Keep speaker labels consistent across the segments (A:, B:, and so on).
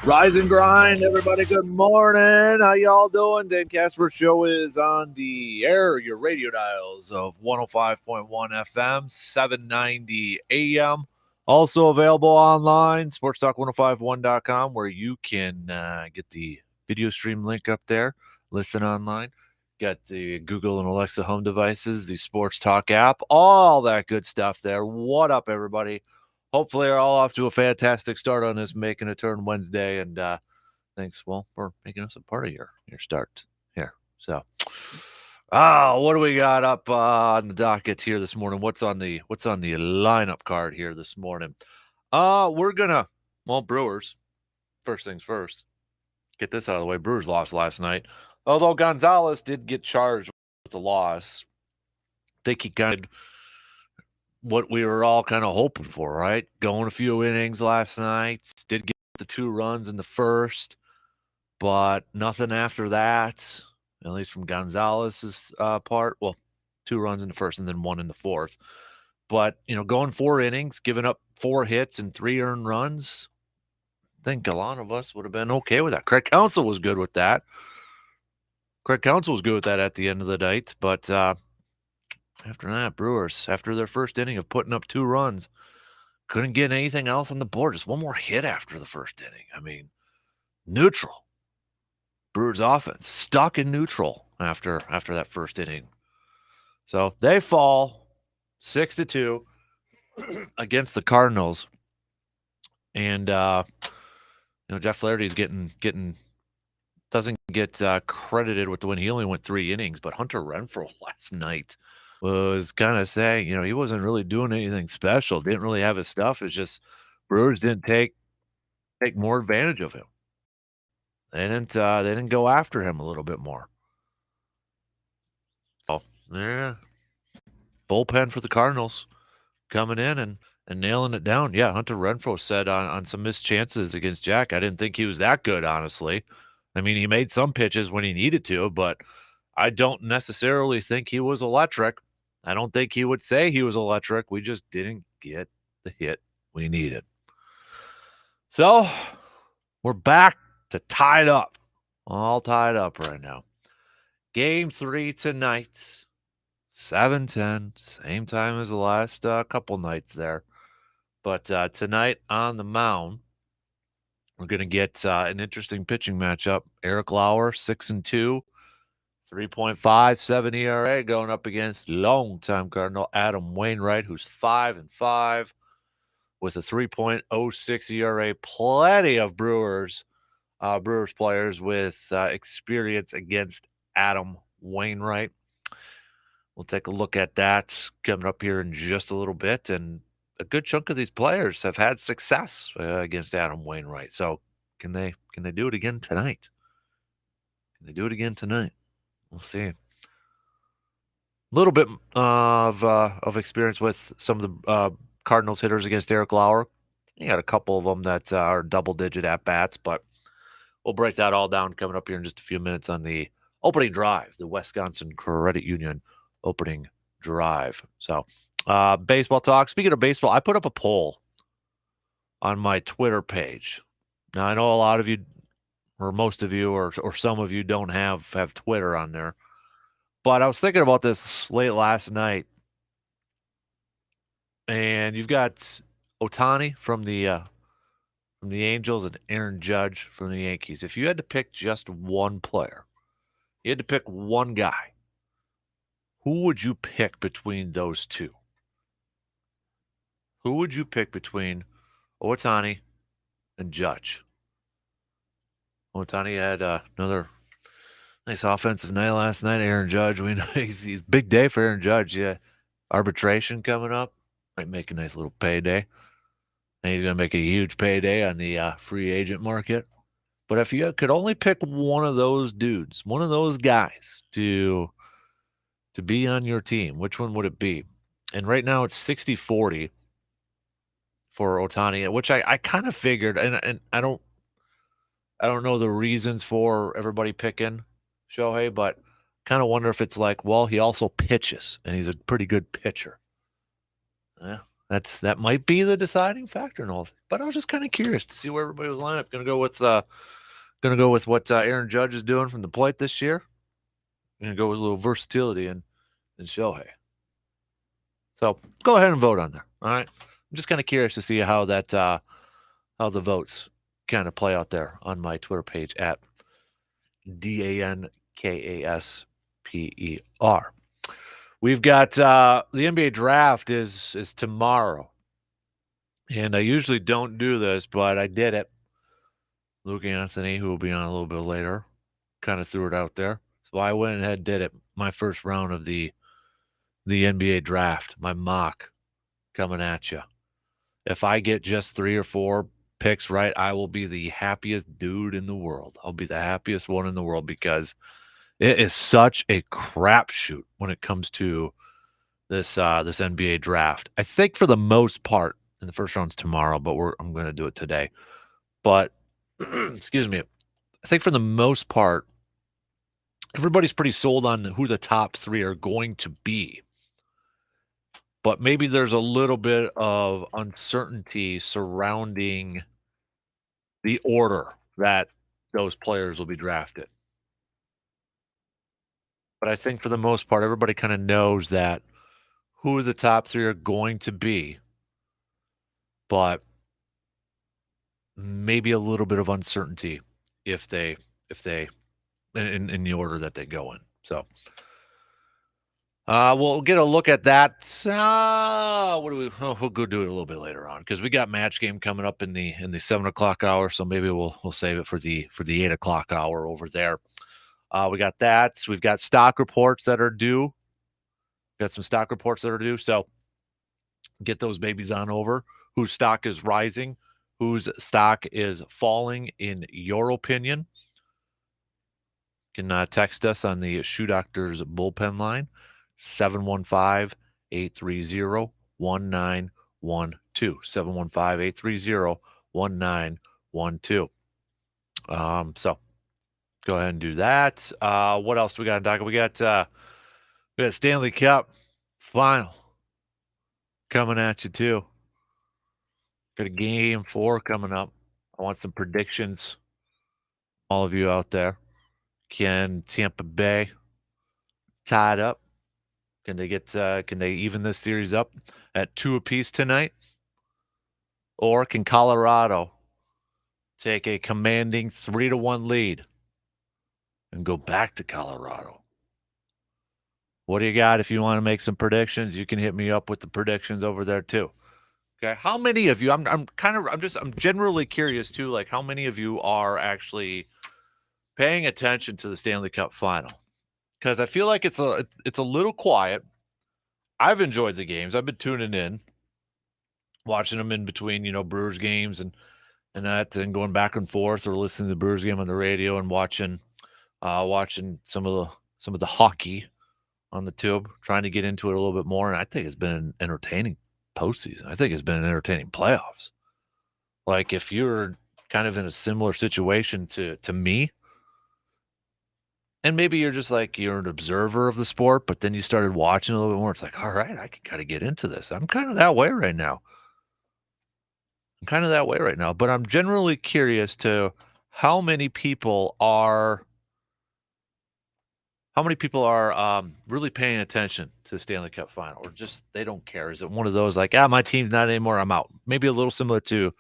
A: Rise and grind, everybody. Good morning. How y'all doing? Dan Kasper Show is on the air. Your radio dials of 105.1 FM, 790 AM. Also available online, sportstalk1051.com, where you can get the video stream link up there. Listen online. Got the Google and Alexa home devices, the Sports Talk app, all that good stuff there. What up, everybody? Hopefully, you're all off to a fantastic start on this Making a Turn Wednesday. And thanks, well, for making us a part of your start here. So, what do we got up on the docket here this morning? What's on the lineup card here this morning? We're gonna Brewers. First things first. Get this out of the way. Brewers lost last night. Although Gonzalez did get charged with the loss, I think he kind of what we were all kind of hoping for, right? Going a few innings last night. Did get the 2 runs in the first, but nothing after that, at least from Gonzalez's part. Well, 2 runs in the first and then 1 in the fourth. But, going 4 innings, giving up 4 hits and 3 earned runs, I think a lot of us would have been okay with that. Craig Counsell was good with that. At the end of the night, but after that, Brewers, after their first inning of putting up 2 runs, couldn't get anything else on the board. Just one more hit after the first inning. I mean, neutral. Brewers offense stuck in neutral after that first inning. So they fall 6-2 against the Cardinals. And Jeff Flaherty's getting doesn't get credited with the win. He only went 3 innings, but Hunter Renfroe last night was kind of saying, he wasn't really doing anything special. Didn't really have his stuff. It's just Brewers didn't take more advantage of him. They didn't go after him a little bit more. Oh, yeah. Bullpen for the Cardinals coming in and nailing it down. Yeah, Hunter Renfroe said on some missed chances against Jack, I didn't think he was that good, honestly. I mean, he made some pitches when he needed to, but I don't necessarily think he was electric. I don't think he would say he was electric. We just didn't get the hit we needed. So we're back to tied up. All tied up right now. Game 3 tonight, 7:10, same time as the last couple nights there. But tonight on the mound, we're going to get an interesting pitching matchup. Eric Lauer, 6-2, 3.57 ERA, going up against longtime Cardinal Adam Wainwright, who's 5-5 with a 3.06 ERA. Plenty of Brewers players with experience against Adam Wainwright. We'll take a look at that coming up here in just a little bit. And a good chunk of these players have had success against Adam Wainwright. So can they do it again tonight? We'll see. A little bit of experience with some of the Cardinals hitters against Eric Lauer. You got a couple of them that are double-digit at-bats, but we'll break that all down coming up here in just a few minutes on the opening drive, the Wisconsin Credit Union opening drive. So baseball talk. Speaking of baseball, I put up a poll on my Twitter page. Now, I know a lot of you, or most of you, or some of you don't have Twitter on there. But I was thinking about this late last night. And you've got Ohtani from the Angels and Aaron Judge from the Yankees. If you had to pick just one player, you had to pick one guy, who would you pick between those two? Who would you pick between Ohtani and Judge? Ohtani had another nice offensive night last night. Aaron Judge, we know he's big day for Aaron Judge. Yeah, arbitration coming up, might make a nice little payday. And he's going to make a huge payday on the free agent market. But if you could only pick one of those dudes, one of those guys to be on your team, which one would it be? And right now it's 60-40 for Ohtani, which I kind of figured, and I don't know the reasons for everybody picking Shohei, but kind of wonder if it's like, well, he also pitches, and he's a pretty good pitcher. Yeah, That might be the deciding factor in all. But I was just kind of curious to see where everybody was lined up. Going to go with what Aaron Judge is doing from the plate this year. Going to go with a little versatility in Shohei. So go ahead and vote on there. All right. I'm just kind of curious to see how the votes kind of play out there on my Twitter page at DANKASPER. We've got the NBA draft is tomorrow. And I usually don't do this, but I did it. Luke Anthony, who will be on a little bit later, kind of threw it out there. So I went ahead and did it. My first round of the NBA draft, my mock coming at you. If I get just 3 or 4 picks right, I will be the happiest dude in the world. I'll be the happiest one in the world because it is such a crapshoot when it comes to this NBA draft. I think for the most part, and the first round's tomorrow, but I'm going to do it today. But excuse me, I think for the most part, everybody's pretty sold on who the top 3 are going to be. But maybe there's a little bit of uncertainty surrounding the order that those players will be drafted. But I think for the most part, everybody kind of knows that who the top 3 are going to be. But maybe a little bit of uncertainty if they in the order that they go in. So we'll get a look at that. We'll go do it a little bit later on because we got match game coming up in the 7:00 hour. So maybe we'll save it for the 8:00 hour over there. We got that. We've got stock reports that are due. Got some stock reports that are due. So get those babies on over. Whose stock is rising? Whose stock is falling, in your opinion? You can text us on the Shoe Doctors bullpen line, 715-830-1912. 715-830-1912. So go ahead and do that. What else do we got in docket? We got Stanley Cup final coming at you too. Got a game 4 coming up. I want some predictions. All of you out there. Can Tampa Bay tie it up? Can they even this series up at 2 apiece tonight? Or can Colorado take a commanding 3-1 lead and go back to Colorado? What do you got? If you want to make some predictions, you can hit me up with the predictions over there too. Okay. How many of you, I'm generally curious too, like how many of you are actually paying attention to the Stanley Cup final? Because I feel like it's a little quiet. I've enjoyed the games. I've been tuning in, watching them in between, Brewers games and that, and going back and forth, or listening to the Brewers game on the radio and watching some of the hockey on the tube, trying to get into it a little bit more. And I think it's been an entertaining postseason. I think it's been an entertaining playoffs. Like if you're kind of in a similar situation to me, and maybe you're just like, you're an observer of the sport, but then you started watching a little bit more. It's like, all right, I can kind of get into this. I'm kind of that way right now. But I'm generally curious to how many people are really paying attention to the Stanley Cup final, or just they don't care. Is it one of those like, my team's not anymore, I'm out? Maybe a little similar to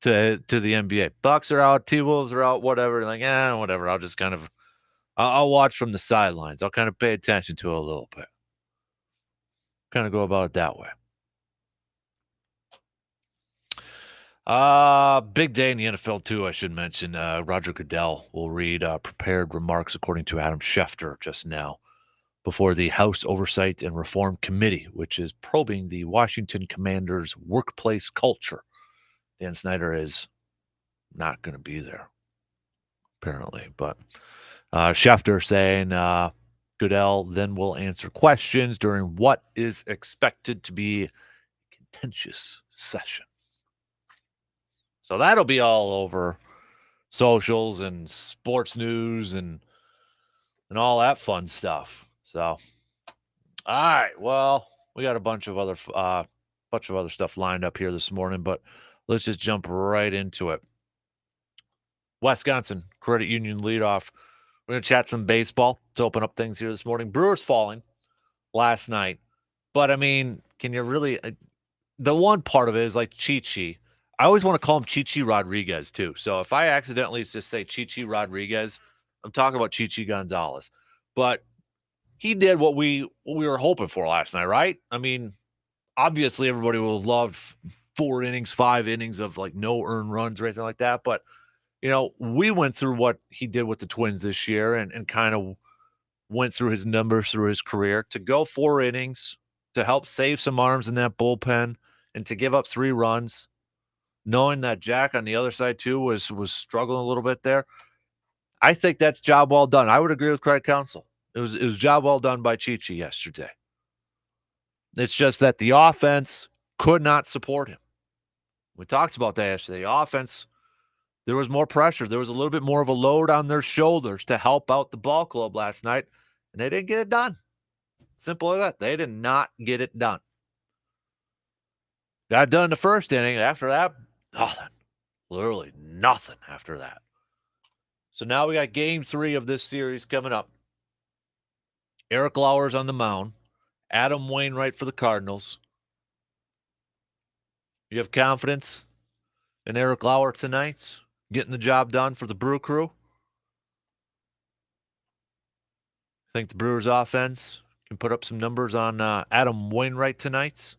A: the NBA. Bucks are out, T-Wolves are out, whatever. Like, whatever. I'll just kind of I'll watch from the sidelines. I'll kind of pay attention to it a little bit. Kind of go about it that way. Big day in the NFL too, I should mention. Roger Goodell will read prepared remarks, according to Adam Schefter just now, before the House Oversight and Reform Committee, which is probing the Washington Commanders' workplace culture. Dan Snyder is not going to be there, apparently. But Schefter saying Goodell then will answer questions during what is expected to be a contentious session. So that'll be all over socials and sports news and all that fun stuff. So, all right. Well, we got a bunch of other bunch of other stuff lined up here this morning, but let's just jump right into it. Wisconsin Credit Union leadoff. We're going to chat some baseball to open up things here this morning. Brewers falling last night. But, I mean, can you really the one part of it is like Chi-Chi. I always want to call him Chi-Chi Rodriguez, too. So if I accidentally just say Chi-Chi Rodriguez, I'm talking about Chi-Chi Gonzalez. But he did what we were hoping for last night, right? I mean, obviously everybody will have loved 4 innings, 5 innings of like no earned runs or anything like that. But, we went through what he did with the Twins this year and kind of went through his numbers through his career. To go 4 innings, to help save some arms in that bullpen, and to give up 3 runs, knowing that Jack on the other side too was struggling a little bit there. I think that's job well done. I would agree with Craig Counsell. It was job well done by Chi-Chi yesterday. It's just that the offense could not support him. We talked about that yesterday. The offense, there was more pressure. There was a little bit more of a load on their shoulders to help out the ball club last night, and they didn't get it done. Simple as that. They did not get it done. Got it done in the first inning. After that, nothing. Literally nothing after that. So now we got game 3 of this series coming up. Eric Lauer's on the mound. Adam Wainwright for the Cardinals. You have confidence in Eric Lauer tonight, getting the job done for the Brew Crew? Think the Brewers offense can put up some numbers on Adam Wainwright tonight?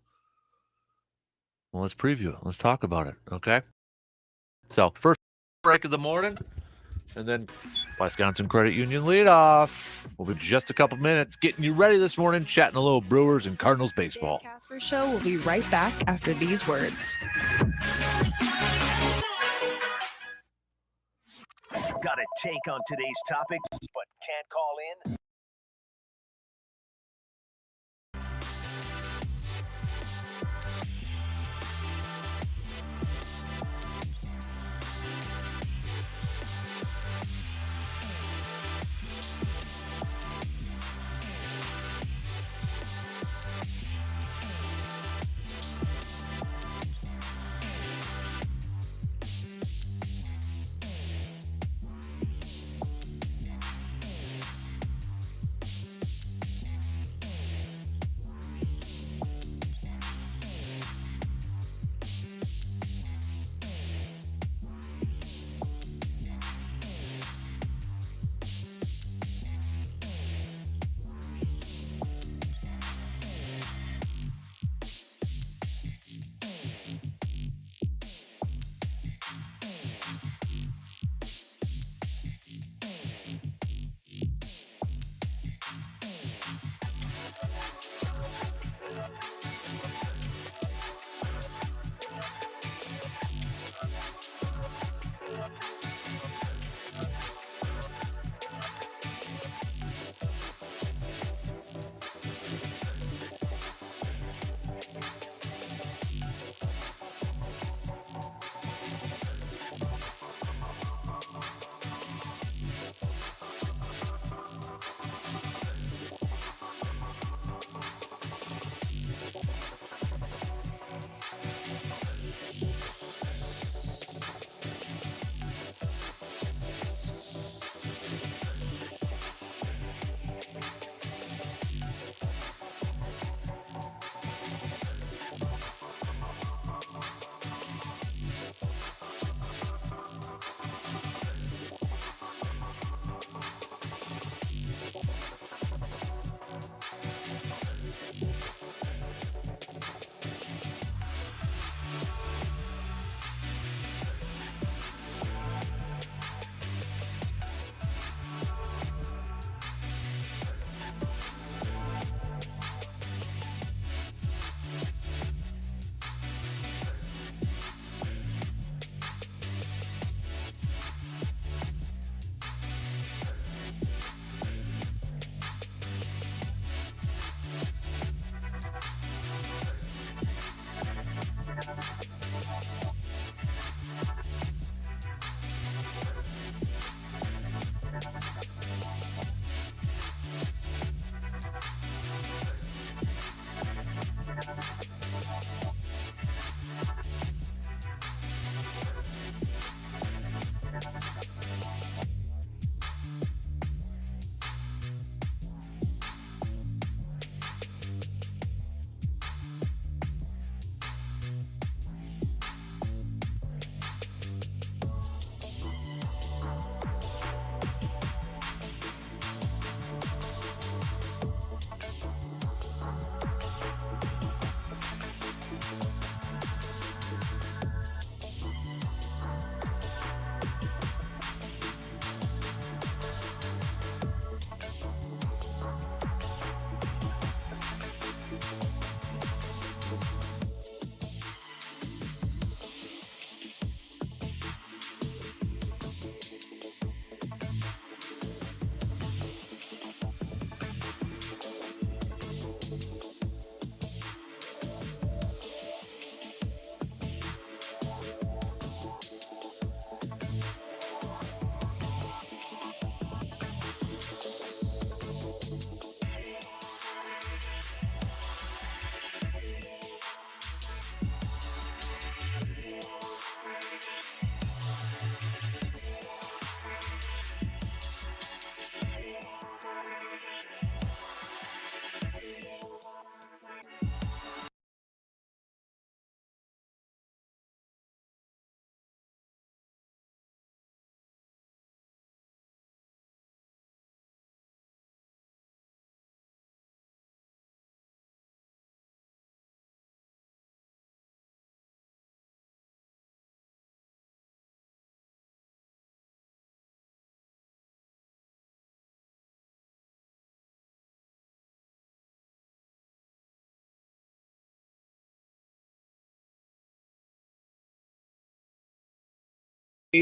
A: Well, let's preview it. Let's talk about it, okay? So, first break of the morning, and then Wisconsin Credit Union leadoff. We'll be just a couple minutes getting you ready this morning, chatting a little Brewers and Cardinals baseball.
B: Dan Kasper Show will be right back after these words.
C: Got a take on today's topics, but can't call in?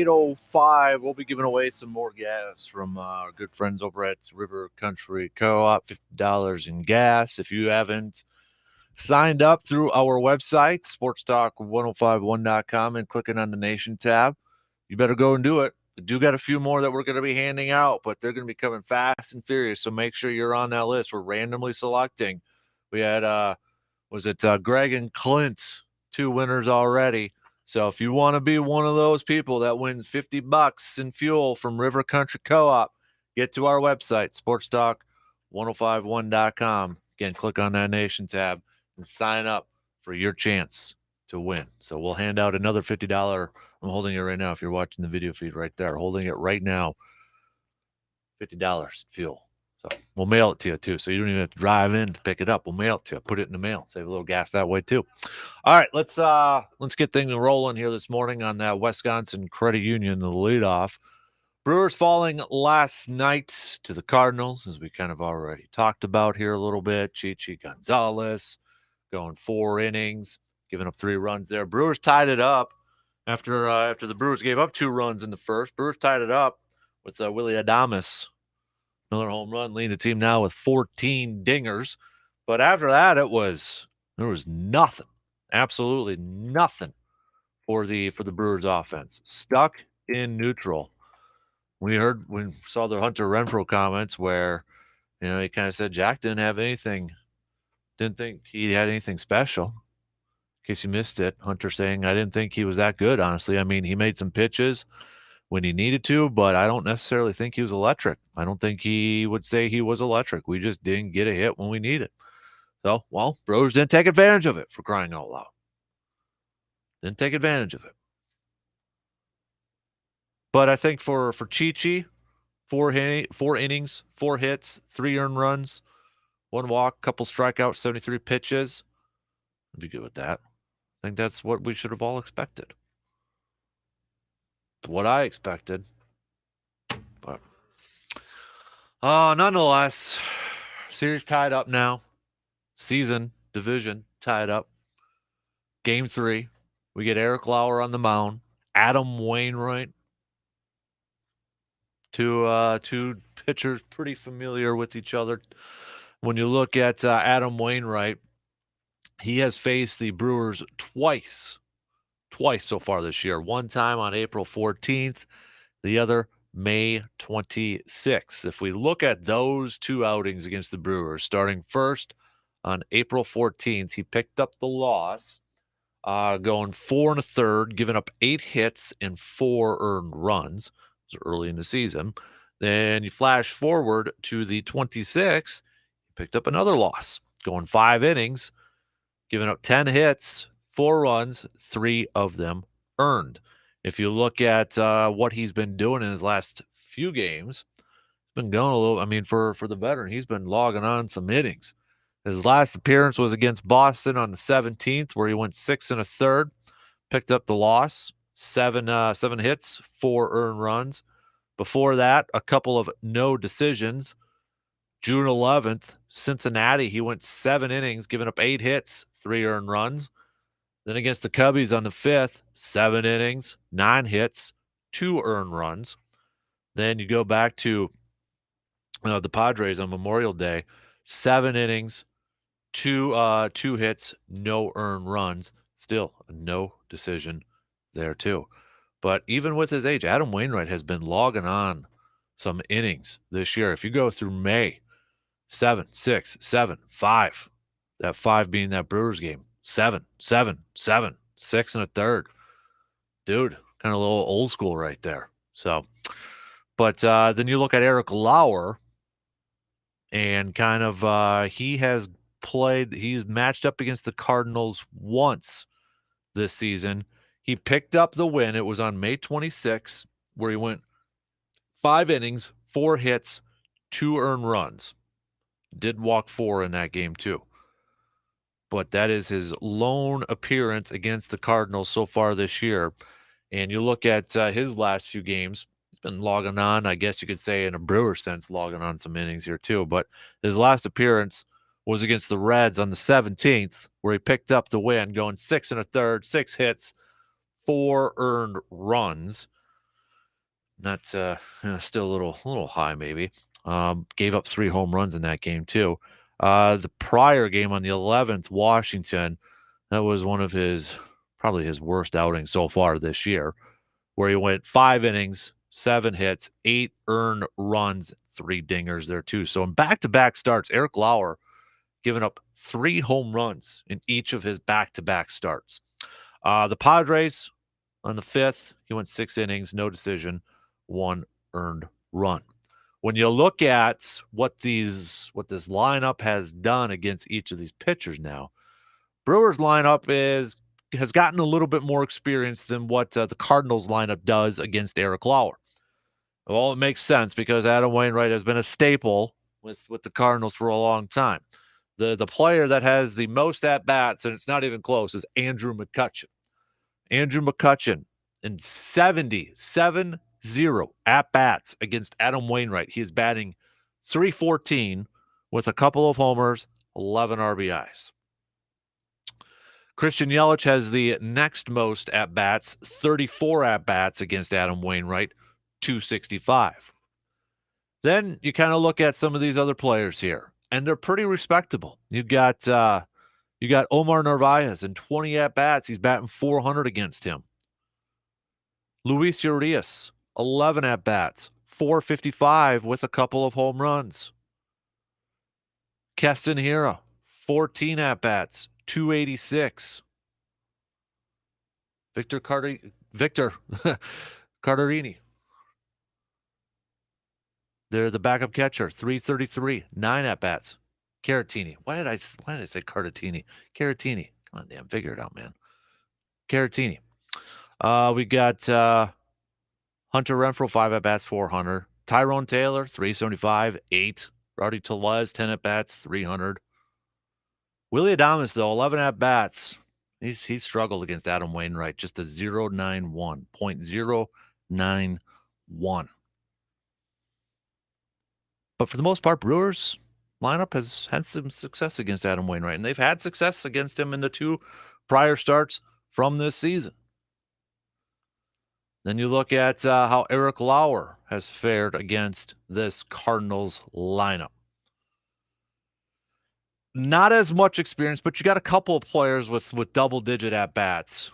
A: 8:05, we'll be giving away some more gas from our good friends over at River Country Co-op, $50 in gas. If you haven't signed up through our website, sportstalk1051.com, and clicking on the Nation tab, you better go and do it. We do got a few more that we're going to be handing out, but they're going to be coming fast and furious, so make sure you're on that list. We're randomly selecting. We had, Greg and Clint, 2 winners already. So if you want to be one of those people that wins $50 in fuel from River Country Co-op, get to our website, sportstalk1051.com. Again, click on that Nation tab and sign up for your chance to win. So we'll hand out another $50. I'm holding it right now if you're watching the video feed right there. Holding it right now. $50 fuel. So we'll mail it to you too. So you don't even have to drive in to pick it up. We'll mail it to you. Put it in the mail. Save a little gas that way too. All right, let's get things rolling here this morning on that Wisconsin Credit Union, the leadoff. Brewers falling last night to the Cardinals, as we kind of already talked about here a little bit. Chichi Gonzalez going 4 innings, giving up 3 runs there. Brewers tied it up after the Brewers gave up 2 runs in the first. Brewers tied it up with Willie Adames. Another home run, leading the team now with 14 dingers. But after that, there was nothing, absolutely nothing for the Brewers offense. Stuck in neutral. We saw the Hunter Renfroe comments where, he kind of said Jack didn't have anything, didn't think he had anything special. In case you missed it, Hunter saying, I didn't think he was that good, honestly. I mean, he made some pitches when he needed to, but I don't necessarily think he was electric. I don't think he would say he was electric. We just didn't get a hit when we needed. So, Brewers didn't take advantage of it, for crying out loud. Didn't take advantage of it. But I think for Chichi, 4 innings, 4 hits, 3 earned runs, 1 walk, couple strikeouts, 73 pitches. I'd be good with that. I think that's what we should have all expected. What I expected. But nonetheless, series tied up now. Season, division tied up. Game 3. We get Eric Lauer on the mound. Adam Wainwright. Two pitchers pretty familiar with each other. When you look at Adam Wainwright, he has faced the Brewers twice so far this year. One time on April 14th, the other May 26th. If we look at those 2 outings against the Brewers, starting first on April 14th, he picked up the loss, going 4 1/3, giving up 8 hits and 4 earned runs. It was early in the season. Then you flash forward to the 26th, he picked up another loss, going 5 innings, giving up 10 hits, 4 runs, 3 of them earned. If you look at what he's been doing in his last few games, he's been going a little. I mean, for the veteran, he's been logging on some innings. His last appearance was against Boston on the 17th, where he went 6 1/3, picked up the loss, 7 hits, 4 earned runs. Before that, a couple of no decisions. June 11th, Cincinnati, he went 7 innings, giving up 8 hits, 3 earned runs. Then against the Cubbies on the 5th, 7 innings, 9 hits, 2 earned runs. Then you go back to the Padres on Memorial Day, 7 innings, 2 hits, no earned runs. Still a no decision there too. But even with his age, Adam Wainwright has been logging on some innings this year. If you go through May, 7, 6, 7, 5, that 5 being that Brewers game, 7, 7, 7, 6 1/3. Dude, kind of a little old school right there. So, but then you look at Eric Lauer, and kind of he's matched up against the Cardinals once this season. He picked up the win. It was on May 26th, where he went 5 innings, 4 hits, 2 earned runs. Did walk 4 in that game too. But that is his lone appearance against the Cardinals so far this year. And you look at his last few games, he's been logging on, I guess you could say in a Brewer sense, logging on some innings here too. But his last appearance was against the Reds on the 17th, where he picked up the win, going 6 1/3, 6 hits, 4 earned runs. Not still a little high maybe. Gave up 3 home runs in that game too. The prior game on the 11th, Washington, that was one of probably his worst outings so far this year, where he went 5 innings, 7 hits, 8 earned runs, 3 dingers there too. So in back-to-back starts, Eric Lauer giving up 3 home runs in each of his back-to-back starts. The Padres on the 5th, he went 6 innings, no decision, 1 earned run. When you look at what this lineup has done against each of these pitchers now, Brewers lineup has gotten a little bit more experience than what the Cardinals lineup does against Eric Lauer. Well, it makes sense because Adam Wainwright has been a staple with the Cardinals for a long time. The player that has the most at-bats, and it's not even close, is Andrew McCutchen. Andrew McCutchen in 77 at-bats against Adam Wainwright. He is batting .314 with a couple of homers, 11 RBIs. Christian Yelich has the next most at-bats, 34 at-bats against Adam Wainwright, .265. Then you kind of look at some of these other players here, and they're pretty respectable. You got Omar Narvaez in 20 at-bats. He's batting .400 against him. Luis Urias, 11 at-bats, .455 with a couple of home runs. Keston Hiura, 14 at-bats, .286. Victor Carterini. They're the backup catcher, .333, 9 at-bats. Caratini. Why did I say Cartatini? Caratini. Come on, damn, figure it out, man. Caratini. We got Hunter Renfroe, 5 at-bats, .400. Tyrone Taylor, .375, 8. Rowdy Tellez, 10 at-bats, .300. Willie Adames, though, 11 at-bats. He's struggled against Adam Wainwright, just a .091. But for the most part, Brewers lineup has had some success against Adam Wainwright, and they've had success against him in the 2 prior starts from this season. Then you look at how Eric Lauer has fared against this Cardinals lineup. Not as much experience, but you got a couple of players with double-digit at-bats.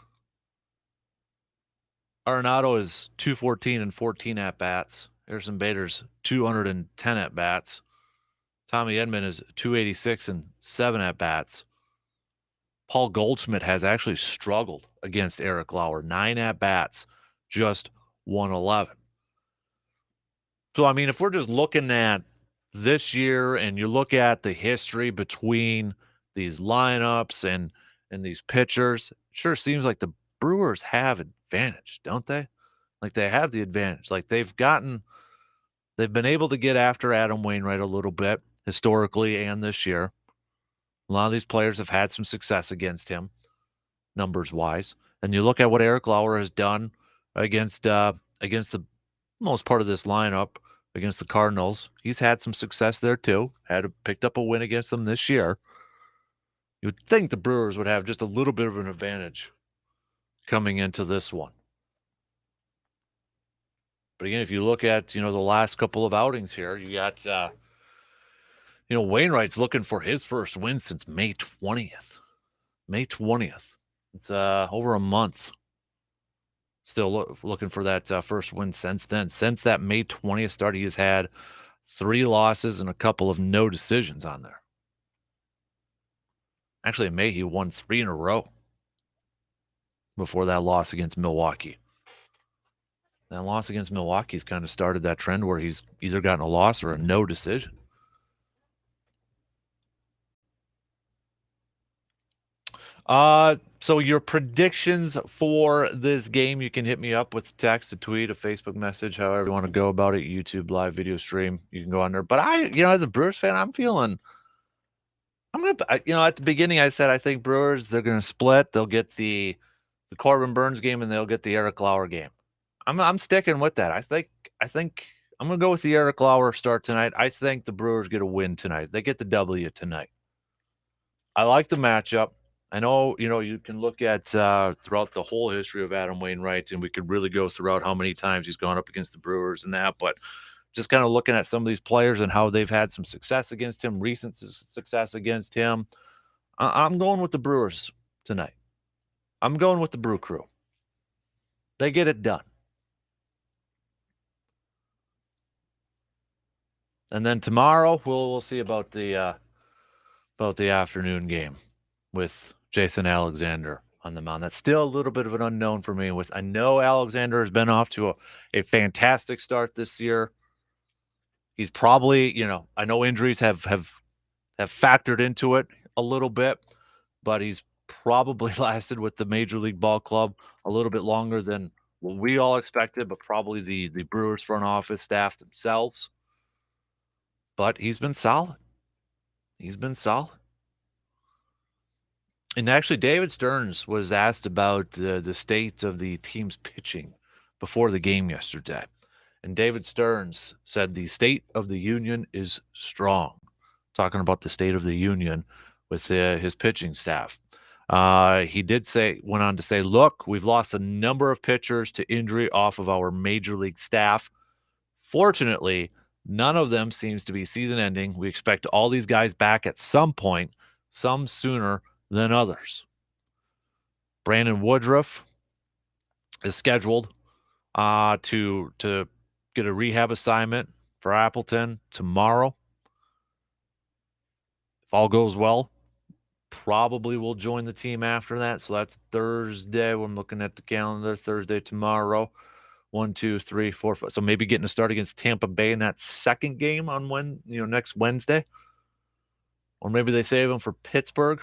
A: Arenado is .214 and 14 at-bats. Harrison Bader's 210 at-bats. Tommy Edman is .286 and 7 at-bats. Paul Goldschmidt has actually struggled against Eric Lauer. 9 at-bats, just 111. So, I mean, if we're just looking at this year and you look at the history between these lineups and these pitchers, it sure seems like the Brewers have advantage, don't they? Like they have the advantage. Like they've been able to get after Adam Wainwright a little bit historically and this year. A lot of these players have had some success against him, numbers-wise. And you look at what Eric Lauer has done against the most part of this lineup against the Cardinals. He's had some success there too. Picked up a win against them this year. You would think the Brewers would have just a little bit of an advantage coming into this one. But again, if you look at, the last couple of outings here, you got, Wainwright's looking for his first win since May 20th. May 20th. It's over a month. Still looking for that first win since then. Since that May 20th start, he has had 3 losses and a couple of no decisions on there. Actually, in May, he won 3 in a row before that loss against Milwaukee. That loss against Milwaukee's kind of started that trend where he's either gotten a loss or a no decision. So your predictions for this game, you can hit me up with a text, a tweet, a Facebook message, however you want to go about it. YouTube live video stream, you can go on there. But as a Brewers fan, at the beginning I said I think Brewers, they're going to split. They'll get the Corbin Burns game and they'll get the Eric Lauer game. I'm sticking with that. I think I'm going to go with the Eric Lauer start tonight. I think the Brewers get a win tonight. They get the W tonight. I like the matchup. I know, you can look at throughout the whole history of Adam Wainwright, and we could really go throughout how many times he's gone up against the Brewers and that, but just kind of looking at some of these players and how they've had some success against him, recent success against him, I'm going with the Brewers tonight. I'm going with the Brew Crew. They get it done. And then tomorrow, we'll see about the afternoon game with Jason Alexander on the mound. That's still a little bit of an unknown for me. I know Alexander has been off to a fantastic start this year. He's probably, I know injuries have factored into it a little bit, but he's probably lasted with the Major League Ball Club a little bit longer than what we all expected, but probably the Brewers front office staff themselves. But he's been solid. He's been solid. And actually, David Stearns was asked about the state of the team's pitching before the game yesterday. And David Stearns said the state of the union is strong. Talking about the state of the union with his pitching staff. He went on to say, look, we've lost a number of pitchers to injury off of our major league staff. Fortunately, none of them seems to be season ending. We expect all these guys back at some point, some sooner than others. Brandon Woodruff is scheduled to get a rehab assignment for Appleton tomorrow. If all goes well, probably will join the team after that. So that's Thursday. I'm looking at the calendar. Thursday, tomorrow. 1, 2, 3, 4, 5. So maybe getting a start against Tampa Bay in that second game on next Wednesday. Or maybe they save him for Pittsburgh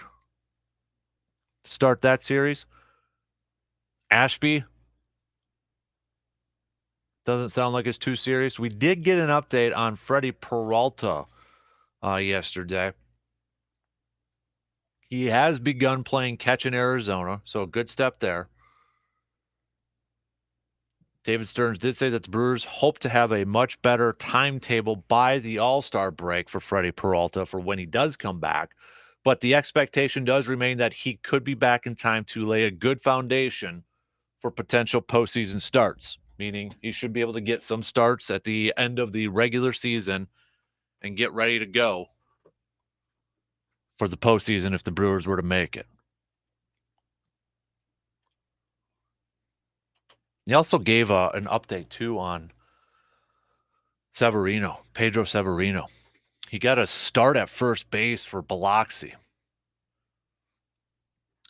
A: to start that series. Ashby doesn't sound like it's too serious. We did get an update on Freddie Peralta yesterday. He has begun playing catch in Arizona, so a good step there. David Stearns did say that the Brewers hope to have a much better timetable by the All-Star break for Freddie Peralta for when he does come back. But the expectation does remain that he could be back in time to lay a good foundation for potential postseason starts, meaning he should be able to get some starts at the end of the regular season and get ready to go for the postseason if the Brewers were to make it. He also gave an update, too, on Pedro Severino. He got a start at first base for Biloxi.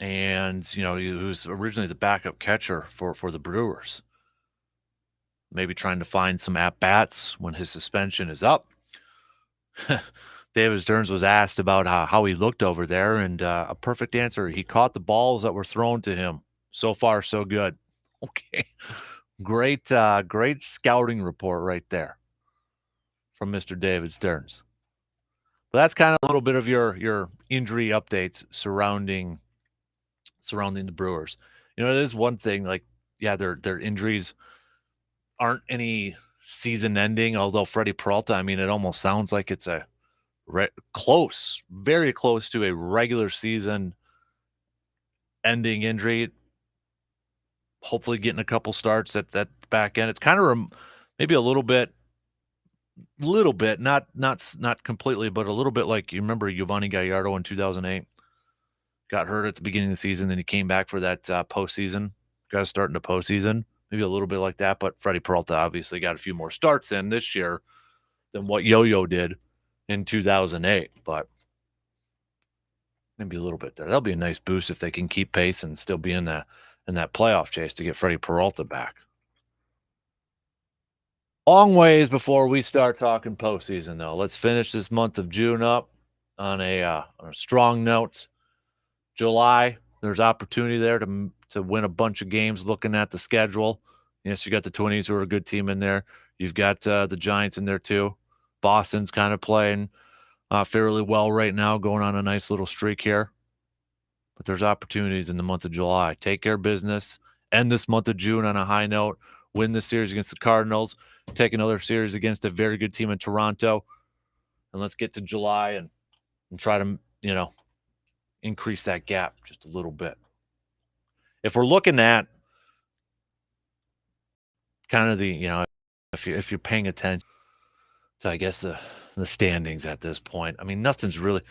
A: And, he was originally the backup catcher for the Brewers. Maybe trying to find some at-bats when his suspension is up. David Stearns was asked about how he looked over there, and a perfect answer. He caught the balls that were thrown to him. So far, so good. Okay. Great scouting report right there from Mr. David Stearns. But that's kind of a little bit of your injury updates surrounding the Brewers. It is one thing, their injuries aren't any season ending, although Freddie Peralta, it almost sounds like it's a very close to a regular season ending injury. Hopefully getting a couple starts at that back end. It's kind of maybe a little bit, not completely, but a little bit like you remember Giovanni Gallardo in 2008. Got hurt at the beginning of the season, then he came back for that postseason. Got to start in the postseason. Maybe a little bit like that, but Freddie Peralta obviously got a few more starts in this year than what Yo-Yo did in 2008, but maybe a little bit there. That'll be a nice boost if they can keep pace and still be in that playoff chase to get Freddie Peralta back. Long ways before we start talking postseason, though. Let's finish this month of June up on a strong note. July, there's opportunity there to win a bunch of games looking at the schedule. Yes, you got the Twinnies, who are a good team in there. You've got the Giants in there, too. Boston's kind of playing fairly well right now, going on a nice little streak here. But there's opportunities in the month of July. Take care of business. End this month of June on a high note. Win the series against the Cardinals. Take another series against a very good team in Toronto. And let's get to July and try to, increase that gap just a little bit. If we're looking at kind of the, if you're paying attention to, I guess, the standings at this point, I mean, nothing's really.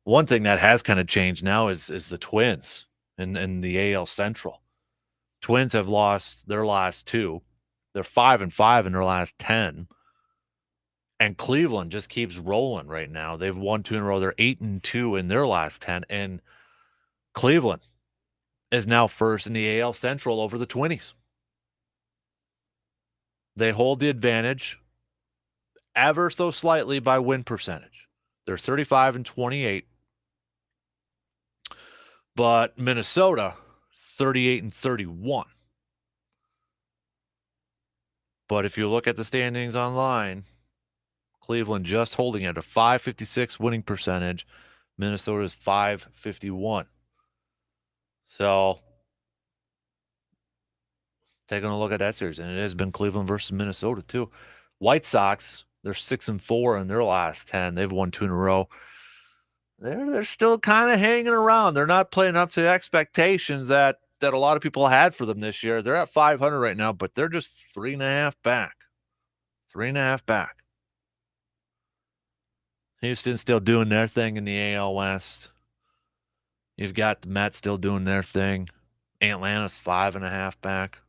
A: One thing that has kind of changed now is the Twins in the AL Central. Twins have lost their last 2. They're 5-5 in their last 10. And Cleveland just keeps rolling right now. They've won 2 in a row. They're 8-2 in their last 10. And Cleveland is now first in the AL Central over the Twinnies. They hold the advantage ever so slightly by win percentage. They're 35-28. But Minnesota, 38-31. But if you look at the standings online, Cleveland just holding at a .556 winning percentage. Minnesota's .551. So, taking a look at that series, and it has been Cleveland versus Minnesota too. White Sox, they're 6-4 in their last 10. They've won 2 in a row. They're still kind of hanging around. They're not playing up to the expectations that a lot of people had for them this year. They're at 500 right now, but they're just 3.5 back. 3.5 back. Houston's still doing their thing in the AL West. You've got the Mets still doing their thing. Atlanta's 5.5 back.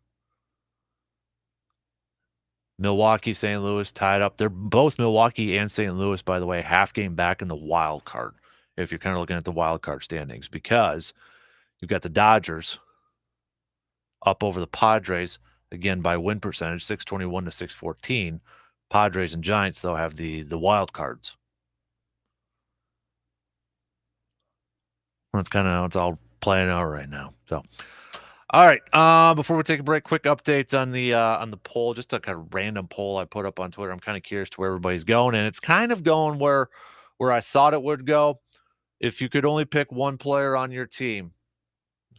A: Milwaukee, St. Louis tied up. They're both Milwaukee and St. Louis, by the way, half game back in the wild card, if you're kind of looking at the wild card standings, because you've got the Dodgers up over the Padres, again, by win percentage, 621-614. Padres and Giants, though, have the wild cards. That's kind of how it's all playing out right now. So, all right. Before we take a break, quick updates on the poll. Just a kind of random poll I put up on Twitter. I'm kind of curious to where everybody's going, and it's kind of going where I thought it would go. If you could only pick one player on your team,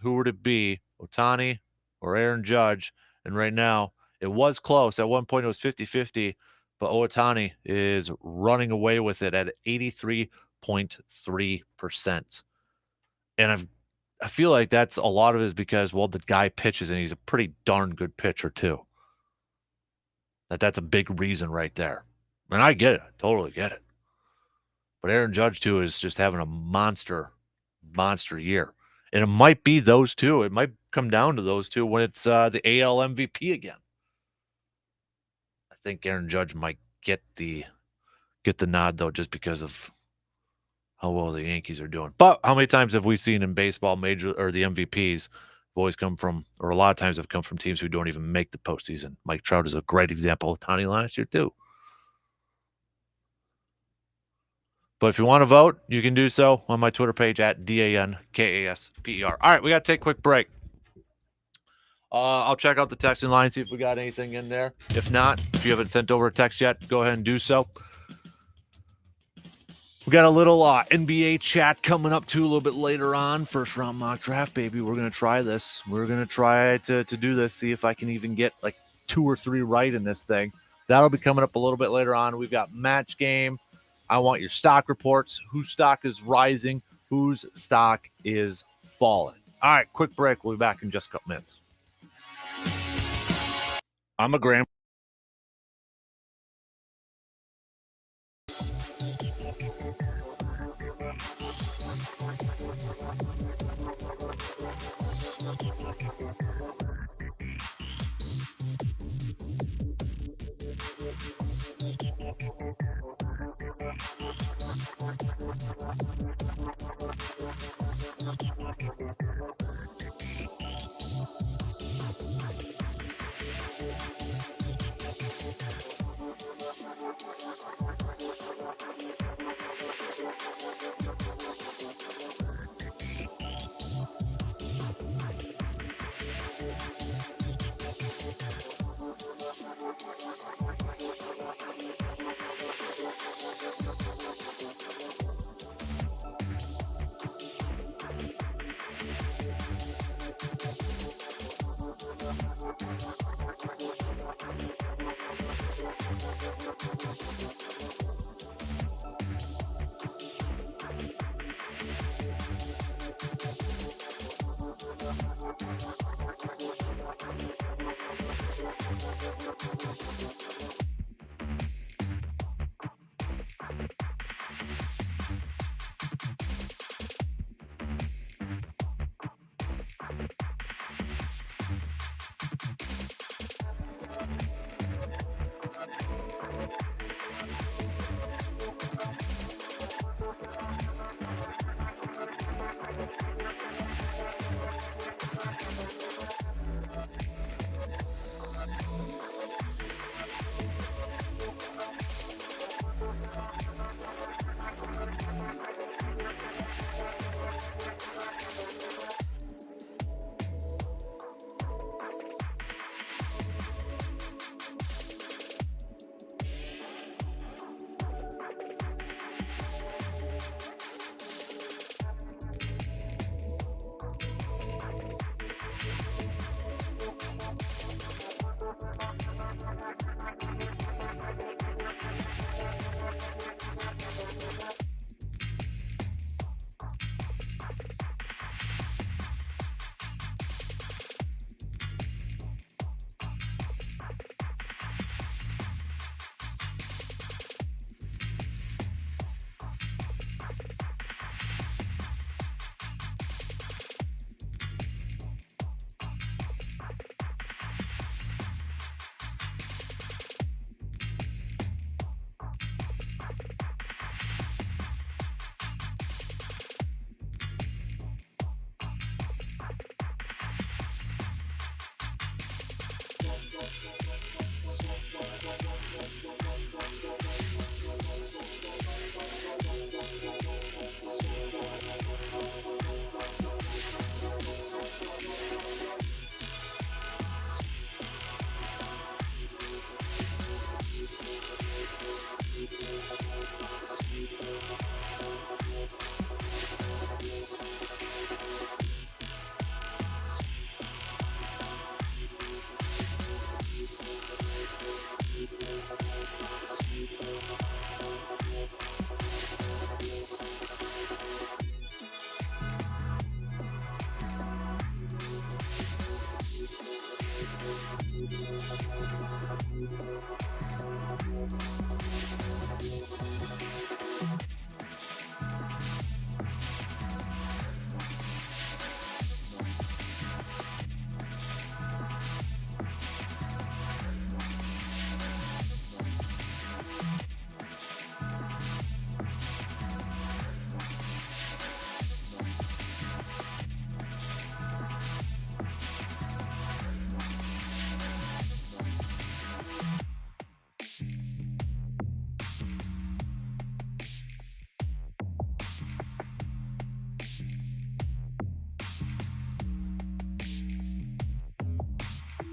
A: who would it be? Ohtani or Aaron Judge? And right now, it was close. At one point, it was 50-50, but Ohtani is running away with it at 83.3%. And I feel like that's a lot of it is because, well, the guy pitches and he's a pretty darn good pitcher too. That's a big reason right there. And I get it. I totally get it. But Aaron Judge too is just having a monster year. And it might be those two. It might come down to those two when it's the AL MVP again. I think Aaron Judge might get the nod though, just because of how well the Yankees are doing. But how many times have we seen in baseball the MVPs always come from, or a lot of times have come from teams who don't even make the postseason? Mike Trout is a great example. Ohtani last year too. But if you want to vote, you can do so on my Twitter page at DANKASPER. All right, we got to take a quick break. I'll check out the texting line, see if we got anything in there. If not, if you haven't sent over a text yet, go ahead and do so. We got a little NBA chat coming up, too, a little bit later on. First round mock draft, baby. We're going to try this. We're going to try to do this, see if I can even get like 2 or 3 right in this thing. That'll be coming up a little bit later on. We've got match game. I want your stock reports. Whose stock is rising? Whose stock is falling? All right, quick break. We'll be back in just a couple minutes. I'm a Graham.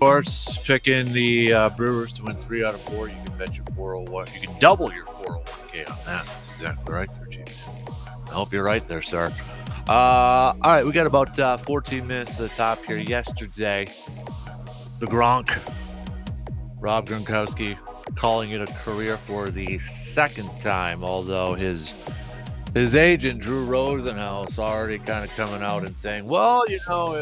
A: course, picking the Brewers to win 3 out of 4. You can bet your 401. You can double your 401k on that. That's exactly right there, Chief. I hope you're right there, sir. All right, we got about 14 minutes to the top here. Yesterday, the Gronk, Rob Gronkowski, calling it a career for the second time, although his agent, Drew Rosenhaus, already kind of coming out and saying, well, you know,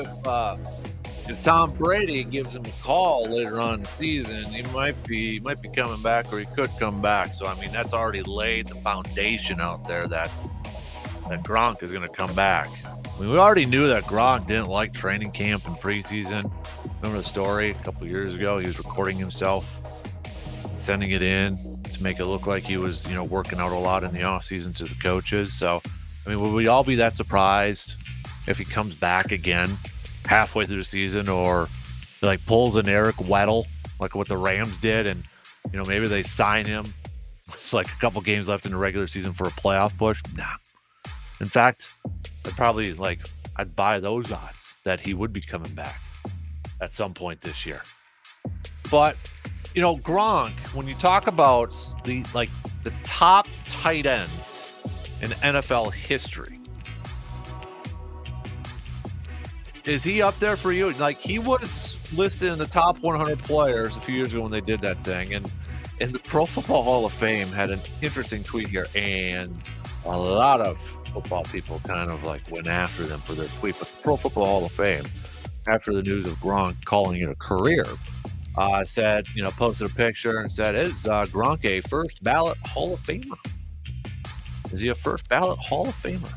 A: if Tom Brady gives him a call later on in the season, he might be coming back, or he could come back. So, I mean, that's already laid the foundation out there that Gronk is going to come back. I mean, we already knew that Gronk didn't like training camp and preseason. Remember the story a couple years ago? He was recording himself, sending it in to make it look like he was, you know, working out a lot in the offseason to the coaches. So, I mean, would we all be that surprised if he comes back again halfway through the season, or like pulls an Eric Weddle like what the Rams did, and, you know, maybe they sign him? It's like a couple games left in the regular season for a playoff push. Nah. In fact, I'd buy those odds that he would be coming back at some point this year. But, you know, Gronk, when you talk about the top tight ends in NFL history, is he up there for you? Like, he was listed in the top 100 players a few years ago when they did that thing, and the Pro Football Hall of Fame had an interesting tweet here, and a lot of football people kind of like went after them for their tweet. But the Pro Football Hall of Fame, after the news of Gronk calling it a career, said, you know, posted a picture and said, is Gronk a first ballot Hall of Famer? Is he a first ballot Hall of Famer?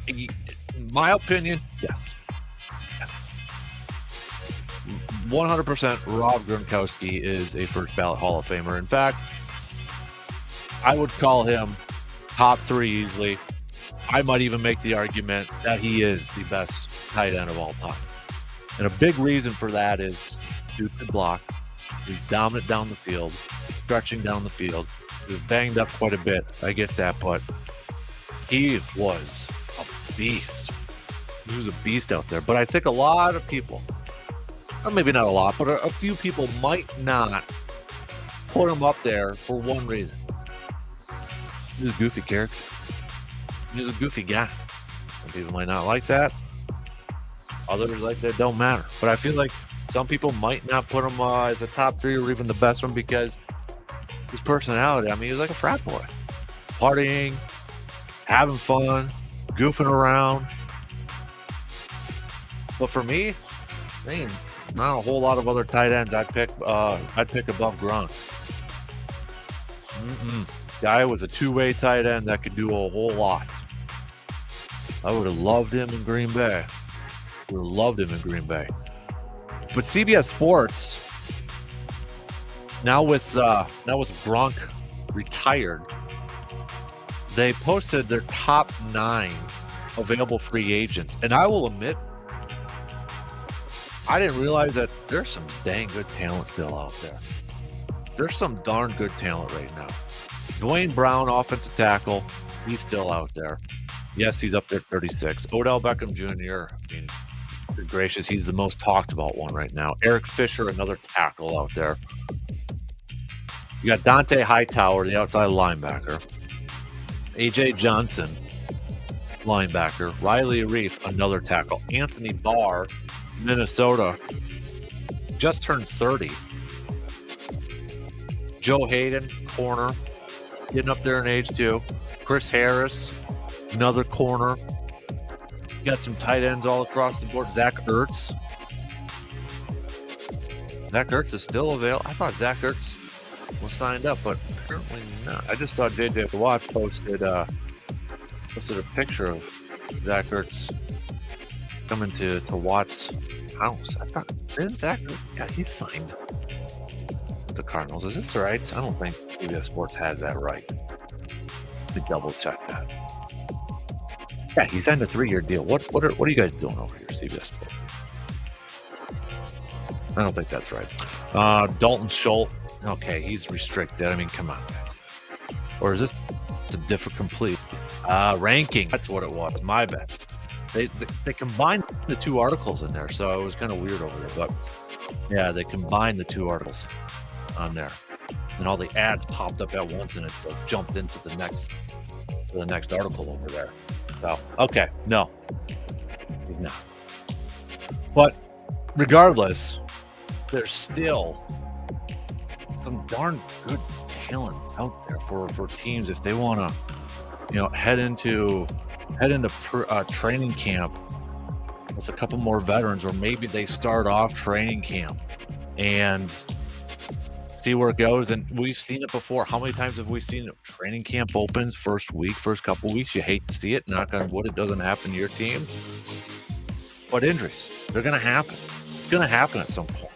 A: In my opinion, yes. 100% Rob Gronkowski is a first ballot Hall of Famer. In fact, I would call him top 3 easily. I might even make the argument that he is the best tight end of all time. And a big reason for that is dude could block. He's dominant down the field, stretching down the field. He was banged up quite a bit. I get that, but he was a beast. He was a beast out there. But I think a lot of people, maybe not a lot, but a few people might not put him up there for one reason. He's a goofy character. He's a goofy guy. Some people might not like that. Others like that don't matter. But I feel like some people might not put him as a top 3 or even the best one because his personality. I mean, he was like a frat boy. Partying, having fun, goofing around. But for me, man, not a whole lot of other tight ends I'd pick above Gronk. Guy was a two-way tight end that could do a whole lot. I would have loved him in Green Bay. But CBS Sports, now with Gronk retired, they posted their top 9 available free agents. And I will admit, I didn't realize that there's some dang good talent still out there. There's some darn good talent right now. Dwayne Brown, offensive tackle, he's still out there. Yes, he's up there at 36. Odell Beckham Jr., I mean, good gracious, he's the most talked about one right now. Eric Fisher, another tackle out there. You got Dante Hightower, the outside linebacker. A.J. Johnson, linebacker. Riley Reif, another tackle. Anthony Barr, Minnesota, just turned 30. Joe Hayden, corner, getting up there in age too. Chris Harris, another corner. You got some tight ends all across the board. Zach Ertz. Zach Ertz is still available. I thought Zach Ertz was signed up, but apparently not. I just saw JJ Watt posted a picture of Zach Ertz coming to Watt's house. I thought, didn't Zach Ertz? Yeah, he's signed with the Cardinals. Is this right? I don't think CBS Sports has that right. Let me double check that. Yeah, he signed a 3-year deal. What are you guys doing over here, CBS Sports? I don't think that's right. Dalton Schultz. Okay, he's restricted. I mean, come on, guys. Or is this a different complete ranking? That's what it was. My bad. They combined the 2 articles in there, so it was kind of weird over there. But Yeah, they combined the two articles on there, and all the ads popped up at once, and it like, jumped into the next article over there. So okay, no, he's not. But regardless, there's still some darn good talent out there for teams if they want to, head into training camp with a couple more veterans, or maybe they start off training camp and see where it goes. And we've seen it before. How many times have we seen it? Training camp opens first couple weeks. You hate to see it. Knock on wood, it doesn't happen to your team. But injuries, they're going to happen. It's going to happen at some point.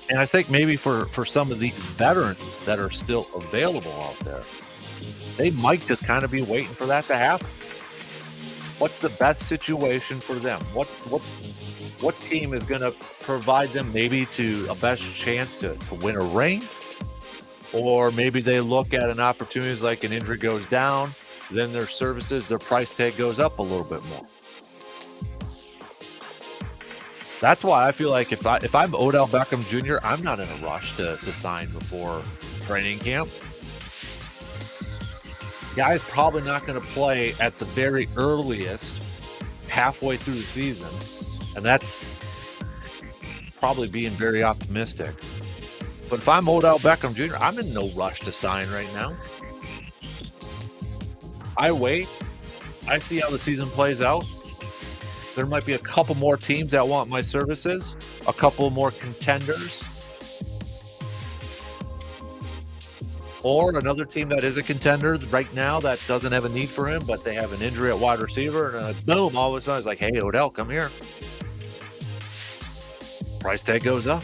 A: And I think maybe for some of these veterans that are still available out there, they might just kind of be waiting for that to happen. What's the best situation for them? What team is going to provide them maybe to a best chance to win a ring? Or maybe they look at an opportunity like an injury goes down, then their services, their price tag goes up a little bit more. That's why I feel like if I'm Odell Beckham Jr., I'm not in a rush to sign before training camp. Guy's probably not going to play at the very earliest halfway through the season, and that's probably being very optimistic. But if I'm Odell Beckham Jr., I'm in no rush to sign right now. I wait. I see how the season plays out. There might be a couple more teams that want my services, a couple more contenders, or another team that is a contender right now that doesn't have a need for him, but they have an injury at wide receiver, and boom, all of a sudden it's like, hey, Odell, come here. Price tag goes up.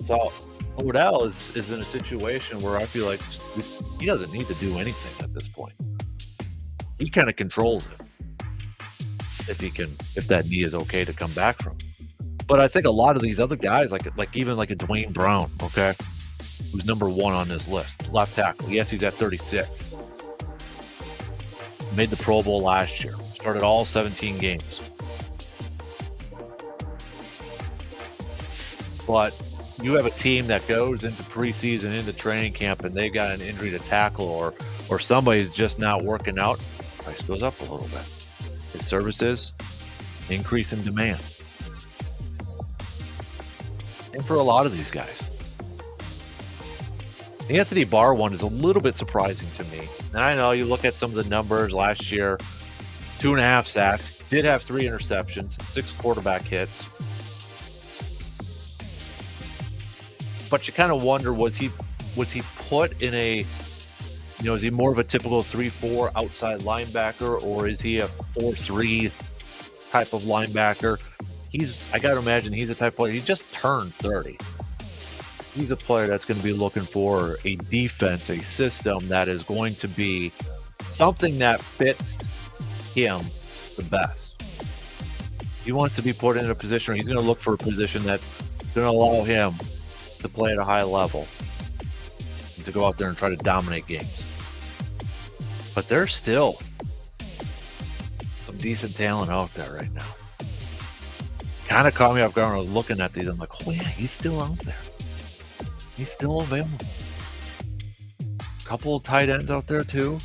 A: So Odell is in a situation where I feel like he doesn't need to do anything at this point. He kind of controls it. If that knee is okay to come back from. But I think a lot of these other guys, like even like a Dwayne Brown, okay, who's number 1 on this list, left tackle. Yes, he's at 36. Made the Pro Bowl last year. Started all 17 games. But you have a team that goes into preseason, into training camp, and they've got an injury to tackle, or somebody's just not working out. Price goes up a little bit. His services increase in demand. And for a lot of these guys. The Anthony Barr one is a little bit surprising to me. And I know you look at some of the numbers last year, 2.5 sacks, did have 3 interceptions, 6 quarterback hits. But you kind of wonder, was he put in a, is he more of a typical 3-4 outside linebacker, or is he a 4-3 type of linebacker? I got to imagine he's a type of player. He just turned 30. He's a player that's going to be looking for a defense, a system that is going to be something that fits him the best. He wants to be put in a position where he's going to look for a position that's going to allow him to play at a high level and to go out there and try to dominate games. But there's still some decent talent out there right now. Kind of caught me off guard when I was looking at these. I'm like, oh yeah, he's still out there. He's still available. A couple of tight ends out there too.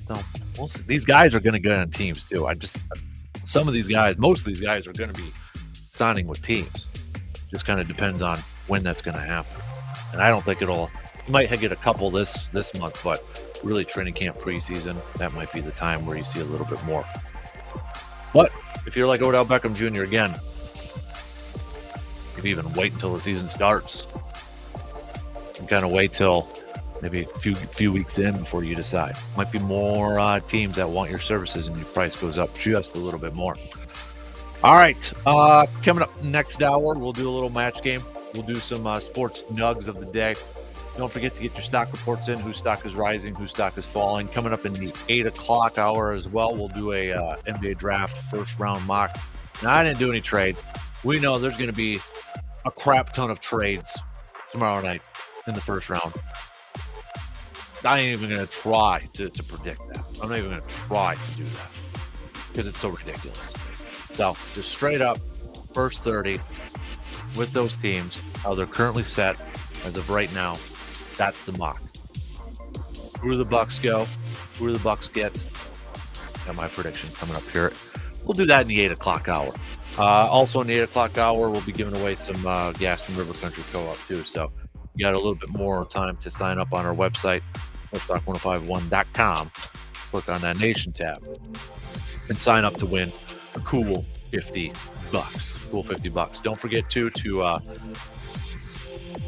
A: So these guys are going to get on teams too. most of these guys are going to be signing with teams. Just kind of depends on when that's going to happen. And I don't think you might get a couple this month, but really training camp preseason, that might be the time where you see a little bit more. But if you're like Odell Beckham Jr. again, maybe even wait until the season starts. And kind of wait till maybe a few weeks in before you decide. Might be more teams that want your services, and your price goes up just a little bit more. All right, coming up next hour, we'll do a little match game. We'll do some sports nugs of the day. Don't forget to get your stock reports in, whose stock is rising, whose stock is falling. Coming up in the 8 o'clock hour as well, we'll do a NBA draft first round mock. Now, I didn't do any trades. We know there's going to be a crap ton of trades tomorrow night in the first round. I ain't even going to try to predict that. I'm not even going to try to do that. because it's so ridiculous. So just straight up, first 30 with those teams, how they're currently set as of right now. That's the mock. Who do the Bucks go? Who do the Bucks get? Got my prediction coming up here. We'll do that in the 8 o'clock hour. Also in the 8 o'clock hour, we'll be giving away some gas from River Country Co-op too. So you got a little bit more time to sign up on our website, horsestock1051.com. Click on that Nation tab and sign up to win a cool $50. Cool $50. Don't forget to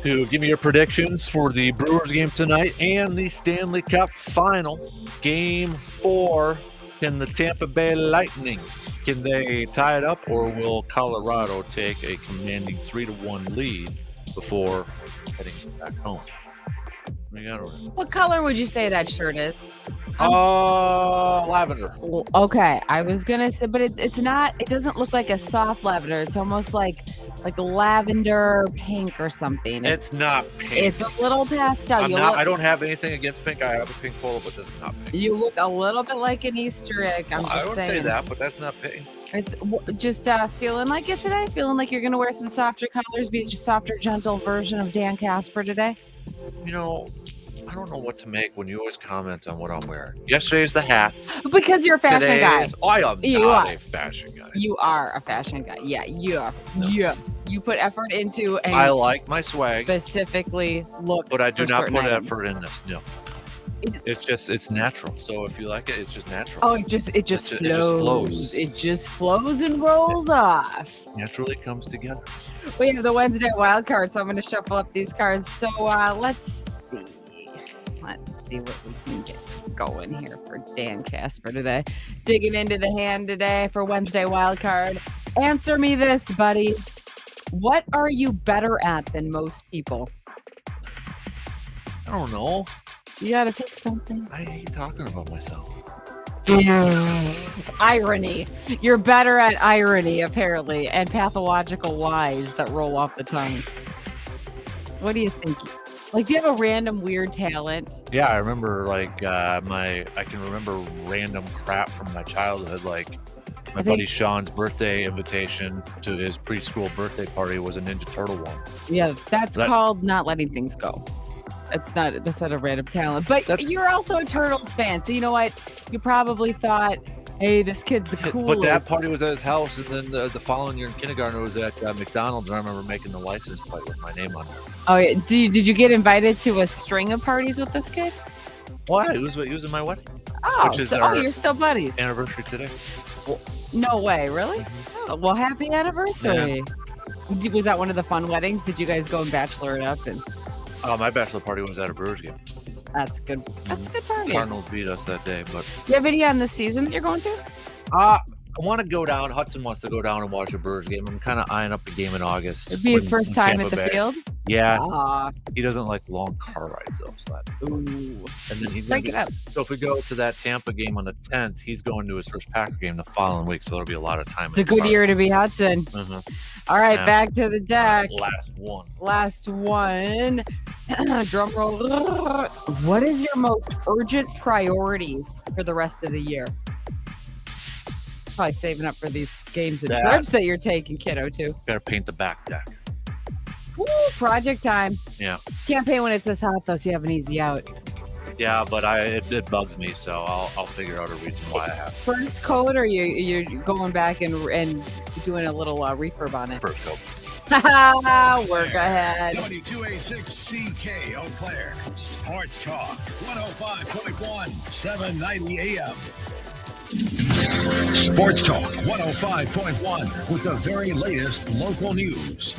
A: give me your predictions for the Brewers game tonight and the Stanley Cup Final. Game 4. Can the Tampa Bay Lightning, can they tie it up, or will Colorado take a commanding 3-1 lead before heading back home?
D: What color would you say that shirt is?
A: Lavender.
D: Okay, I was gonna say, but it's not. It doesn't look like a soft lavender. It's almost like lavender pink or something.
A: It's not pink.
D: It's a little pastel.
A: I don't have anything against pink. I have a pink polo, but that's not pink.
D: You look a little bit like an Easter egg.
A: I would say that, but that's not pink.
D: It's just feeling like it today. Feeling like you're gonna wear some softer colors, be a softer, gentle version of Dan Kasper today.
A: You know, I don't know what to make when you always comment on what I'm wearing. Yesterday's the hats.
D: Because you're a fashion guy.
A: I am not a fashion guy.
D: You are a fashion guy. Yeah, you are. No. Yes. You put effort into and
A: I like my swag.
D: Specifically look.
A: But I do not put
D: items.
A: effort in this. No. It's natural. So if you like it, it's just natural.
D: Oh, it just flows. It just flows and rolls off.
A: Naturally comes together.
D: We have the Wednesday wild card, so I'm going to shuffle up these cards. So let's see what we can get going here for Dan Kasper today. Digging into the hand today for Wednesday wild card. Answer me this, buddy. What are you better at than most people?
A: I don't know.
D: You got to pick something.
A: I hate talking about myself.
D: Irony. You're better at irony, apparently, and pathological lies that roll off the tongue. What do you think? Like, do you have a random weird talent?
A: Yeah, I remember, I can remember random crap from my childhood. Like, my buddy Sean's birthday invitation to his preschool birthday party was a Ninja Turtle one.
D: Yeah, that's called not letting things go. That's not a random talent. But you're also a Turtles fan, so you know what? You probably thought, hey, this kid's the coolest.
A: But that party was at his house, and then the following year in kindergarten, it was at McDonald's, and I remember making the license plate with my name on it.
D: Oh, yeah. Did you get invited to a string of parties with this kid?
A: Well, he was in my wedding.
D: Oh, you're still buddies.
A: Anniversary today.
D: Well, no way, really?
A: Mm-hmm.
D: Oh, well, happy anniversary.
A: Yeah.
D: Was that one of the fun weddings? Did you guys go and bachelor it up?
A: My bachelor party was at a Brewers game.
D: That's good. That's a good party.
A: Cardinals beat us that day, but.
D: Do you have any on the season that you're going to?
A: I want to go down. Hudson wants to go down and watch a Brewers game. I'm kind of eyeing up the game in August.
D: It'd be his first time at the field?
A: Yeah. He doesn't like long car rides, though. So
D: ooh.
A: And then he's
D: going to
A: So if we go to that Tampa game on the 10th, he's going to his first Packer game the following week, so there'll be a lot of time.
D: It's a good year to be Hudson.
A: Mm-hmm.
D: All right, back to the deck.
A: Last one.
D: Drum roll. What is your most urgent priority for the rest of the year? Probably saving up for these games and trips that you're taking, kiddo, too.
A: Gotta paint the back deck.
D: Ooh, project time.
A: Yeah.
D: Can't paint when it's this hot, though, so you have an easy out.
A: Yeah, but it bugs me, so I'll figure out a reason why I have.
D: First coat, or you're going back and doing a little refurb on it?
A: First coat.
D: Work ahead.
C: W286CK Eau Claire. Sports Talk 105.1, 790 AM. Sports Talk 105.1 with the very latest local news.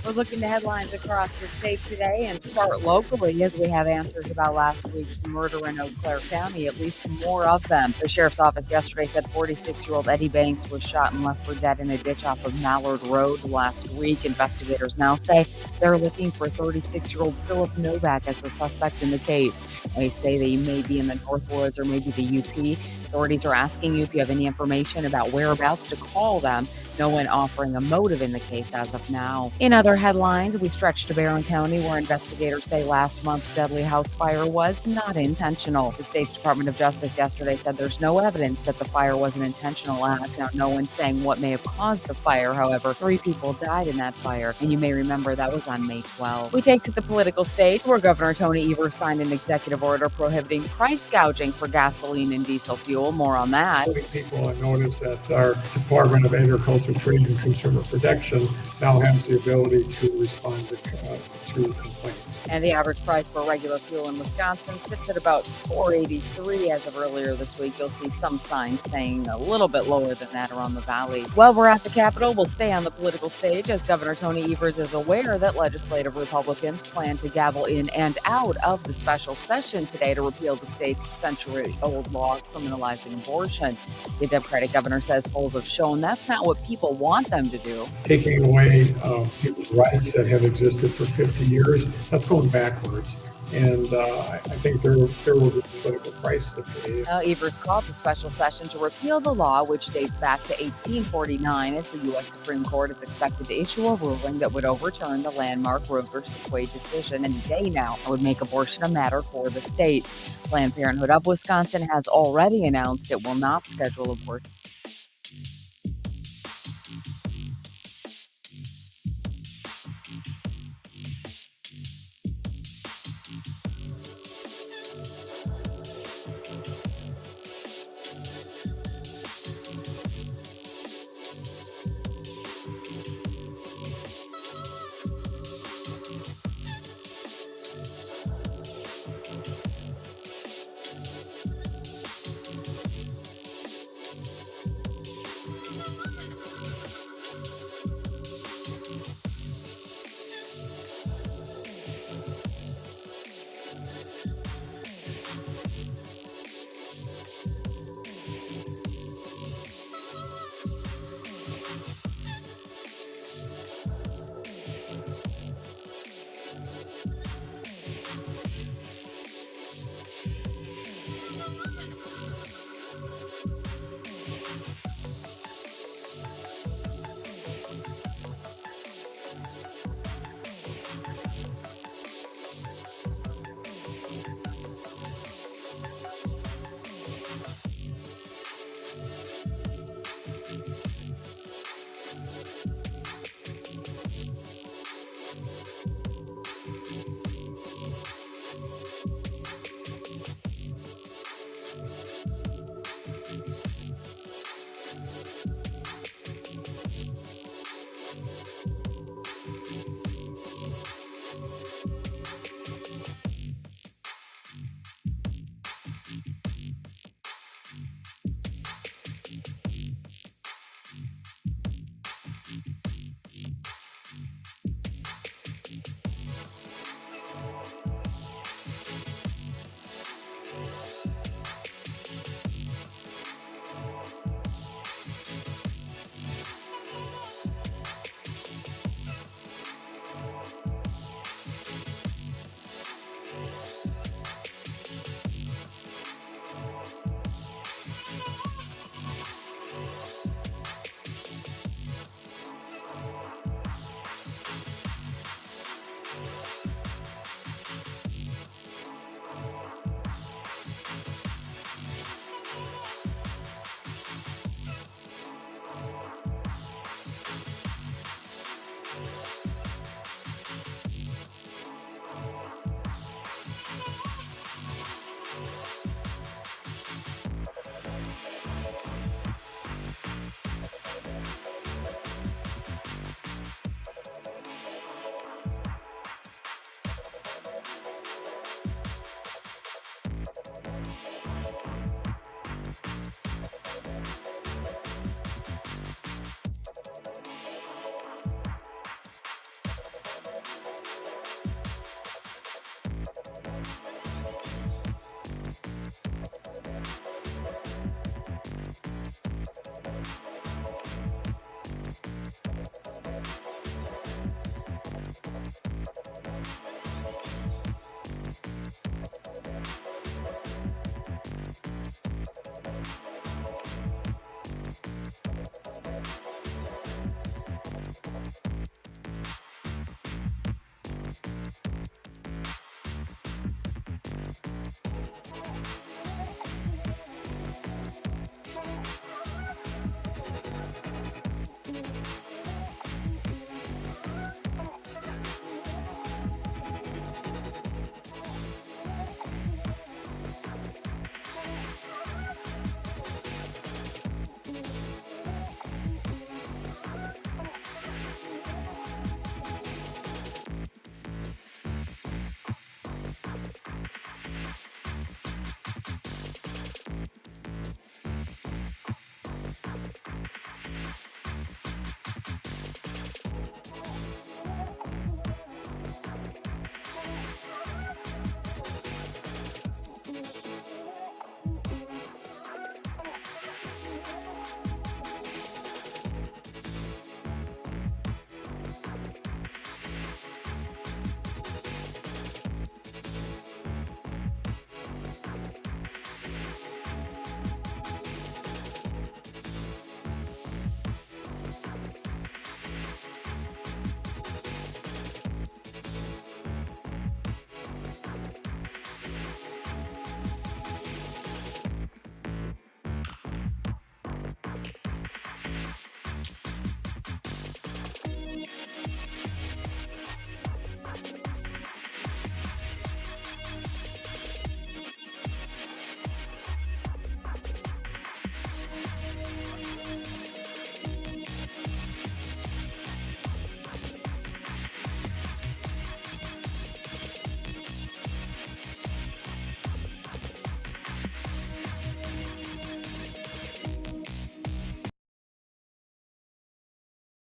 D: We're looking to headlines across the state today and start locally as we have answers about last week's murder in Eau Claire County, at least more of them. The sheriff's office yesterday said 46-year-old Eddie Banks was shot and left for dead in a ditch off of Mallard Road last week. Investigators now say they're looking for 36-year-old Philip Novak as the suspect in the case. They say that he may be in the Northwoods or maybe the UP. Authorities are asking you if you have any information about whereabouts to call them. No one offering a motive in the case as of now. In other headlines, we stretch to Barron County, where investigators say last month's deadly house fire was not intentional. The state's Department of Justice yesterday said there's no evidence that the fire was an intentional act. Now, no one's saying what may have caused the fire. However, 3 people died in that fire, and you may remember that was on May 12. We take to the political stage, where Governor Tony Evers signed an executive order prohibiting price gouging for gasoline and diesel fuel. More on that.
E: People have noticed that our Department of Agriculture, Trade and Consumer Protection now has the ability to respond to complaints.
D: And the average price for regular fuel in Wisconsin sits at about $4.83 as of earlier this week. You'll see some signs saying a little bit lower than that around the valley. While we're at the Capitol, we'll stay on the political stage, as Governor Tony Evers is aware that legislative Republicans plan to gavel in and out of the special session today to repeal the state's century-old law criminalizing abortion. The Democratic governor says polls have shown that's not what people want them to do.
E: Taking away people's rights that have existed for 50 years, that's going backwards. And I think there will be a political price to pay.
D: Evers called a special session to repeal the law, which dates back to 1849, as the U.S. Supreme Court is expected to issue a ruling that would overturn the landmark Roe v. Wade decision any day now and would make abortion a matter for the states. Planned Parenthood of Wisconsin has already announced it will not schedule abortion.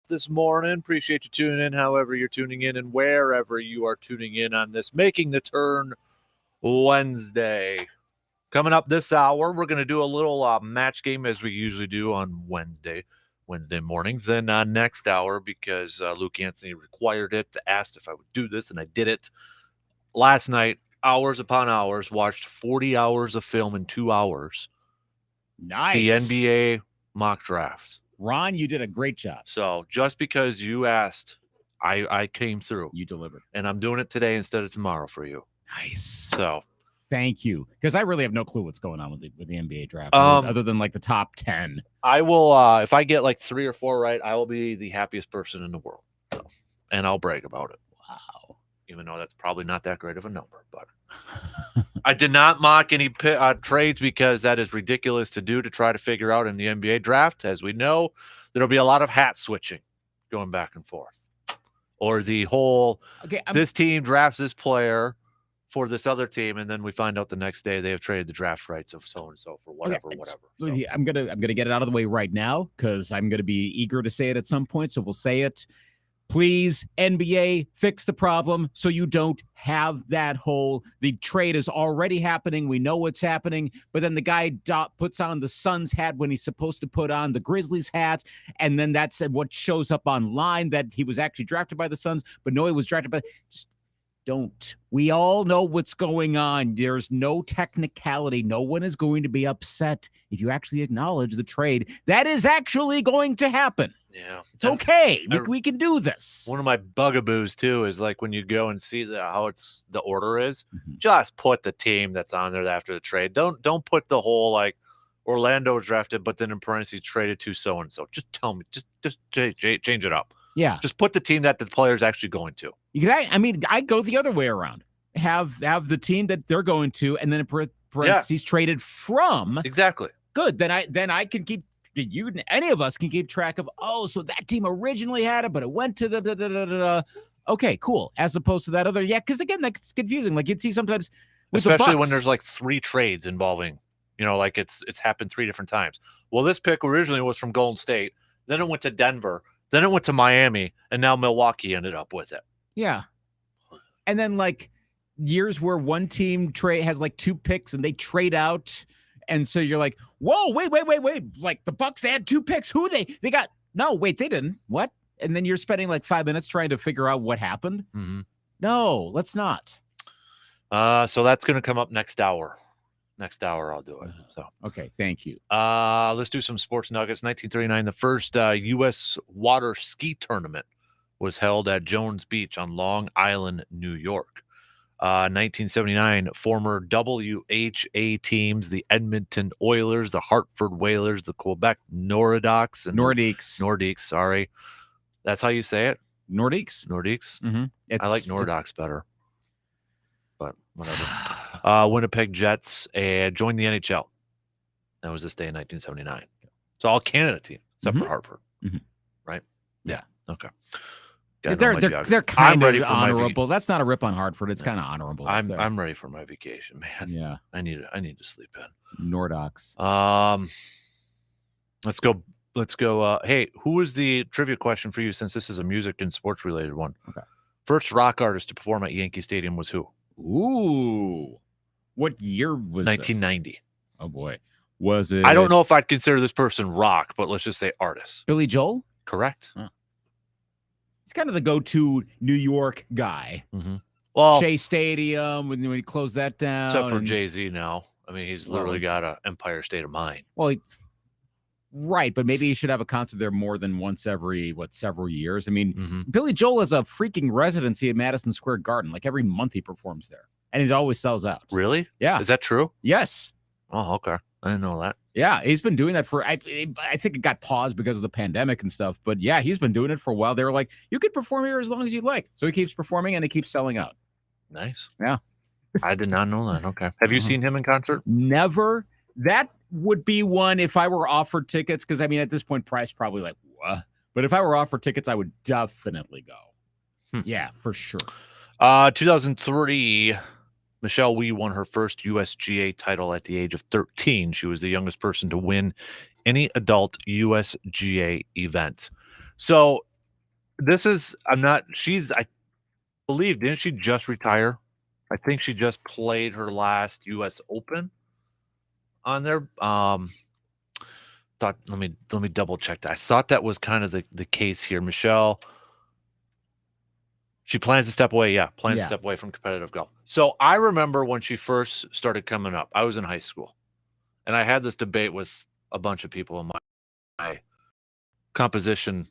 A: This morning. Appreciate you tuning in, however you're tuning in and wherever you are tuning in on this Making the Turn Wednesday. Coming up this hour, we're going to do a little match game as we usually do on Wednesday mornings. Then next hour, because Luke Anthony required it, asked if I would do this, and I did it. Last night, hours upon hours, watched 40 hours of film in 2 hours.
F: Nice.
A: The NBA mock draft.
F: Ron, you did a great job.
A: So just because you asked, I came through.
F: You delivered.
A: And I'm doing it today instead of tomorrow for you.
F: Nice.
A: So
F: thank you. Because I really have no clue what's going on with the NBA draft, other than like the top 10.
A: I will, if I get like 3 or 4 right, I will be the happiest person in the world. So, and I'll brag about it.
F: Wow.
A: Even though that's probably not that great of a number. But I did not mock any trades because that is ridiculous to do to try to figure out in the NBA draft. As we know, there'll be a lot of hat switching going back and forth. Or the whole, this team drafts this player for this other team, and then we find out the next day they have traded the draft rights of so-and-so for whatever. So.
F: I'm gonna get it out of the way right now because I'm gonna be eager to say it at some point, so we'll say it. Please, NBA, fix the problem so you don't have that hole. The trade is already happening. We know what's happening. But then the guy puts on the Suns hat when he's supposed to put on the Grizzlies hat. And then that's what shows up online, that he was actually drafted by the Suns. But no, he was drafted by... Just don't. We all know what's going on. There's no technicality. No one is going to be upset if you actually acknowledge the trade. That is actually going to happen.
A: Yeah.
F: It's okay. We can do this.
A: One of my bugaboos, too, is like when you go and see how the order is, just put the team that's on there after the trade. Don't put the whole, like, Orlando was drafted, but then in parentheses traded to so-and-so. Just tell me. Just change it up.
F: Yeah.
A: Just put the team that the player's actually going to.
F: I go the other way around. Have the team that they're going to, and then in parentheses traded from.
A: Exactly.
F: Good. Then I can keep any of us can keep track of. Oh, so that team originally had it, but it went to the. Okay, cool. As opposed to that other, because again, that's confusing. Like you'd see sometimes,
A: especially when there's like 3 trades involving. Like it's happened 3 different times. Well, this pick originally was from Golden State, then it went to Denver, then it went to Miami, and now Milwaukee ended up with it.
F: Yeah. And then like years where one team has like 2 picks and they trade out. And so you're like, whoa, wait. Like the Bucks, they had 2 picks. Who they got? No, wait, they didn't. What? And then you're spending like 5 minutes trying to figure out what happened.
A: Mm-hmm.
F: No, let's not.
A: So that's going to come up next hour. Next hour, I'll do it. So
F: okay, thank you.
A: Let's do some sports nuggets. 1939, the first U.S. water ski tournament was held at Jones Beach on Long Island, New York. 1979, former WHA teams, the Edmonton Oilers, the Hartford Whalers, the Quebec Nordiques. Nordiques, sorry. That's how you say it?
F: Nordiques.
A: Mm-hmm. I like Nordiques better. But whatever. Winnipeg Jets joined the NHL. That was this day in 1979. It's all Canada team, except for Hartford. Mm-hmm. Right? Yeah. Okay.
F: They're kind of honorable. That's not a rip on Hartford. It's kind of honorable.
A: I'm ready for my vacation, man.
F: Yeah.
A: I need to sleep in.
F: Nordiques.
A: Let's go Let's go. Hey, who is the trivia question for you since this is a music and sports related one?
F: Okay.
A: First rock artist to perform at Yankee Stadium was who?
F: Ooh. What year was
A: 1990.
F: This? Oh, boy. Was it?
A: I don't know if I'd consider this person rock, but let's just say artist.
F: Billy Joel?
A: Correct.
F: He's kind of the go-to New York guy.
A: Mm-hmm. Well,
F: Shea Stadium, when he closed that down.
A: Except for Jay-Z now. I mean, he's literally got an Empire State of Mind.
F: Well, right, but maybe he should have a concert there more than once every, several years. I mean, Billy Joel has a freaking residency at Madison Square Garden. Like every month he performs there. And he always sells out.
A: Really?
F: Yeah.
A: Is that true?
F: Yes.
A: Oh, okay. I didn't know that.
F: Yeah, he's been doing that for, I think it got paused because of the pandemic and stuff. But yeah, he's been doing it for a while. They were like, you could perform here as long as you'd like. So he keeps performing and he keeps selling out.
A: Nice.
F: Yeah.
A: I did not know that. Okay. Have you seen him in concert?
F: Never. That would be one if I were offered tickets. Because, I mean, at this point, price probably like, what? But if I were offered tickets, I would definitely go. Yeah, for sure.
A: 2003, Michelle Wie won her first USGA title at the age of 13. She was the youngest person to win any adult USGA event. So this is, I believe, didn't she just retire? I think she just played her last U.S. Open on there. Let me double check that. I thought that was kind of the case here. Michelle, she plans to step away. Yeah, plans to step away from competitive golf. So I remember when she first started coming up, I was in high school, and I had this debate with a bunch of people in my composition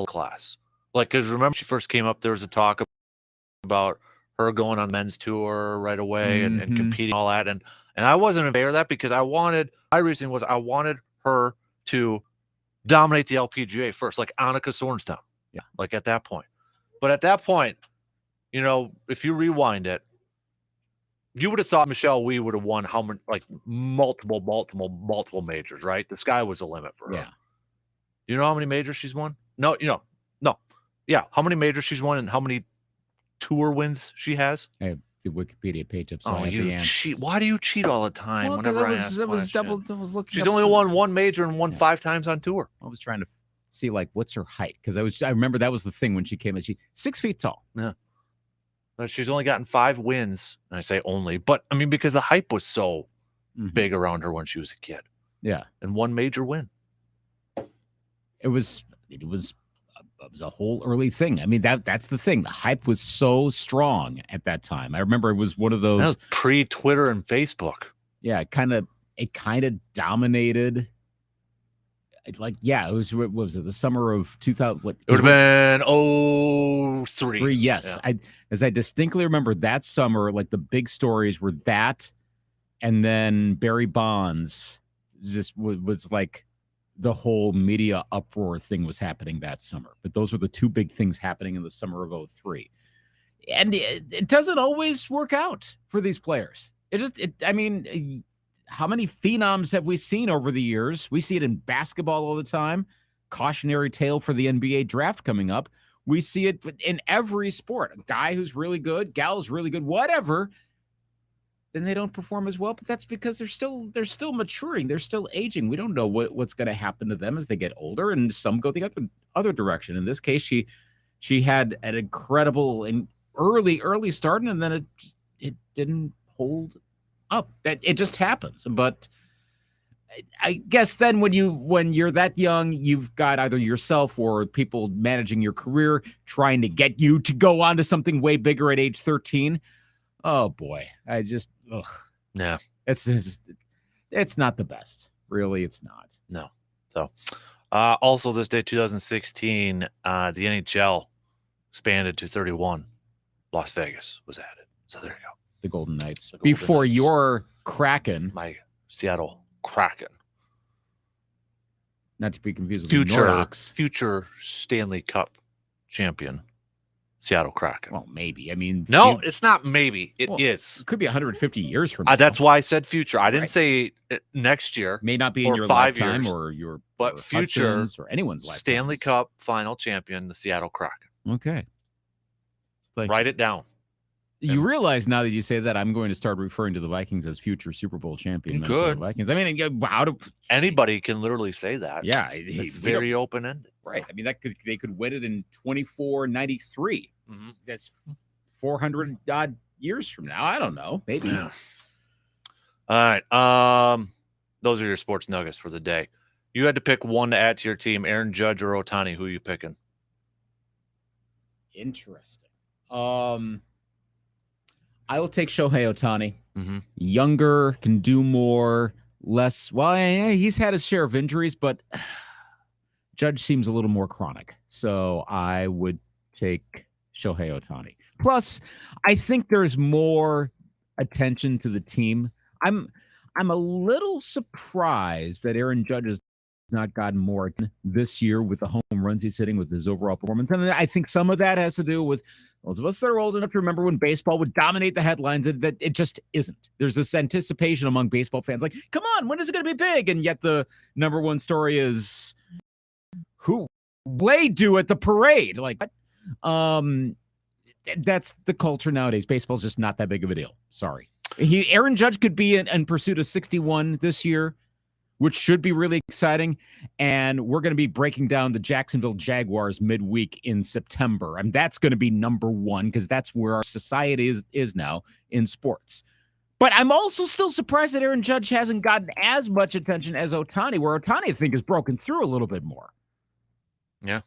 A: class. Like, because remember she first came up, there was a talk about her going on men's tour right away and competing, all that. And I wasn't in favor of that because my reasoning was I wanted her to dominate the LPGA first, like Annika Sorenstam.
F: Yeah.
A: Like at that point. But at that point, you know, if you rewind it, you would have thought Michelle Wie would have won how many, like multiple majors, right? The sky was the limit for her.
F: Yeah.
A: You know how many majors she's won? No. Yeah. How many majors she's won and how many tour wins she has?
F: I have the Wikipedia page up. So
A: oh, you cheat! Why do you cheat all the time?
F: Well,
A: whenever
F: I was looking.
A: She's only won one major and won 5 times on tour.
F: I was trying to see like what's her height because I remember that was the thing when she came in. She's 6 feet tall.
A: Yeah, but she's only gotten 5 wins. And I say only, but I mean because the hype was so big around her when she was a kid.
F: Yeah,
A: and 1 major win.
F: It was a whole early thing. I mean, that's the thing. The hype was so strong at that time. I remember it was one of those.
A: That was pre-Twitter and Facebook.
F: Yeah, it kind of dominated. It what was it? The summer of 2000. What
A: it would have been 03.
F: Yes,
A: yeah.
F: I distinctly remember that summer. Like the big stories were that, and then Barry Bonds just was like. The whole media uproar thing was happening that summer. But those were the 2 big things happening in the summer of 03. And it doesn't always work out for these players. I mean, how many phenoms have we seen over the years? We see it in basketball all the time. Cautionary tale for the NBA draft coming up. We see it in every sport. A guy who's really good, gal who's really good, whatever. Then they don't perform as well, but that's because they're still maturing. They're still aging. We don't know what's going to happen to them as they get older, and some go the other direction. In this case, she had an incredible and early start, and then it didn't hold up. That it just happens. But I guess then when you're that young, you've got either yourself or people managing your career trying to get you to go on to something way bigger at age 13. Oh boy,
A: yeah,
F: it's not the best, really. It's not.
A: No. So, also this day, 2016, the NHL expanded to 31. Las Vegas was added. So there you go.
F: The Golden Knights. Before your Kraken,
A: my Seattle Kraken,
F: not to be confused with the Nordics.
A: Future Stanley Cup champion. Seattle Kraken.
F: Well, maybe. I mean,
A: no, it's not maybe. It is.
F: It could be 150 years from now.
A: That's why I said future. I didn't say next year.
F: May not be in your
A: 5
F: lifetime
A: years,
F: or your
A: but future
F: Hudson's or anyone's lifetime.
A: Stanley Cup final champion, the Seattle Kraken.
F: Okay.
A: Write it down.
F: You realize now that you say that, I'm going to start referring to the Vikings as future Super Bowl champion Minnesota Vikings. I mean,
A: anybody can literally say that.
F: Yeah,
A: it's very open-ended.
F: Right. I mean, they could win it in 2493.
A: Mm-hmm.
F: That's 400 odd years from now. I don't know. Maybe.
A: Yeah. All right. Those are your sports nuggets for the day. You had to pick one to add to your team, Aaron Judge or Ohtani. Who are you picking?
F: Interesting. I will take Shohei Ohtani.
A: Mm-hmm.
F: Younger, can do more, less. Well, he's had his share of injuries, but Judge seems a little more chronic. So I would take Shohei Ohtani. Plus, I think there's more attention to the team. I'm a little surprised that Aaron Judge has not gotten more attention this year with the home runs he's hitting, with his overall performance. And I think some of that has to do with those of us that are old enough to remember when baseball would dominate the headlines, and that it just isn't. There's this anticipation among baseball fans, like, come on, when is it going to be big? And yet the number one story is who Blade do at the parade. Like, that's the culture nowadays. Baseball's just not that big of a deal. Sorry. Aaron Judge could be in pursuit of 61 this year, which should be really exciting. And we're going to be breaking down the Jacksonville Jaguars midweek in September. And that's going to be number one, because that's where our society is now in sports. But I'm also still surprised that Aaron Judge hasn't gotten as much attention as Ohtani, where Ohtani, I think, has broken through a little bit more.
A: Yeah.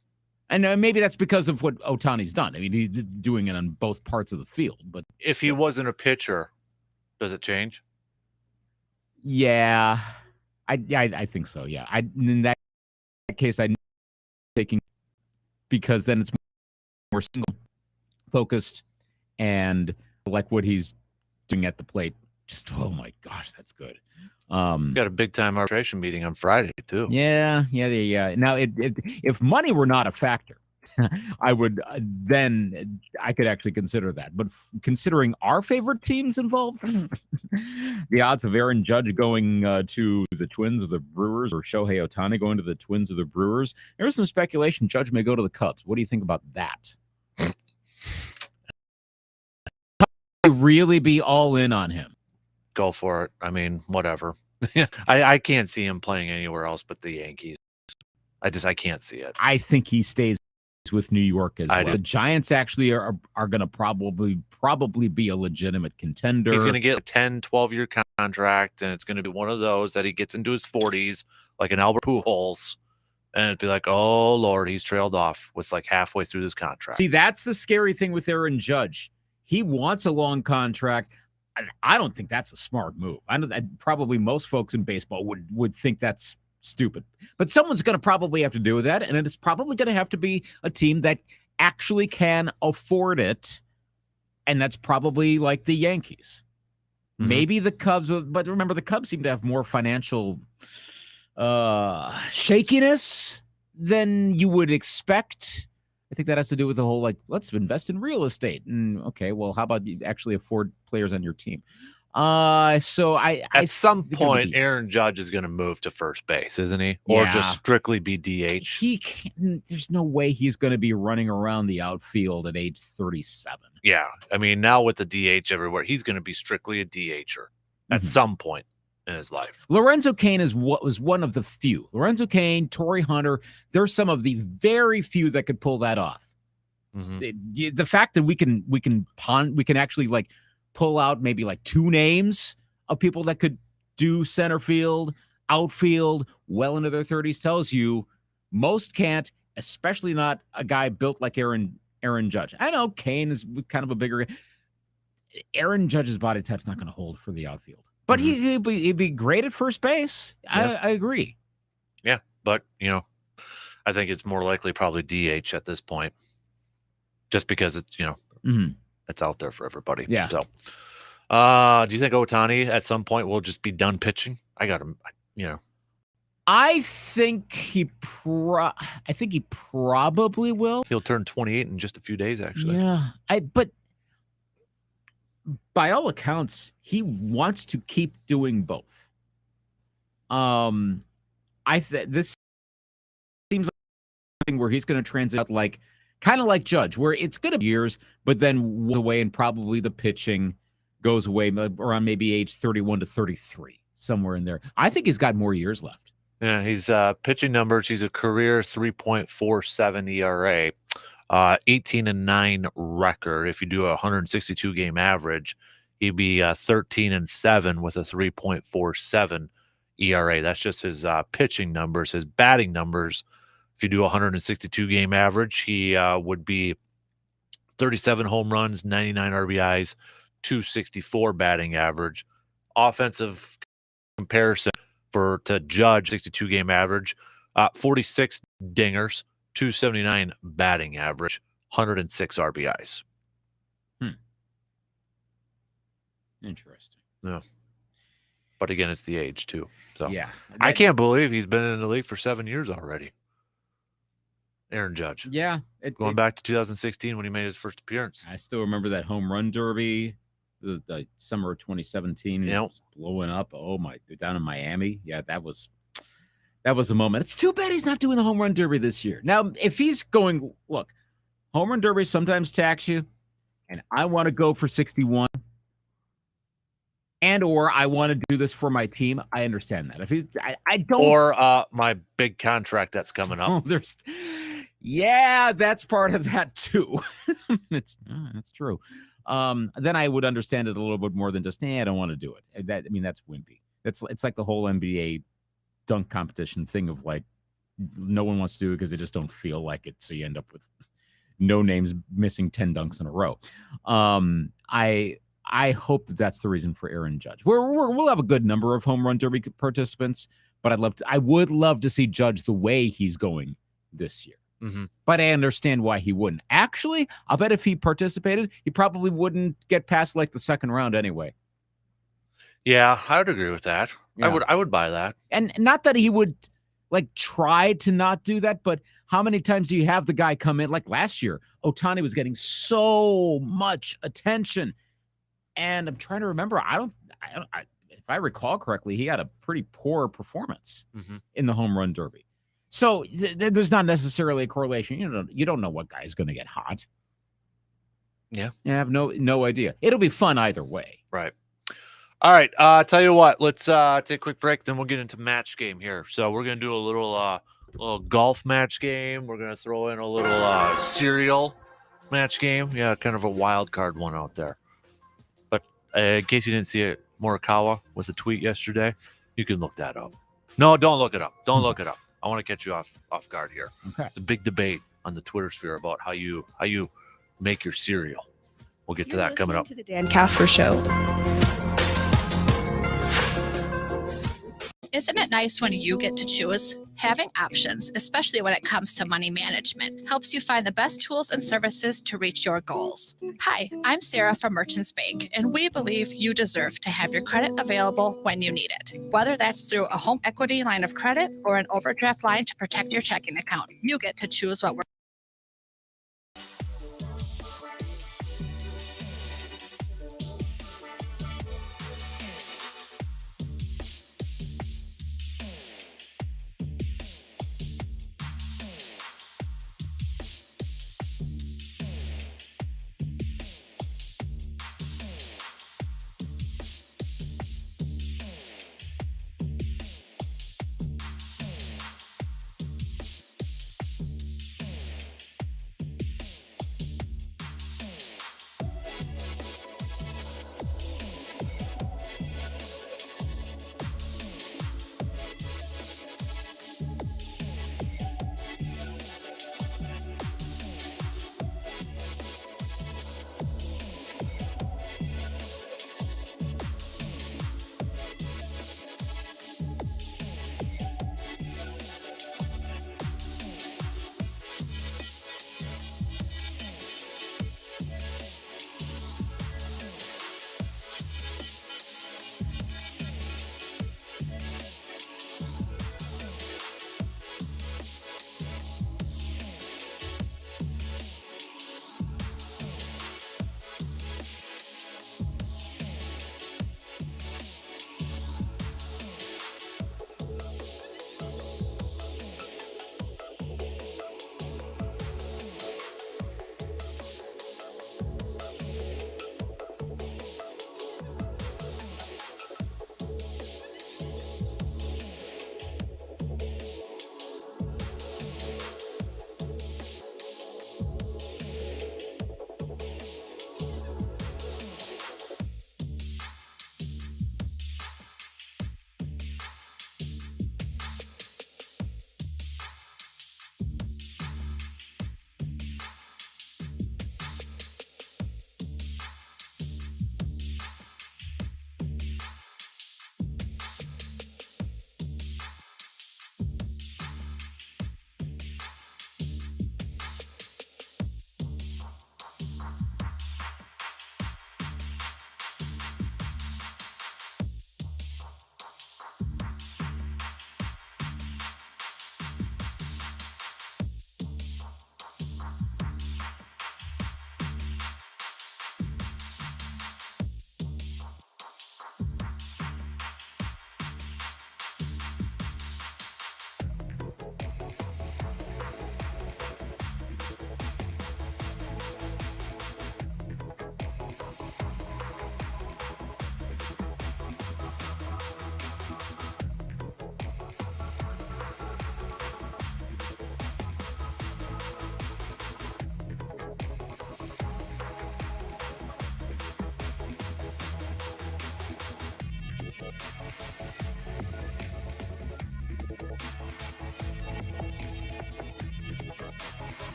F: And maybe that's because of what Ohtani's done. I mean, he's doing it on both parts of the field. But
A: if he wasn't a pitcher, does it change?
F: Yeah. I think so. Yeah. In that case, I'm taking, because then it's more single focused, and like what he's doing at the plate. Just, oh my gosh, that's good.
A: He's got a big time arbitration meeting on Friday too.
F: Yeah. Now, if money were not a factor, I would then I could actually consider that. But considering our favorite teams involved, the odds of Aaron Judge going to the Twins or the Brewers, or Shohei Ohtani going to the Twins or the Brewers, there's some speculation Judge may go to the Cubs. What do you think about that? Really be all in on him?
A: Go for it. I mean, whatever. I can't see him playing anywhere else but the Yankees. I can't see it.
F: I think he stays with New York as well. The Giants actually are going to probably be a legitimate contender.
A: He's going to get a 10, 12-year contract, and it's going to be one of those that he gets into his 40s, like an Albert Pujols, and it'd be like, oh, Lord, he's trailed off with like halfway through this contract.
F: See, that's the scary thing with Aaron Judge. He wants a long contract. I don't think that's a smart move. I know that probably most folks in baseball would think that's stupid, but someone's going to probably have to do that, and it's probably going to have to be a team that actually can afford it, and that's probably like the Yankees. Mm-hmm. Maybe the Cubs, but remember, the Cubs seem to have more financial shakiness than you would expect. I think that has to do with the whole, like, let's invest in real estate. And okay, well, how about you actually afford players on your team? So at
A: some point, Aaron Judge is going to move to first base, isn't he? Or just strictly be DH?
F: He can't, there's no way he's going to be running around the outfield at age 37.
A: Yeah. I mean, now with the DH everywhere, he's going to be strictly a DHer at some point in his life.
F: Lorenzo Cain was one of the few. Lorenzo Cain, Torrey Hunter, they're some of the very few that could pull that off. Mm-hmm. The fact that we can actually like pull out maybe like two names of people that could do center field, outfield, well into their 30s tells you most can't, especially not a guy built like Aaron Judge. I know Cain is kind of a bigger. Aaron Judge's body type's not going to hold for the outfield, but he'd be great at first base. Yeah. I agree.
A: Yeah, but I think it's more likely probably DH at this point, just because it's it's out there for everybody.
F: Yeah.
A: So, do you think Ohtani at some point will just be done pitching? I got him.
F: I think he probably will.
A: He'll turn 28 in just a few days, actually.
F: Yeah. But by all accounts, he wants to keep doing both. This seems like something where he's going to transit out like Kind of like Judge, where it's going to be years, but then away and probably the pitching goes away around maybe age 31 to 33, somewhere in there. I think he's got more years left.
A: Yeah, he's pitching numbers. He's a career 3.47 ERA, 18-9 record. If you do a 162 game average, he'd be 13-7 with a 3.47 ERA. That's just his pitching numbers. His batting numbers, if you do a 162 game average, he would be 37 home runs, 99 RBIs, 264 batting average. Offensive comparison to Judge, 62 game average, 46 dingers, 279 batting average, 106 RBIs.
F: Interesting.
A: Yeah. But again, it's the age too. So
F: yeah,
A: I can't believe he's been in the league for 7 years already. Aaron Judge.
F: Yeah.
A: Going back to 2016 when he made his first appearance.
F: I still remember that home run derby, the summer of 2017. It was blowing up. Oh my, down in Miami. Yeah, that was a moment. It's too bad he's not doing the home run derby this year. Now, if he's going, look, home run derby sometimes tax you, and I want to go for 61. And or I want to do this for my team. I understand that. If he's, I don't.
A: Or my big contract that's coming up.
F: Oh, that's part of that too. That's true. Then I would understand it a little bit more than just, I don't want to do it. That's wimpy. It's like the whole NBA dunk competition thing of like, no one wants to do it because they just don't feel like it. So you end up with no names missing 10 dunks in a row. I hope that's the reason for Aaron Judge. We'll have a good number of home run derby participants, but I would love to see Judge the way he's going this year.
A: Mm-hmm.
F: But I understand why he wouldn't. Actually, I'll bet if he participated, he probably wouldn't get past like the second round anyway.
A: Yeah, I would agree with that. Yeah. I would buy that.
F: And not that he would like try to not do that, but how many times do you have the guy come in? Like last year, Ohtani was getting so much attention. And I'm trying to remember. If I recall correctly, he had a pretty poor performance in the home run derby. So there's not necessarily a correlation. You don't know what guy's going to get hot.
A: Yeah,
F: you have no idea. It'll be fun either way.
A: Right. All right. Tell you what. Let's take a quick break. Then we'll get into match game here. So we're gonna do a little golf match game. We're gonna throw in a little cereal match game. Yeah, kind of a wild card one out there. In case you didn't see it, Morikawa with a tweet yesterday. You can look that up. No, don't look it up. Don't look it up. I want to catch you off guard here.
F: Okay.
A: It's a big debate on the Twitter sphere about how you make your cereal. We'll get to that coming up.
B: To the Dan Kasper Show.
G: Isn't it nice when you get to choose? Having options, especially when it comes to money management, helps you find the best tools and services to reach your goals. Hi, I'm Sarah from Merchants Bank, and we believe you deserve to have your credit available when you need it. Whether that's through a home equity line of credit or an overdraft line to protect your checking account, you get to choose what works.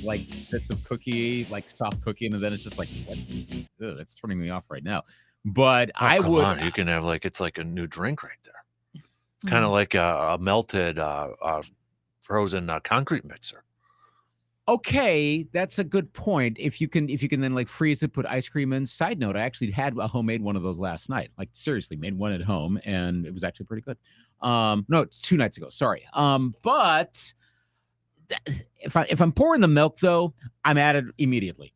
F: like bits of cookie, like soft cookie, and then it's just like, what? Ugh, that's turning me off right now. But I
A: come
F: would.
A: on, you can have it's like a new drink right there. It's kind of like a melted frozen concrete mixer.
F: Okay, that's a good point. If you can then like freeze it, put ice cream in. Side note, I actually had a homemade one of those last night. Like seriously, made one at home, and it was actually pretty good. No, it's 2 nights ago. Sorry. But if I'm pouring the milk though, I'm at it immediately.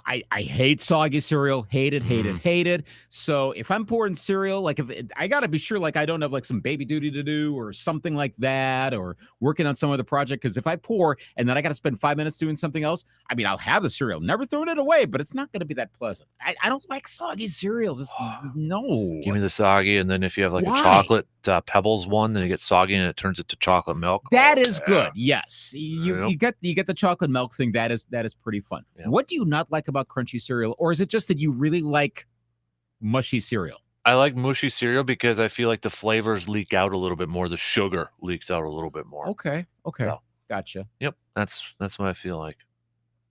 F: I hate soggy cereal, hate it. So if I'm pouring cereal, like I got to be sure, like I don't have like some baby duty to do or something like that, or working on some other project. Because if I pour and then I got to spend 5 minutes doing something else, I mean, I'll have the cereal, never throwing it away, but it's not going to be that pleasant. I don't like soggy cereal. Just no.
A: Give me the soggy, and then if you have like
F: Why?
A: a chocolate Pebbles one, then it gets soggy and it turns it to chocolate milk.
F: That is good. Yes, you
A: Yep.
F: you get the chocolate milk thing. That is pretty fun.
A: Yep.
F: What do you not like about crunchy cereal, or is it just that you really like mushy cereal?
A: I like mushy cereal because I feel like the flavors leak out a little bit more. The sugar leaks out a little bit more.
F: Okay,
A: So.
F: gotcha.
A: Yep, that's what I feel like.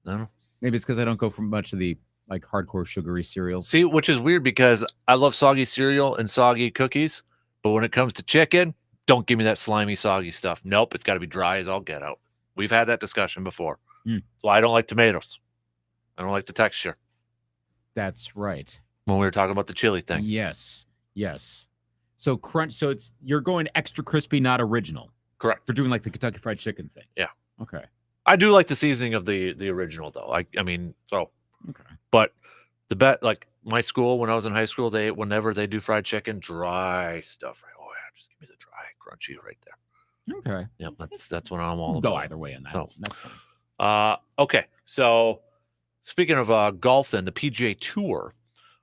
A: I don't know.
F: Maybe it's because I don't go for much of the like hardcore sugary cereals.
A: See, which is weird because I love soggy cereal and soggy cookies, but when it comes to chicken, don't give me that slimy, soggy stuff. Nope, it's got to be dry as all get out. We've had that discussion before.
F: Mm.
A: So I don't like tomatoes. I don't like the texture.
F: That's right.
A: When we were talking about the chili thing.
F: Yes. So crunch. So you're going extra crispy, not original.
A: Correct.
F: For doing like the Kentucky Fried Chicken thing.
A: Yeah.
F: Okay.
A: I do like the seasoning of the original though. I mean, so.
F: Okay.
A: But like my school when I was in high school, whenever they do fried chicken, dry stuff. Right? Oh yeah, just give me the dry, crunchy right there.
F: Okay.
A: Yep, that's what I'm all
F: Go
A: about.
F: either way on that.
A: So,
F: That's fine.
A: Okay, so speaking of golf, then the PGA Tour.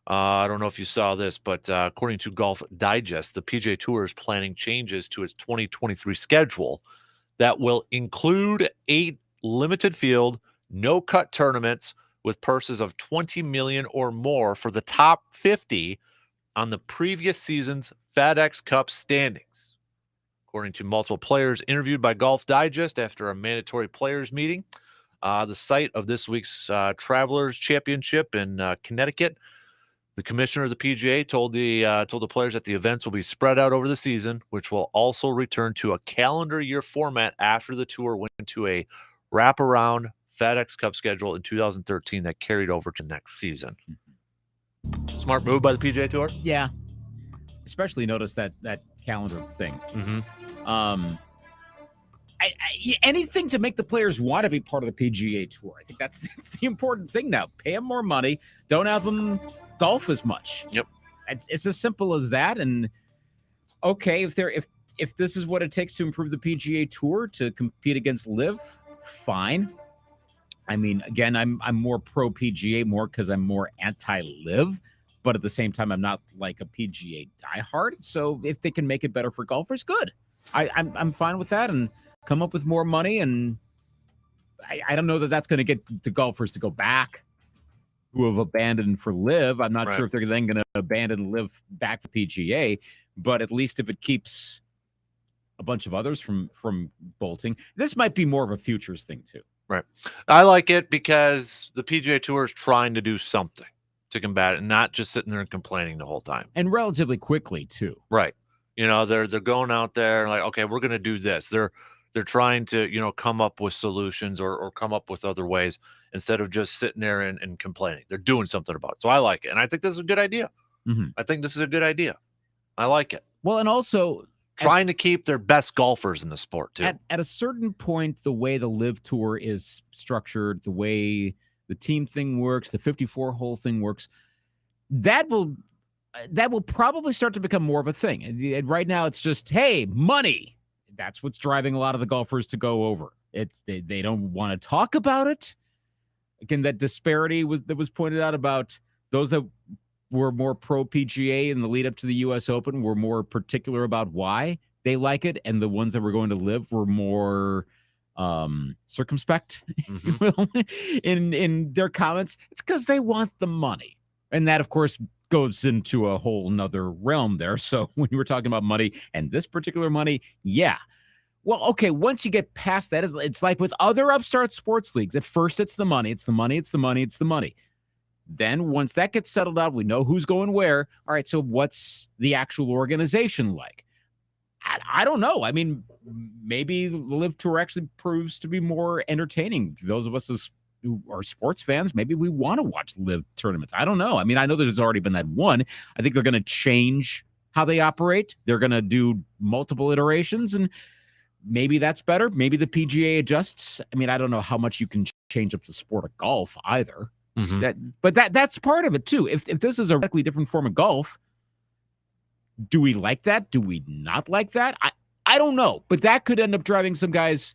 A: I don't know if you saw this, but according to Golf Digest, the PGA Tour is planning changes to its 2023 schedule that will include 8 limited field, no cut tournaments with purses of $20 million or more for the top 50 on the previous season's FedEx Cup standings. According to multiple players interviewed by Golf Digest after a mandatory players meeting, the site of this week's Travelers Championship in Connecticut, the commissioner of the PGA told the players that the events will be spread out over the season, which will also return to a calendar year format after the tour went to a wraparound FedEx Cup schedule in 2013 that carried over to next season. Smart move by the PGA Tour.
F: Yeah. Especially notice that calendar thing.
A: Mm-hmm.
F: Anything to make the players want to be part of the PGA Tour. I think that's the important thing now. Pay them more money. Don't have them golf as much.
A: Yep.
F: It's as simple as that. And okay, if this is what it takes to improve the PGA Tour to compete against LIV, fine. I mean, again, I'm more pro PGA more because I'm more anti LIV, but at the same time, I'm not like a PGA diehard. So if they can make it better for golfers, good. I'm fine with that and come up with more money. And I don't know that that's going to get the golfers to go back who have abandoned for LIV. I'm not sure if they're then going to abandon LIV back to PGA, but at least if it keeps a bunch of others from bolting, this might be more of a futures thing too.
A: Right. I like it because the PGA Tour is trying to do something to combat it and not just sitting there and complaining the whole time.
F: And relatively quickly too.
A: Right. You know, they're going out there like, okay, we're going to do this. They're trying to, come up with solutions or come up with other ways instead of just sitting there and complaining. They're doing something about it. So I like it. And I think this is a good idea.
F: Mm-hmm.
A: I think this is a good idea. I like it.
F: Well, and also
A: trying to keep their best golfers in the sport too.
F: At a certain point, the way the LIV Tour is structured, the way the team thing works, the 54-hole thing works, that will probably start to become more of a thing. And right now, it's just, hey, money. That's what's driving a lot of the golfers to go over. They don't want to talk about it. Again, that disparity that was pointed out about those that were more pro PGA in the lead up to the U.S. Open were more particular about why they like it, and the ones that were going to LIV were more circumspect, mm-hmm. in their comments. It's because they want the money, and that, of course, goes into a whole nother realm there. So when you were talking about money and this particular money, yeah, Well, okay, once you get past that, it's like with other upstart sports leagues. At first, it's the money. Then once that gets settled out, we know who's going where. All right, so what's the actual organization like? I don't know. I mean, maybe the Live Tour actually proves to be more entertaining. Those of us who are sports fans, maybe we want to watch Live tournaments. I don't know. I mean, I know there's already been that one. I think they're going to change how they operate. They're going to do multiple iterations, and maybe that's better. Maybe the PGA adjusts. I mean, I don't know how much you can change up the sport of golf either. But that's part of it too. If this is a radically different form of golf, do we like that? Do we not like that? I don't know. But that could end up driving some guys,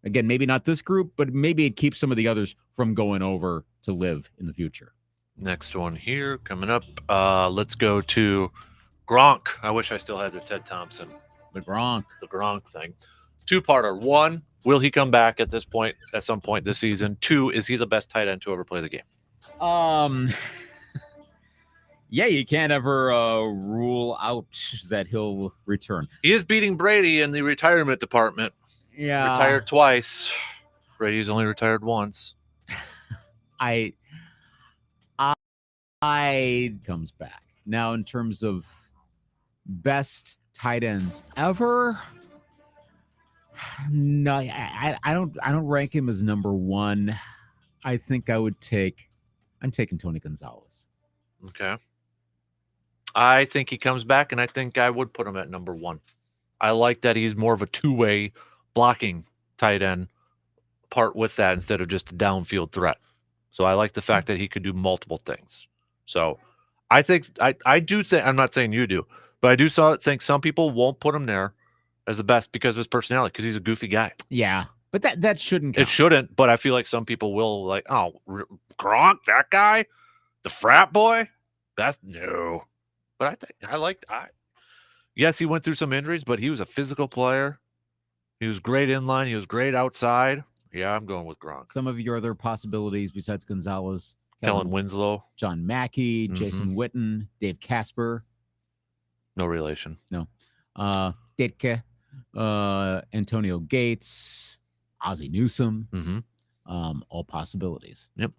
F: again, maybe not this group, but maybe it keeps some of the others from going over to Live in the future.
A: Next one here coming up. Let's go to Gronk. I wish I still had the Ted Thompson.
F: The Gronk
A: thing. Two-parter. One, will he come back at some point this season? Two, is he the best tight end to ever play the game?
F: Yeah, you can't ever rule out that he'll return.
A: He is beating Brady in the retirement department.
F: Yeah.
A: Retired twice. Brady's only retired once.
F: I comes back. Now, in terms of best tight ends ever, no, I don't rank him as number one. I think I'm taking Tony Gonzalez.
A: Okay. I think he comes back, and I think I would put him at number one. I like that he's more of a two-way blocking tight end part with that instead of just a downfield threat. So I like the fact that he could do multiple things. So I think I do think, I'm not saying you do, but I do think some people won't put him there as the best because of his personality, because he's a goofy guy.
F: Yeah, but that shouldn't count.
A: It shouldn't, but I feel like some people will like, oh, Gronk, that guy, the frat boy, that's no. But yes, he went through some injuries, but he was a physical player. He was great in line. He was great outside. Yeah, I'm going with Gronk.
F: Some of your other possibilities besides Gonzalez:
A: Kellen Winslow,
F: John Mackey, Jason Witten, Dave Casper.
A: No relation.
F: No. Ditka, Antonio Gates, Ozzie Newsome. All possibilities.
A: Yep.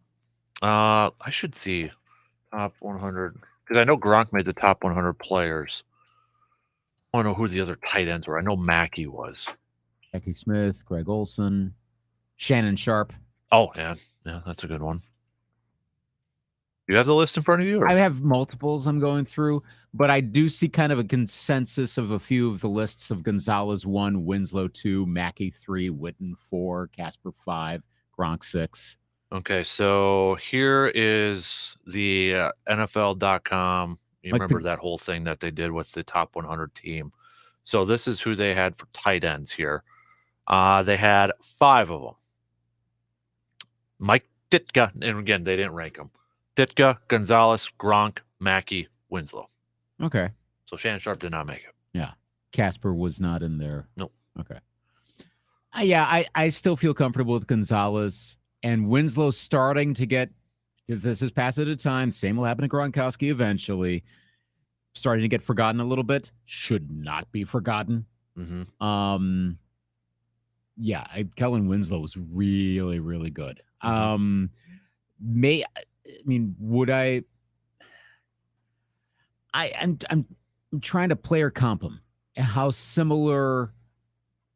A: I should see top 100 because I know Gronk made the top 100 players. I don't know who the other tight ends were. I know Mackey was.
F: Jackie Smith, Greg Olson, Shannon Sharp.
A: Oh, yeah, that's a good one. You have the list in front of you? Or?
F: I have multiples I'm going through, but I do see kind of a consensus of a few of the lists of Gonzalez 1, Winslow 2, Mackey 3, Witten 4, Casper 5, Gronk 6.
A: Okay, so here is the NFL.com. You remember that whole thing that they did with the top 100 team. So this is who they had for tight ends here. They had 5 of them. Mike Ditka, and again, they didn't rank them. Ditka, Gonzalez, Gronk, Mackey, Winslow.
F: Okay.
A: So Shannon Sharp did not make it.
F: Yeah. Casper was not in there.
A: Nope.
F: Okay. I still feel comfortable with Gonzalez, and Winslow starting to get, if this is pass at a time, same will happen to Gronkowski eventually, starting to get forgotten a little bit. Should not be forgotten. Kellen Winslow was really, really good. Would I? I'm trying to player comp him. How similar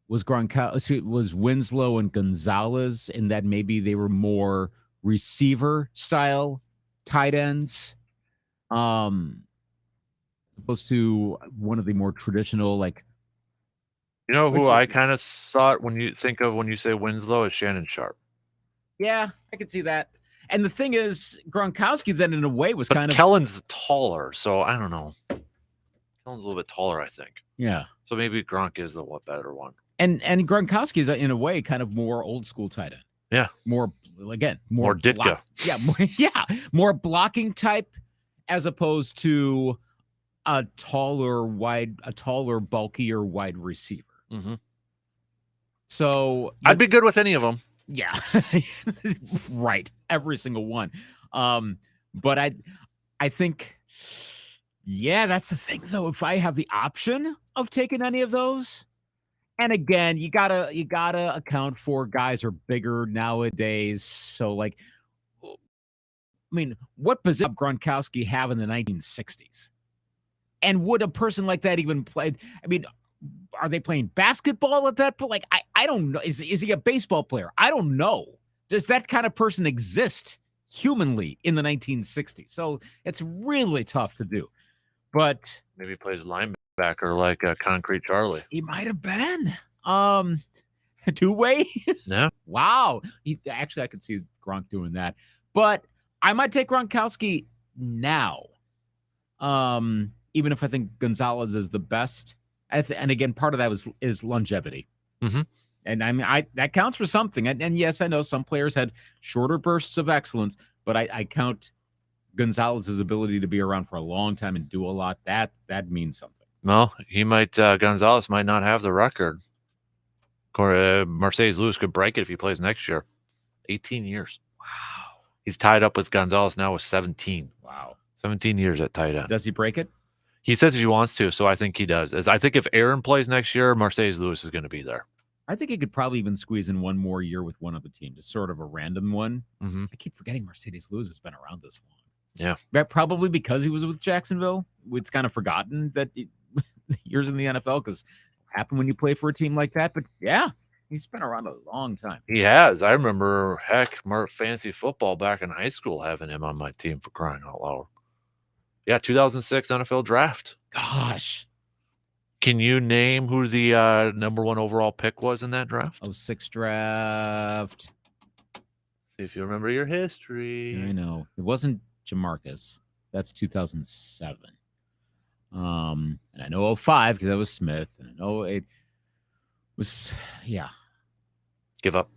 F: was was Winslow and Gonzalez in that maybe they were more receiver style tight ends, opposed to one of the more traditional like.
A: You know who I kind of thought when you say Winslow is Shannon Sharp.
F: Yeah, I could see that. And the thing is, Gronkowski then in a way was kind of
A: Kellen's taller, so I don't know. Kellen's a little bit taller, I think.
F: Yeah.
A: So maybe Gronk is the better one.
F: And Gronkowski is in a way kind of more old school tight end.
A: Yeah.
F: More
A: Ditka.
F: More blocking type as opposed to a taller, bulkier wide receiver. So
A: I'd be good with any of them.
F: Yeah. Right. Every single one. But I think, that's the thing though. If I have the option of taking any of those, And again, you gotta account for guys are bigger nowadays. So, like, I mean, what position did Gronkowski have in the 1960s? And would a person like that even play? I mean, are they playing basketball at that point? Like, I don't know. Is he a baseball player? I don't know. Does that kind of person exist humanly in the 1960s? So it's really tough to do. But
A: Maybe he plays linebacker like Concrete Charlie.
F: he might have been. Two-way?
A: Yeah.
F: Wow. Actually, I could see Gronk doing that. But I might take Gronkowski now. Even if I think Gonzalez is the best. And again, part of that is longevity.
A: Mm-hmm.
F: And I mean, that counts for something. And yes, I know some players had shorter bursts of excellence, but I count Gonzalez's ability to be around for a long time and do a lot. That means something.
A: Well, Gonzalez might not have the record. Mercedes Lewis could break it if he plays next year. 18 years.
F: Wow.
A: He's tied up with Gonzalez now with 17.
F: Wow.
A: 17 years at tight end.
F: Does he break it?
A: He says he wants to, so I think he does. I think if Aaron plays next year, Mercedes Lewis is going to be there.
F: I think he could probably even squeeze in one more year with one other team, just sort of a random one.
A: Mm-hmm.
F: I keep forgetting Mercedes Lewis has been around this long.
A: Yeah.
F: That probably because he was with Jacksonville. It's kind of forgotten that years in the NFL because it happened when you play for a team like that. But yeah, he's been around a long time.
A: He has. I remember, fantasy football back in high school having him on my team for crying out loud. Yeah, 2006 NFL draft.
F: Gosh.
A: Can you name who the number one overall pick was in that draft?
F: 06 draft.
A: See if you remember your history.
F: I know. It wasn't Jamarcus. That's 2007. And I know 05 because that was Smith. And I know it was, yeah.
A: Give up.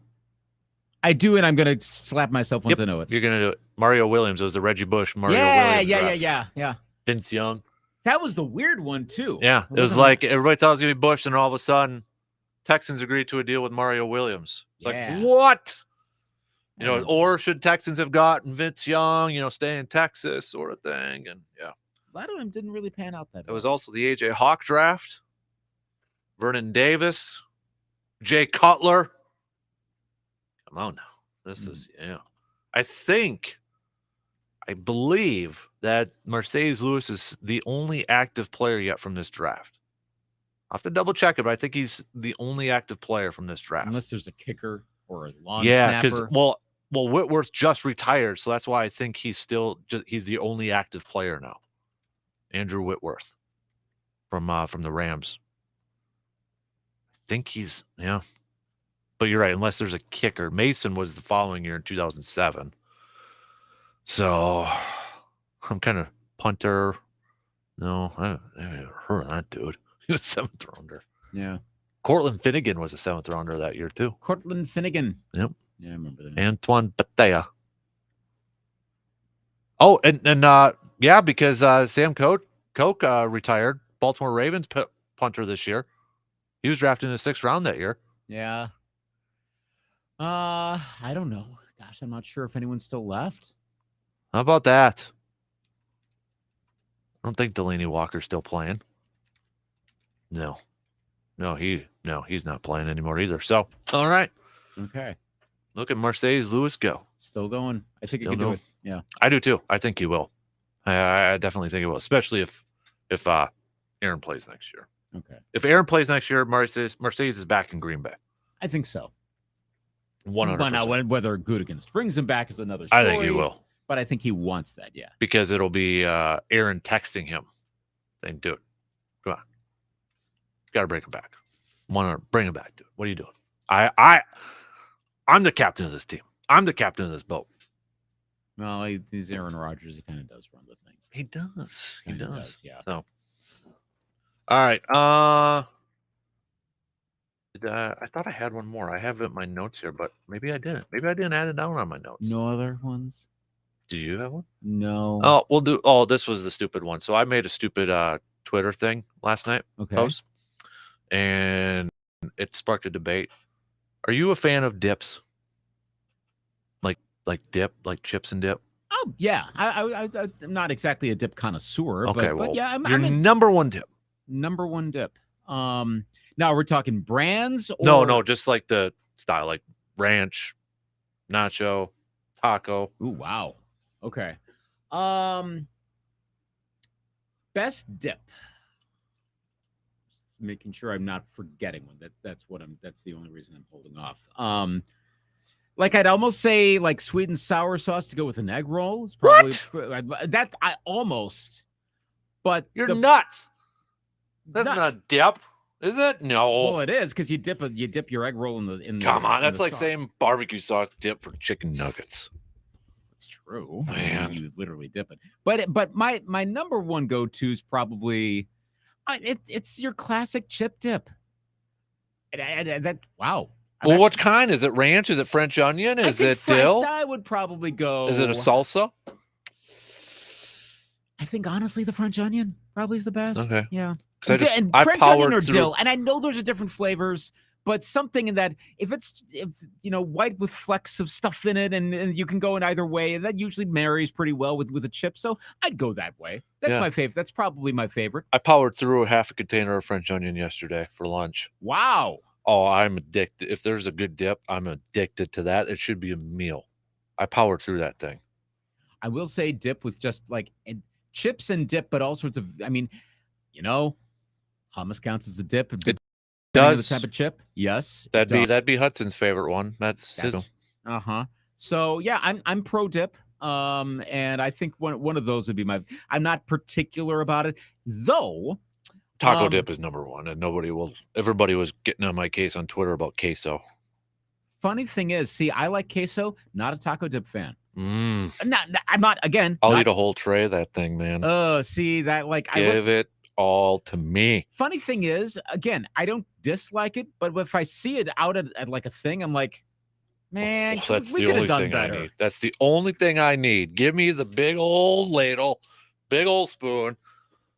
F: I do, and I'm going to slap myself once I know it.
A: You're going to do it. Mario Williams. It was the Reggie Bush, Mario Williams draft.
F: Yeah.
A: Vince Young.
F: That was the weird one, too.
A: Yeah. It was like everybody thought it was going to be Bush, and all of a sudden, Texans agreed to a deal with Mario Williams. It's like, what? You know, or should Texans have gotten Vince Young, stay in Texas sort of thing? And yeah.
F: A lot of them didn't really pan out that
A: way. It was also the A.J. Hawk draft. Vernon Davis. Jay Cutler. Come on now. This is, I believe that Mercedes Lewis is the only active player yet from this draft. I'll have to double check it, but I think he's the only active player from this draft.
F: Unless there's a kicker or a long snapper.
A: Because, well, Whitworth just retired, so that's why I think he's the only active player now. Andrew Whitworth from the Rams. I think he's, But you're right, unless there's a kicker. Mason was the following year in 2007. So I'm kind of punter. No, I haven't heard of that dude. He was 7th rounder.
F: Yeah.
A: Cortland Finnegan was a 7th rounder that year, too.
F: Cortland Finnegan.
A: Yep.
F: Yeah, I remember that.
A: Antoine Bethea. Oh, and because Sam Coke retired, Baltimore Ravens punter this year. He was drafted in the 6th round that year.
F: Yeah. I don't know. Gosh, I'm not sure if anyone's still left.
A: How about that? I don't think Delaney Walker's still playing. No, he's not playing anymore either. So, all right.
F: Okay.
A: Look at Mercedes Lewis go.
F: Still going. I think he can do it. Yeah.
A: I do too. I think he will. I definitely think he will, especially if Aaron plays next year.
F: Okay.
A: If Aaron plays next year, Mercedes is back in Green Bay.
F: I think so.
A: 100%.
F: But now whether Gutekunst brings him back is another story.
A: I think he will.
F: But I think he wants that, yeah.
A: Because it'll be Aaron texting him saying, dude, come on. Got to bring him back. Want to bring him back, dude. What are you doing? I'm the captain of this team. I'm the captain of this boat.
F: Well, he's Aaron Rodgers. He kind of does run the thing.
A: He does. He does.
F: Yeah.
A: So, all right. I thought I had one more. I have it in my notes here, but maybe I didn't. Maybe I didn't add it down on my notes.
F: No other ones?
A: Do you have one?
F: No.
A: Oh, we'll do. Oh, this was the stupid one. So I made a stupid Twitter thing last night.
F: Okay.
A: Post, and it sparked a debate. Are you a fan of dips? Like dip, like chips and dip?
F: Oh yeah. I'm not exactly a dip connoisseur.
A: Okay,
F: but yeah, I'm
A: your number one dip.
F: Number one dip. Now we're talking brands.
A: No, just like the style, like ranch, nacho, taco.
F: Ooh, wow. Okay. Best dip. Making sure I'm not forgetting one. That's the only reason I'm holding off. Like I'd almost say like sweet and sour sauce to go with an egg roll. It's probably that I almost. But
A: You're nuts. That's not a dip, is it? No.
F: Well, it is because you dip your egg roll in the.
A: Come on, that's
F: the
A: like
F: sauce.
A: saying barbecue sauce dip for chicken nuggets.
F: It's true.
A: Man.
F: You literally dip it. But my number one go-to is probably it's your classic chip dip. Wow.
A: Well, what kind? Is it ranch? Is it French onion? Is it dill?
F: I would probably go.
A: Is it a salsa?
F: I think honestly, the French onion probably is the best.
A: Okay.
F: Yeah.
A: And
F: French onion or dill, and I know those are different flavors, but something in that if white with flecks of stuff in it, and you can go in either way, that usually marries pretty well with a chip. So I'd go that way. That's my favorite. That's probably my favorite.
A: I powered through a half a container of French onion yesterday for lunch.
F: Wow.
A: Oh, I'm addicted. If there's a good dip, I'm addicted to that. It should be a meal. I powered through that thing.
F: I will say dip with just like chips and dip, but all sorts of. I mean, hummus counts as a dip.
A: It does.
F: The type of chip. Yes.
A: That'd be Hudson's favorite one. That's his.
F: So yeah, I'm pro dip. And I think one of those would be I'm not particular about it though.
A: Taco dip is number one, and everybody was getting on my case on Twitter about queso.
F: Funny thing is, see, I like queso, not a taco dip fan.
A: I'm
F: not again.
A: I'll eat a whole tray of that thing, man.
F: See that
A: give it all to me.
F: Funny thing is, again, I don't dislike it, but if I see it out at like a thing, I'm like, man,
A: that's
F: we
A: the
F: could have
A: only
F: done
A: thing
F: better.
A: I need. That's the only thing I need. Give me the big old ladle, big old spoon,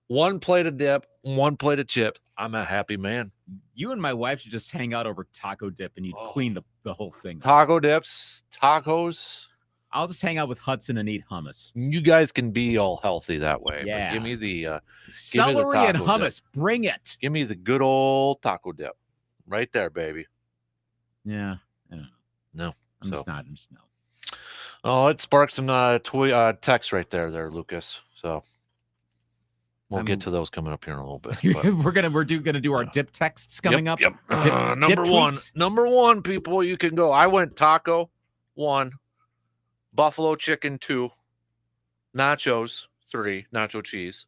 A: one plate of dip, one plate of chip. I'm a happy man.
F: You and my wife should just hang out over taco dip, and you'd clean the whole thing.
A: Taco dips, tacos.
F: I'll just hang out with Hudson and eat hummus.
A: You guys can be all healthy that way.
F: Yeah.
A: But give me the
F: celery and hummus. Dip. Bring it.
A: Give me the good old taco dip. Right there, baby.
F: Yeah. I don't know.
A: No.
F: I'm just not.
A: Oh, it sparked some text right there, Lucas. So we'll get to those coming up here in a little bit.
F: We're gonna do our dip texts coming up.
A: Yep.
F: Number
A: one, people, you can go. I went taco 1, buffalo chicken 2, nachos 3, nacho cheese.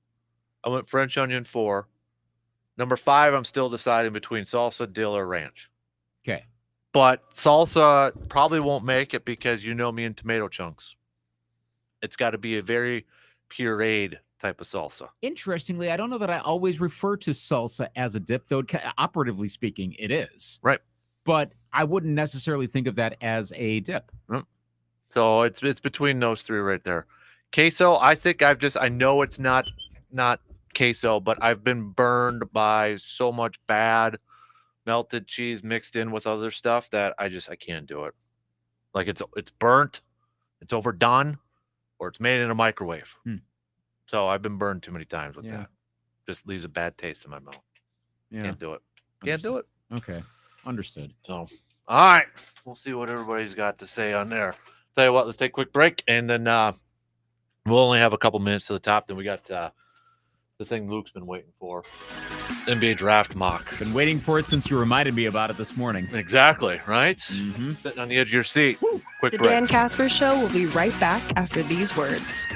A: I went French onion 4. Number 5, I'm still deciding between salsa, dill, or ranch.
F: Okay.
A: But salsa probably won't make it because you know me and tomato chunks. It's got to be a very pureed type of salsa.
F: Interestingly, I don't know that I always refer to salsa as a dip, though operatively speaking, it is.
A: Right.
F: But I wouldn't necessarily think of that as a dip.
A: So it's between those three right there. Queso, I think I know it's not queso, but I've been burned by so much bad melted cheese mixed in with other stuff that I can't do it. Like it's burnt, it's overdone, or it's made in a microwave. So I've been burned too many times with that. Just leaves a bad taste in my mouth.
F: Yeah.
A: Can't do it. Can't do it.
F: Okay. Understood.
A: So, all right. We'll see what everybody's got to say on there. Tell you what, let's take a quick break, and then we'll only have a couple minutes to the top. Then we got the thing Luke's been waiting for. NBA draft mock.
F: Been waiting for it since you reminded me about it this morning.
A: Exactly, right? Mm-hmm. Sitting on the edge of your seat. Quick
B: The
A: break.
B: Dan Kasper Show will be right back after these words.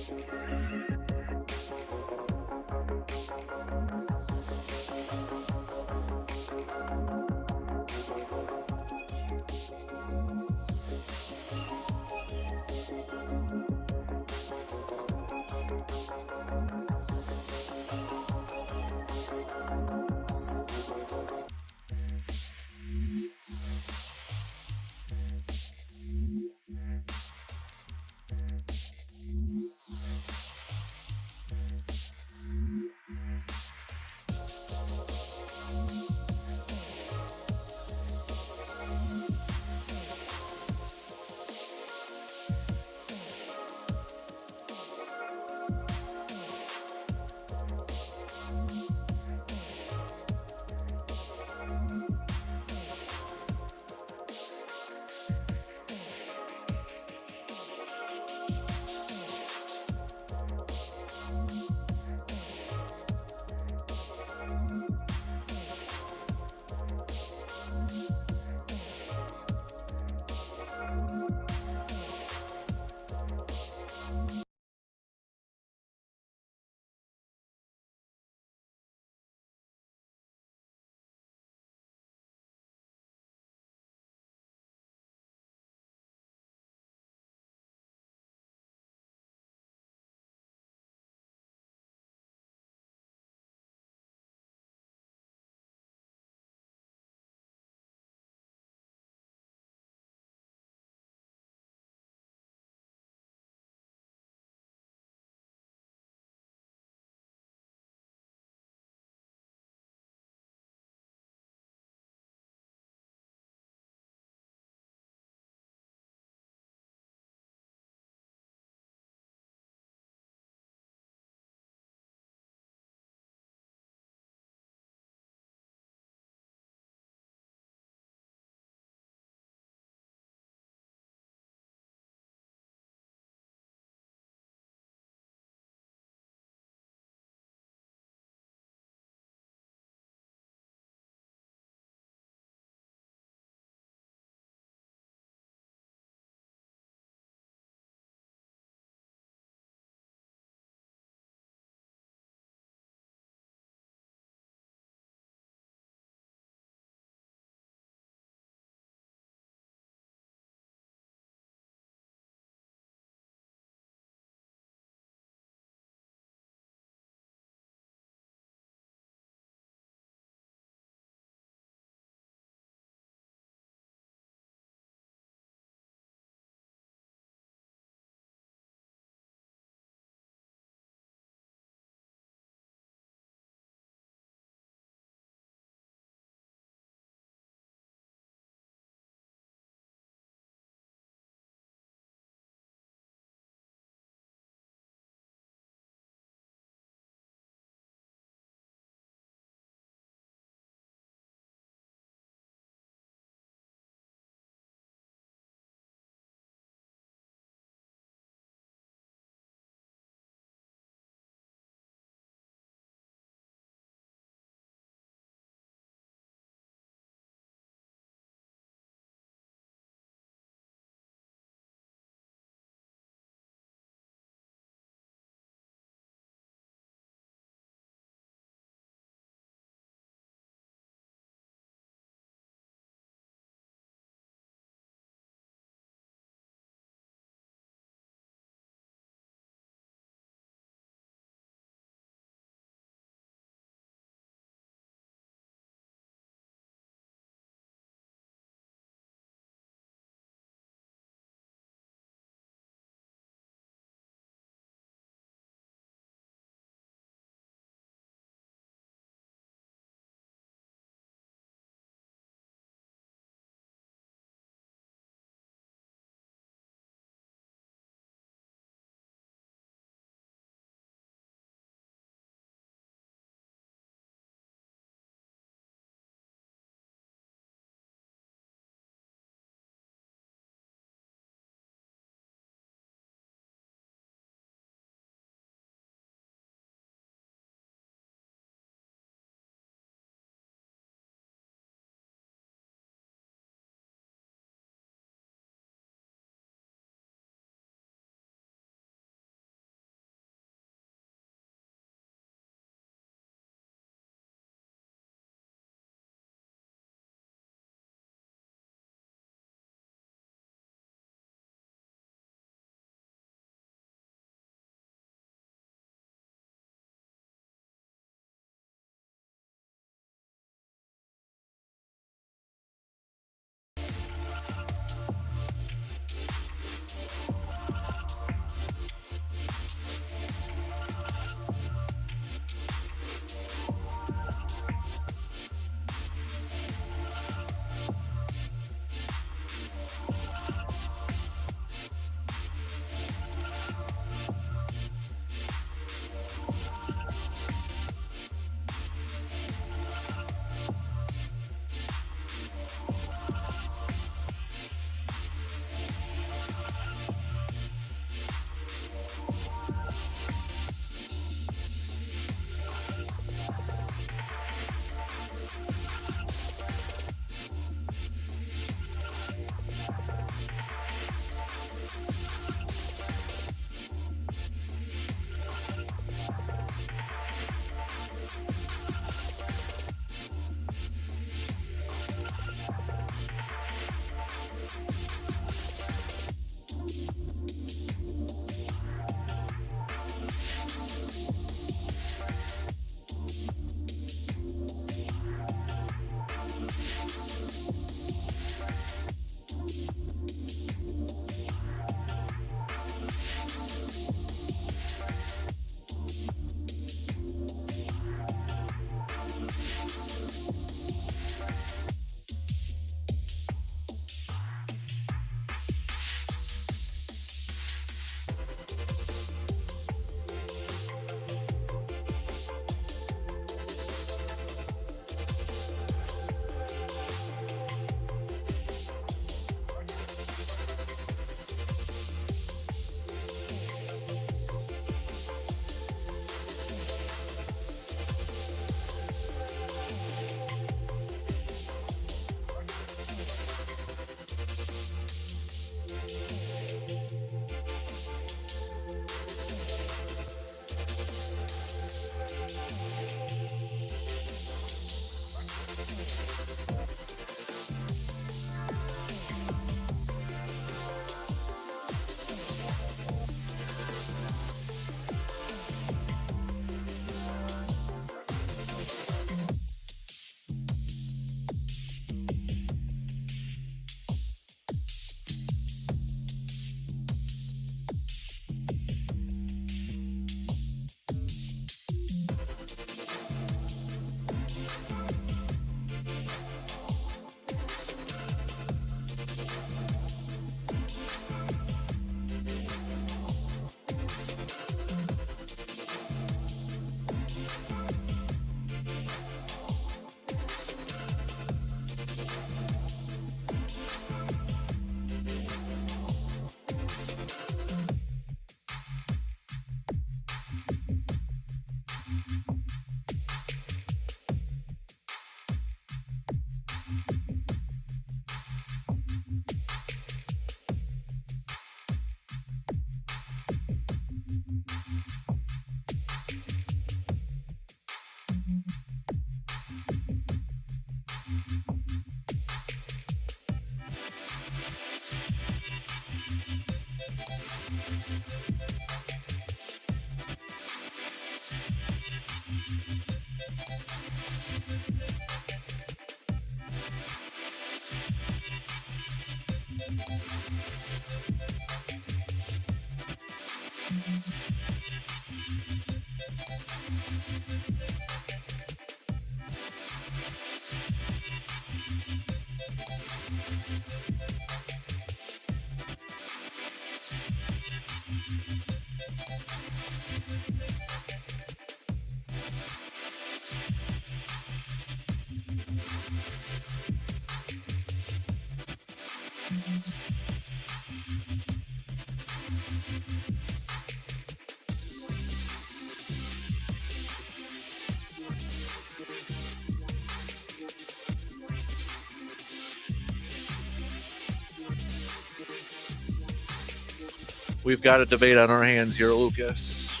A: We've got a debate on our hands here, Lucas.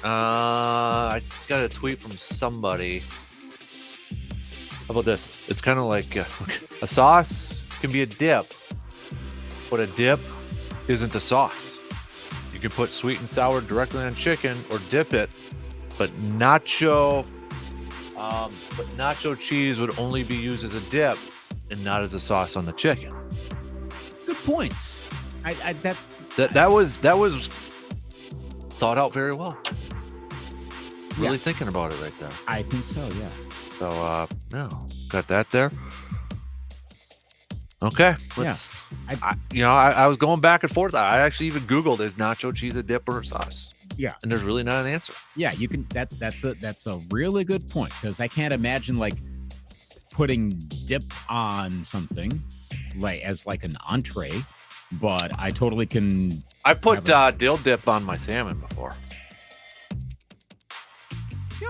A: I got a tweet from somebody. How about this? It's kind of like a sauce can be a dip, but a dip isn't a sauce. You can put sweet and sour directly on chicken or dip it, but nacho cheese would only be used as a dip and not as a sauce on the chicken.
F: Good points.
A: That was thought out very well. Really thinking about it right there.
F: I think so, yeah.
A: So yeah, got that there. Okay, let's. Yeah. I was going back and forth. I actually even Googled, is nacho cheese a dip or a sauce?
F: Yeah,
A: and there's really not an answer.
F: Yeah, you can. That's a really good point, because I can't imagine like putting dip on something like as like an entree. But I totally can.
A: I put dill dip on my salmon before.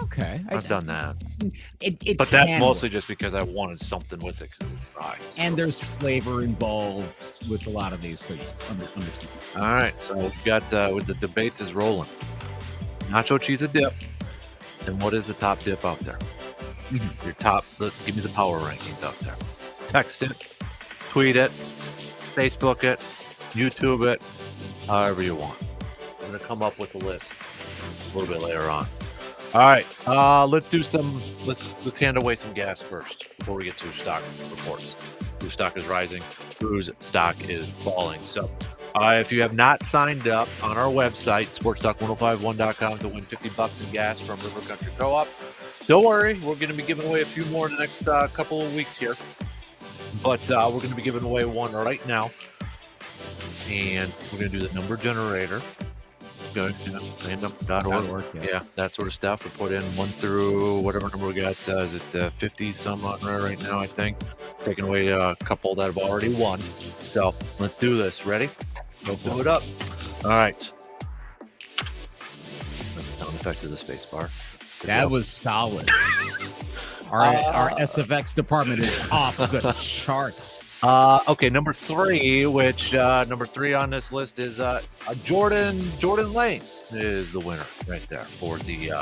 F: Okay,
A: I've done that.
F: But
A: that's mostly just because I wanted something with it because it was dry.
F: And there's flavor involved with a lot of these, so yes, understand.
A: All right, so we've got with the debate is rolling. Nacho cheese a dip, and what is the top dip out there? Mm-hmm. Your top. Give me the power rankings out there. Text it, tweet it, Facebook it, YouTube it, however you want. I'm going to come up with a list a little bit later on. All right, let's hand away some gas first before we get to stock reports. Whose stock is rising, whose stock is falling. So if you have not signed up on our website, sportstalk1051.com, to win $50 in gas from River Country Co-op, don't worry, we're going to be giving away a few more in the next couple of weeks here. But we're going to be giving away one right now. And we're going to do the number generator. Go to random.org. Yeah, that sort of stuff. We put in 1 through whatever number we got. Is it 50 some on right now, I think. Taking away a couple that have already won. So let's do this. Ready? Go blow it up. All right. That's the sound effect of the space bar.
F: That was solid. Our SFX department is off the charts.
A: Okay, number 3, which number 3 on this list is Jordan Lane is the winner right there for the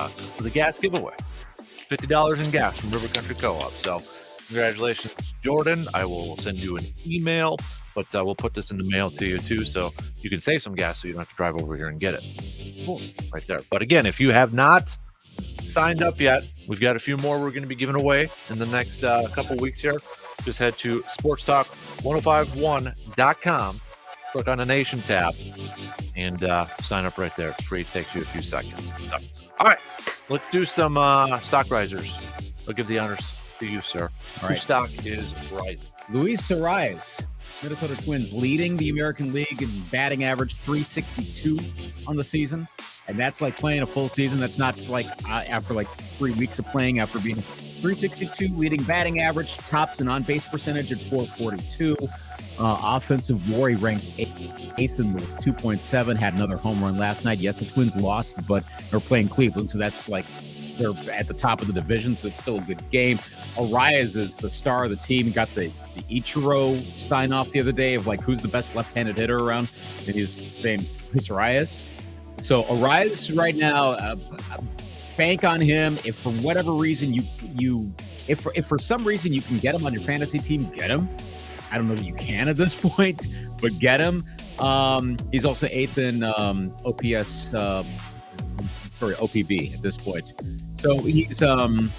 A: gas giveaway. $50 in gas from River Country Co-op. So congratulations, Jordan. I will send you an email, but we'll put this in the mail to you too, so you can save some gas so you don't have to drive over here and get it. Cool. Right there. But again, if you have not signed up yet, we've got a few more we're going to be giving away in the next couple weeks here. Just head to sportstalk1051.com, click on the Nation tab, and sign up right there. It's free. It takes you a few seconds. So, all right, let's do some stock risers. I'll give the honors to you, sir. All right. Whose stock is rising?
F: Luis Arias, Minnesota Twins, leading the American League in batting average, 362 on the season. And that's like playing a full season. That's not like after like 3 weeks of playing, after being 362, leading batting average, tops an on-base percentage at 442. Offensive WAR ranks eighth in the 2.7, had another home run last night. Yes, the Twins lost, but they're playing Cleveland, so that's like they're at the top of the division, so it's still a good game. Arias is the star of the team. He got the Ichiro sign off the other day of like who's the best left-handed hitter around, and he's saying Luis Arias. So Arias right now, bank on him. If for whatever reason if for some reason you can get him on your fantasy team, get him. I don't know if you can at this point, but get him. He's also 8th in OPS, OPB at this point. So he's OPS.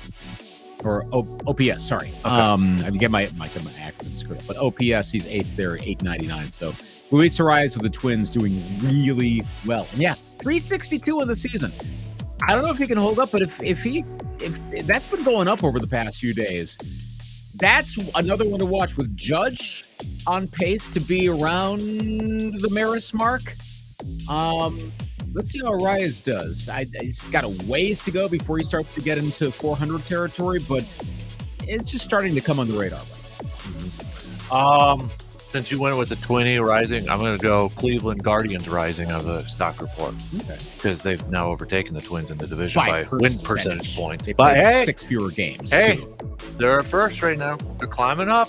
F: Sorry, okay. I get my acronym screwed up, but OPS he's 8th there, 899. So Luis Arias of the Twins doing really well. And yeah, 362 in the season. I don't know if he can hold up, but if that's been going up over the past few days, that's another one to watch with Judge on pace to be around the Maris mark. Let's see how Arias does. He's got a ways to go before he starts to get into 400 territory, but it's just starting to come on the radar.
A: Since you went with the Twinnie rising, I'm going to go Cleveland Guardians rising of the stock report.
F: Okay.
A: Because they've now overtaken the Twins in the division by win percentage points.
F: They
A: But
F: played
A: hey,
F: 6 fewer games.
A: hey,
F: too.
A: they're at first right now. They're climbing up.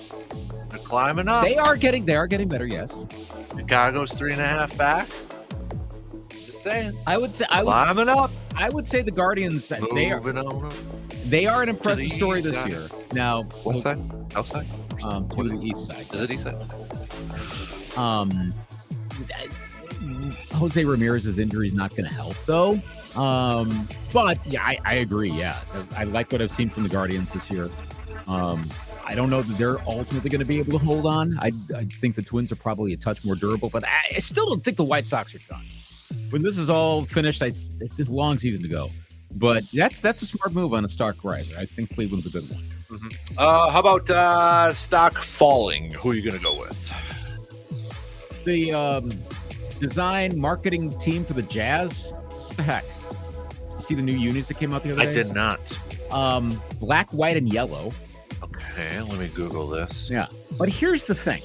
F: They are getting better, yes.
A: Chicago's 3.5 back. Just saying.
F: I would say
A: Climbing up.
F: I would say the Guardians
A: Moving on up.
F: they are an impressive story
A: east
F: this
A: side.
F: year. Now,
A: West side? Outside?
F: to the east side.
A: Is it east side?
F: Jose Ramirez's injury is not going to help, though. But yeah, I agree. Yeah, I like what I've seen from the Guardians this year. I don't know that they're ultimately going to be able to hold on. I think the Twins are probably a touch more durable, but I still don't think the White Sox are done. When this is all finished, it's a long season to go. But that's a smart move on a stock riser. I think Cleveland's a good one.
A: Mm-hmm. How about stock falling? Who are you going to go with?
F: The design marketing team for the Jazz. What the heck? You see the new unis that came out the other day?
A: I did not.
F: Black, white, and yellow.
A: Okay, let me Google this.
F: Yeah. But here's the thing.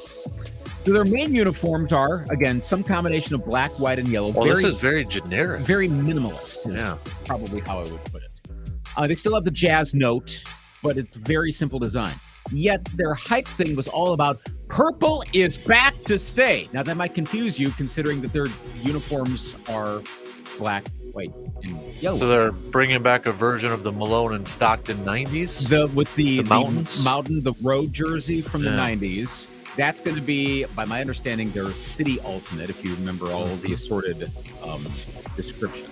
F: So their main uniforms are, again, some combination of black, white, and yellow.
A: Well, this is very generic.
F: Very minimalist is probably how I would put it. They still have the Jazz note, but it's very simple design. Yet their hype thing was all about purple is back to stay. Now, that might confuse you considering that their uniforms are black, white, and yellow.
A: So they're bringing back a version of the Malone and Stockton 90s?
F: With the
A: mountains?
F: The road jersey from the 90s. That's going to be, by my understanding, their city alternate, if you remember all the assorted descriptions.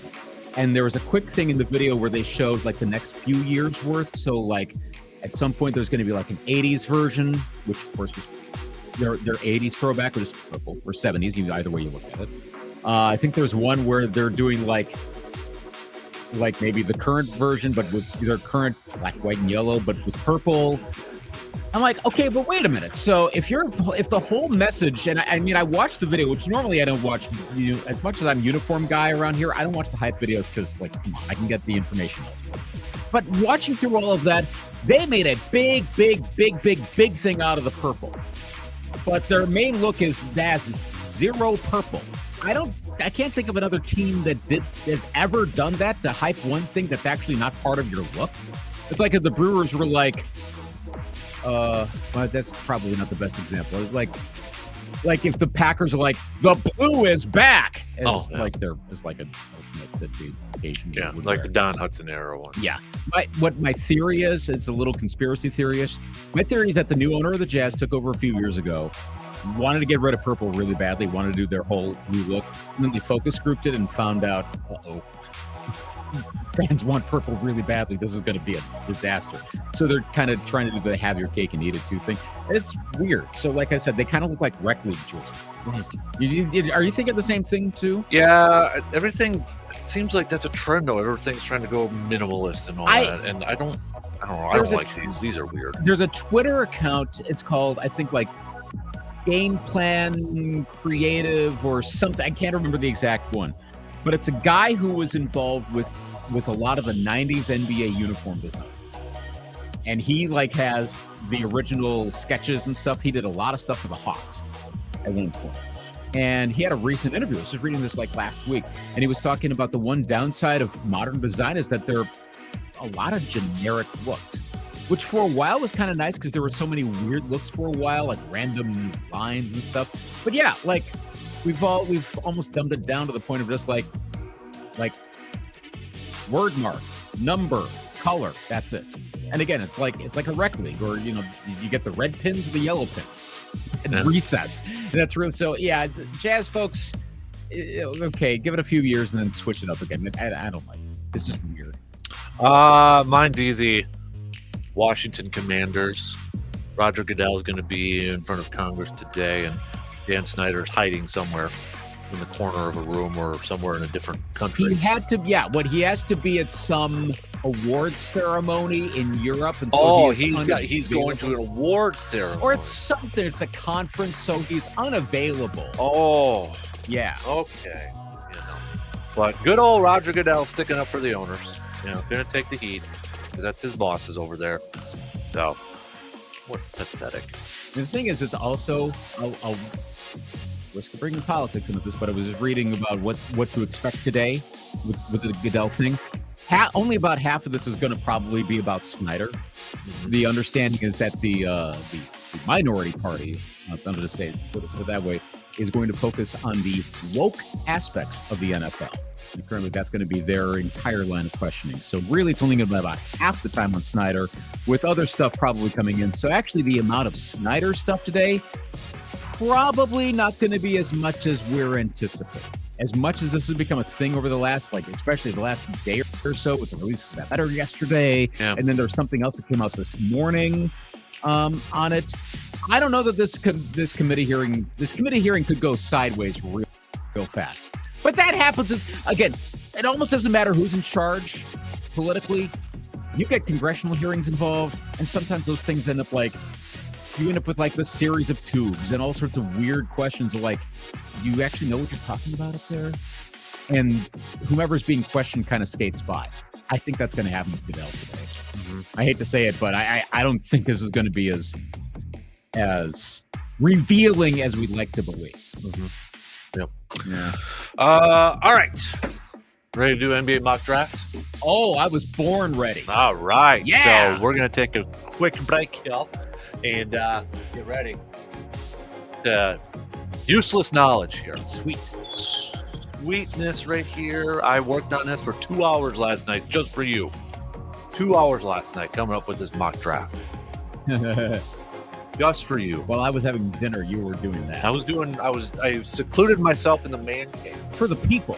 F: And there was a quick thing in the video where they showed like the next few years worth. So like at some point there's going to be like an 80s version, which of course was their 80s throwback, which is purple, or 70s, either way you look at it. I think there's one where they're doing like maybe the current version, but with their current black, white, and yellow, but with purple. I'm like, okay, but wait a minute. So if the whole message, and I mean, I watched the video, which normally I don't watch, as much as I'm a uniform guy around here, I don't watch the hype videos because, like, come on, I can get the information elsewhere. But watching through all of that, they made a big thing out of the purple. But their main look is zero purple. I can't think of another team that has ever done that, to hype one thing that's actually not part of your look. It's like if the Brewers were like, well, that's probably not the best example. It's like if the Packers are like, the blue is back. Like there is like an ultimate that the Asian.
A: Yeah, like the Don Hudson era one.
F: Yeah. What my theory is, it's a little conspiracy theory-ish. My theory is that the new owner of the Jazz took over a few years ago, wanted to get rid of purple really badly, wanted to do their whole new look, and then they focus grouped it and found out, fans want purple really badly. This is going to be a disaster. So they're kind of trying to do the have your cake and eat it too thing. It's weird. So like I said, they kind of look like rec league jerseys. Are you thinking the same thing too?
A: Yeah, everything seems like that's a trend though. Everything's trying to go minimalist and all that. And I don't know. I don't like these. These are weird.
F: There's a Twitter account. It's called, I think, like Game Plan Creative or something. I can't remember the exact one. But it's a guy who was involved with a lot of the 90s NBA uniform designs. And he has the original sketches and stuff. He did a lot of stuff for the Hawks at one point. And he had a recent interview. I was just reading this last week. And he was talking about the one downside of modern design is that there are a lot of generic looks, which for a while was kind of nice because there were so many weird looks for a while, like random lines and stuff. But yeah, we've almost dumbed it down to the point of just like word mark, number, color. That's it. And again, it's like a rec league, or you get the red pins or the yellow pins, and recess. And that's really so. Yeah, Jazz folks. Okay, give it a few years and then switch it up again. I don't like it. It's just weird.
A: Mine's easy. Washington Commanders. Roger Goodell is going to be in front of Congress today, and Dan Snyder's hiding somewhere in the corner of a room or somewhere in a different country.
F: He had to, he has to be at some award ceremony in Europe. And so
A: he's going to an award ceremony.
F: Or it's something, it's a conference, so he's unavailable.
A: Oh.
F: Yeah.
A: Okay. But good old Roger Goodell sticking up for the owners. Going to take the heat because that's his bosses over there. So, what pathetic.
F: And the thing is, it's also, I'll risk bringing politics into this, but I was reading about what to expect today with the Goodell thing. Only about half of this is going to probably be about Snyder. The understanding is that the minority party, I'm going to say put it that way, is going to focus on the woke aspects of the NFL. And currently, that's going to be their entire line of questioning. So really, it's only going to be about half the time on Snyder, with other stuff probably coming in. So actually, the amount of Snyder stuff today, probably not going to be as much as we're anticipating. As much as this has become a thing over the last, especially the last day or so, with the release of that letter yesterday, and then there's something else that came out this morning on it. I don't know that this committee hearing could go sideways real fast. But that happens, again, it almost doesn't matter who's in charge politically. You get congressional hearings involved, and sometimes those things end up you end up with this series of tubes and all sorts of weird questions of do you actually know what you're talking about up there? And whomever's being questioned kind of skates by. I think that's going to happen with Goodell today. Mm-hmm. I hate to say it, but I don't think this is going to be as revealing as we'd like to believe.
A: Mm-hmm. Yep.
F: Yeah.
A: All right. Ready to do NBA mock draft?
F: Oh, I was born ready.
A: All right.
F: Yeah.
A: So we're going to take a quick break here and get ready. Useless knowledge here. Sweetness right here. I worked on this for 2 hours last night just for you. 2 hours last night coming up with this mock draft. Just for you.
F: While I was having dinner, you were doing that.
A: I secluded myself in the man cave.
F: For the people.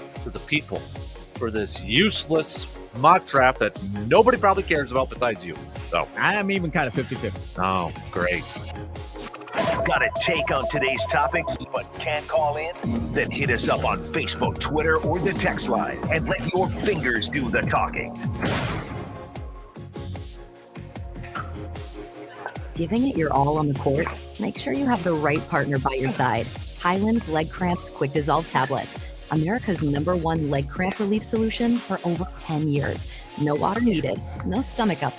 A: For this useless mock draft that nobody probably cares about besides you. So
F: I'm even kind of 50-50.
A: Oh, great.
C: Got a take on today's topics but can't call in? Then hit us up on Facebook, Twitter, or the text line and let your fingers do the talking.
H: Giving it your all on the court? Make sure you have the right partner by your side. Highland's Leg Cramps Quick Dissolve Tablets. America's #1 leg cramp relief solution for over 10 years. No water needed, no stomach up.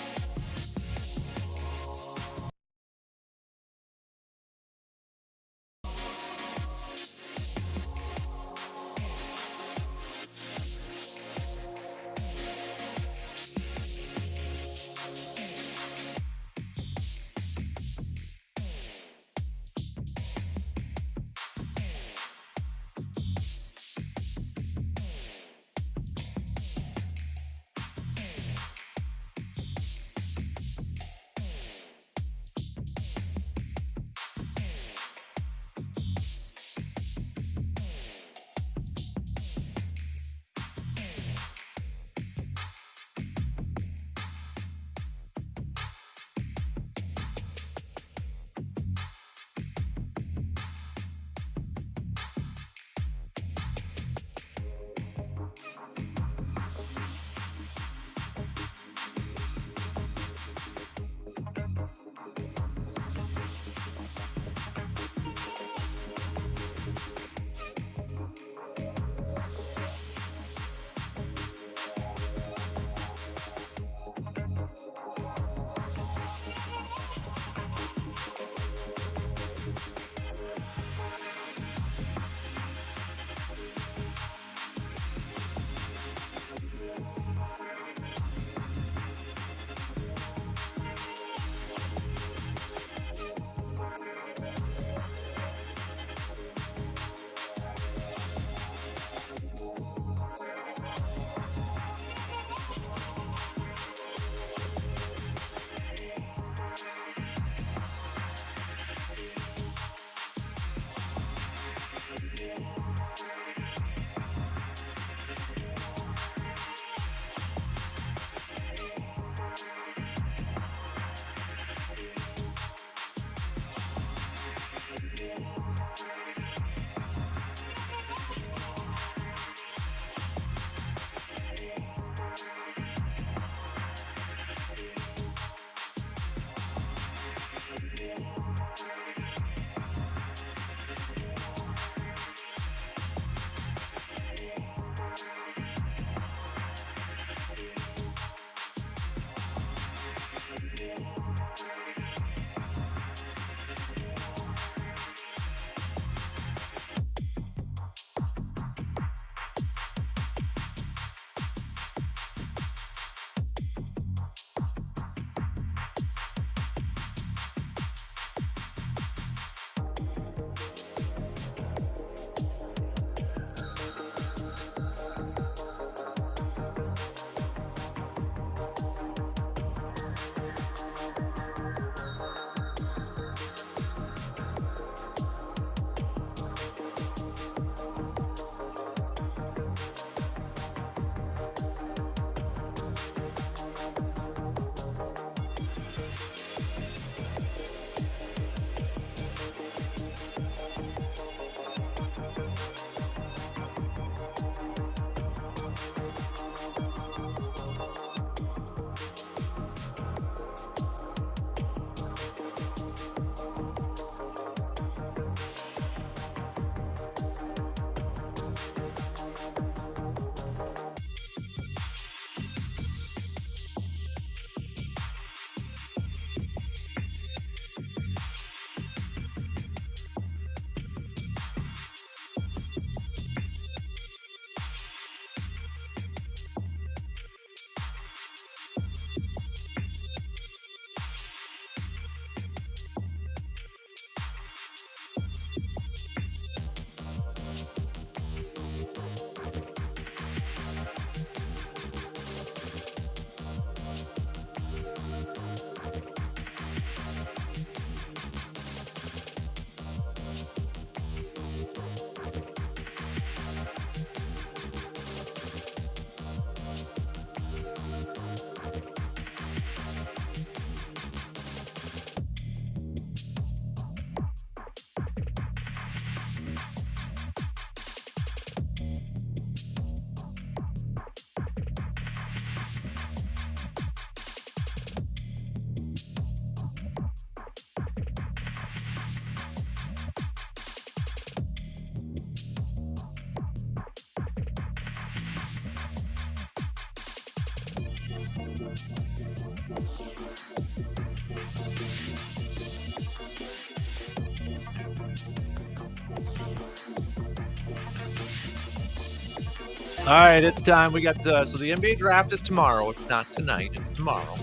A: All right, it's time. We got so the NBA draft is tomorrow. It's not tonight. It's tomorrow.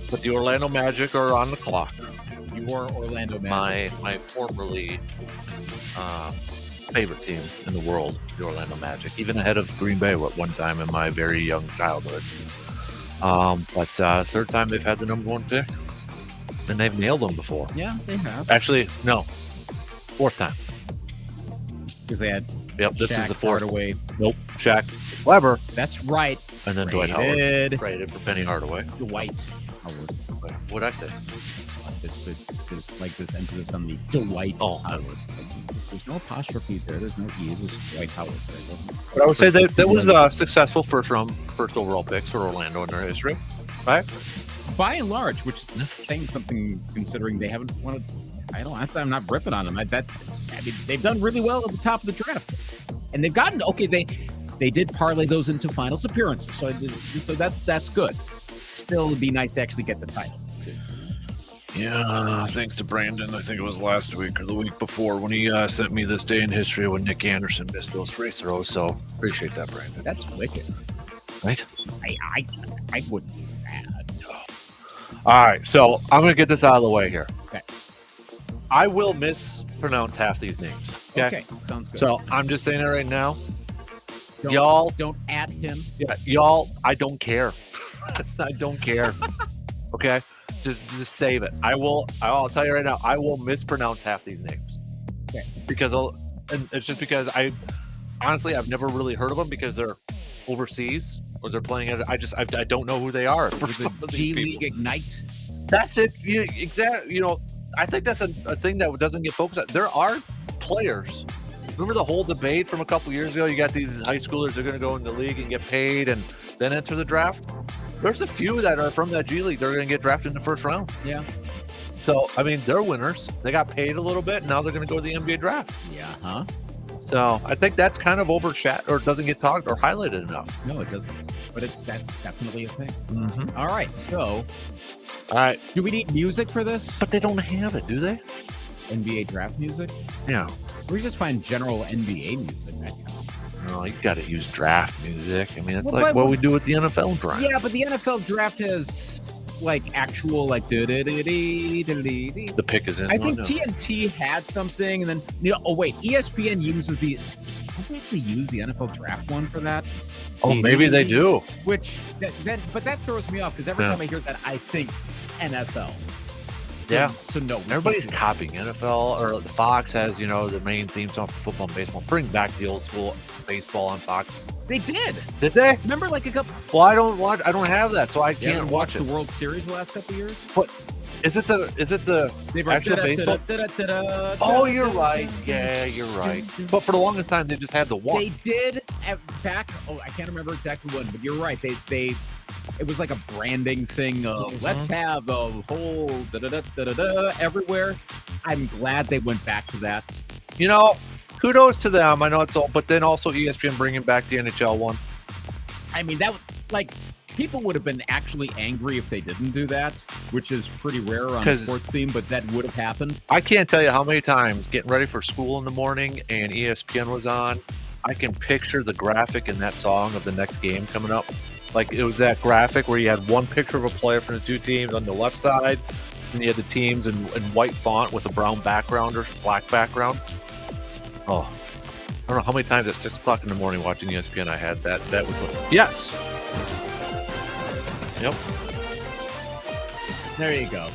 A: But the Orlando Magic are on the clock.
F: Your Orlando Magic.
A: My formerly favorite team in the world, the Orlando Magic, even ahead of Green Bay at one time in my very young childhood. But third time they've had the number one pick, and they've nailed them before.
F: Yeah, they have.
A: Actually, no, fourth time.
F: Because they had.
A: Yep, this
F: Shaq
A: is the fourth.
F: Hardaway.
A: Nope, Shaq, Weber,
F: That's right.
A: and then Dwight Howard. Traded for Penny Hardaway.
F: Dwight Howard.
A: What'd I say?
F: There's like this emphasis on the Dwight Howard. There's no apostrophe there. There's no E. There's Dwight Howard there.
A: But I would say that was successful first overall picks for Orlando in their history, right?
F: By and large, which is saying something considering they haven't won a title. I'm not ripping on them. They've done really well at the top of the draft, and they've gotten They did parlay those into finals appearances, so that's good. Still, it'd be nice to actually get the title.
A: Yeah, thanks to Brandon. I think it was last week or the week before when he sent me this day in history when Nick Anderson missed those free throws. So appreciate that, Brandon.
F: That's wicked,
A: right?
F: I wouldn't do that.
A: All right, so I'm gonna get this out of the way here.
F: Okay.
A: I will mispronounce half these names.
F: Okay, sounds good.
A: So I'm just saying it right now.
F: Y'all don't add him.
A: Yeah, y'all. I don't care. I don't care. Okay, just save it. I'll tell you right now. I will mispronounce half these names.
F: Okay.
A: Because it's just because I've never really heard of them because they're overseas or they're playing at. I don't know who they are. For
F: the G League Ignite.
A: That's it. Exactly. I think that's a thing that doesn't get focused on. There are players. Remember the whole debate from a couple years ago? You got these high schoolers that are going to go in the league and get paid and then enter the draft. There's a few that are from that G League. They're going to get drafted in the first round.
F: Yeah.
A: So, they're winners. They got paid a little bit. Now they're going to go to the NBA draft.
F: Yeah. Huh?
A: So I think that's kind of overshadowed or doesn't get talked or highlighted enough.
F: No, it doesn't. But that's definitely a thing.
A: Mm-hmm.
F: All right. So, do we need music for this?
A: But they don't have it, do they?
F: NBA draft music?
A: Yeah.
F: We just find general NBA music that counts.
A: No, you got to use draft music. It's what we do with the NFL draft.
F: Yeah, but the NFL draft has actual
A: the pick is in.
F: I think TNT had something, and then ESPN uses the. Don't they actually use the NFL draft one for that?
A: Oh, maybe they do.
F: Which but that throws me off because every time I hear that, I think NFL.
A: Yeah.
F: So no,
A: everybody's copying NFL or the Fox has the main theme song for football and baseball. Bring back the old school baseball on Fox.
F: They did.
A: Did they?
F: Remember a couple?
A: Well, I don't have that, so I can't watch
F: the World Series the last couple of years.
A: What is it? The actual baseball? Oh, you're right. Yeah, you're right. But for the longest time, they just had the one.
F: They did back. Oh, I can't remember exactly when, but you're right. They. It was like a branding thing of let's have the whole everywhere. I'm glad they went back to that.
A: Kudos to them. I know it's all, but then also ESPN bringing back the NHL one.
F: That people would have been actually angry if they didn't do that, which is pretty rare on a sports theme, but that would have happened.
A: I can't tell you how many times getting ready for school in the morning and ESPN was on. I can picture the graphic in that song of the next game coming up. It was that graphic where you had one picture of a player from the two teams on the left side, and you had the teams in white font with a brown background or black background. Oh, I don't know how many times at 6 o'clock in the morning watching ESPN I had that. That was yes. Yep.
F: There you go.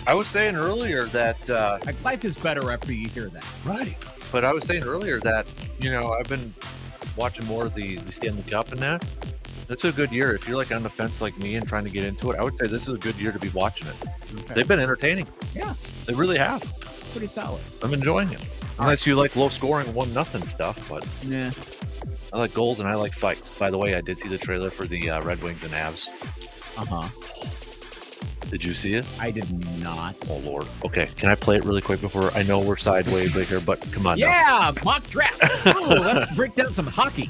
A: I was saying earlier that
F: life is better after you hear that.
A: Right. But I was saying earlier that I've been watching more of the Stanley Cup and that. It's a good year. If you're on the fence like me and trying to get into it, I would say this is a good year to be watching it. Okay. They've been entertaining.
F: Yeah.
A: They really have.
F: Pretty solid.
A: I'm enjoying it. Unless you like low scoring 1-0 stuff, but
F: yeah.
A: I like goals and I like fights. By the way, I did see the trailer for the Red Wings and Avs. Did you see it?
F: I did not.
A: Oh, Lord. Okay, can I play it really quick before? I know we're sideways here, but come on.
F: Yeah, mock draft. Let's break down some hockey.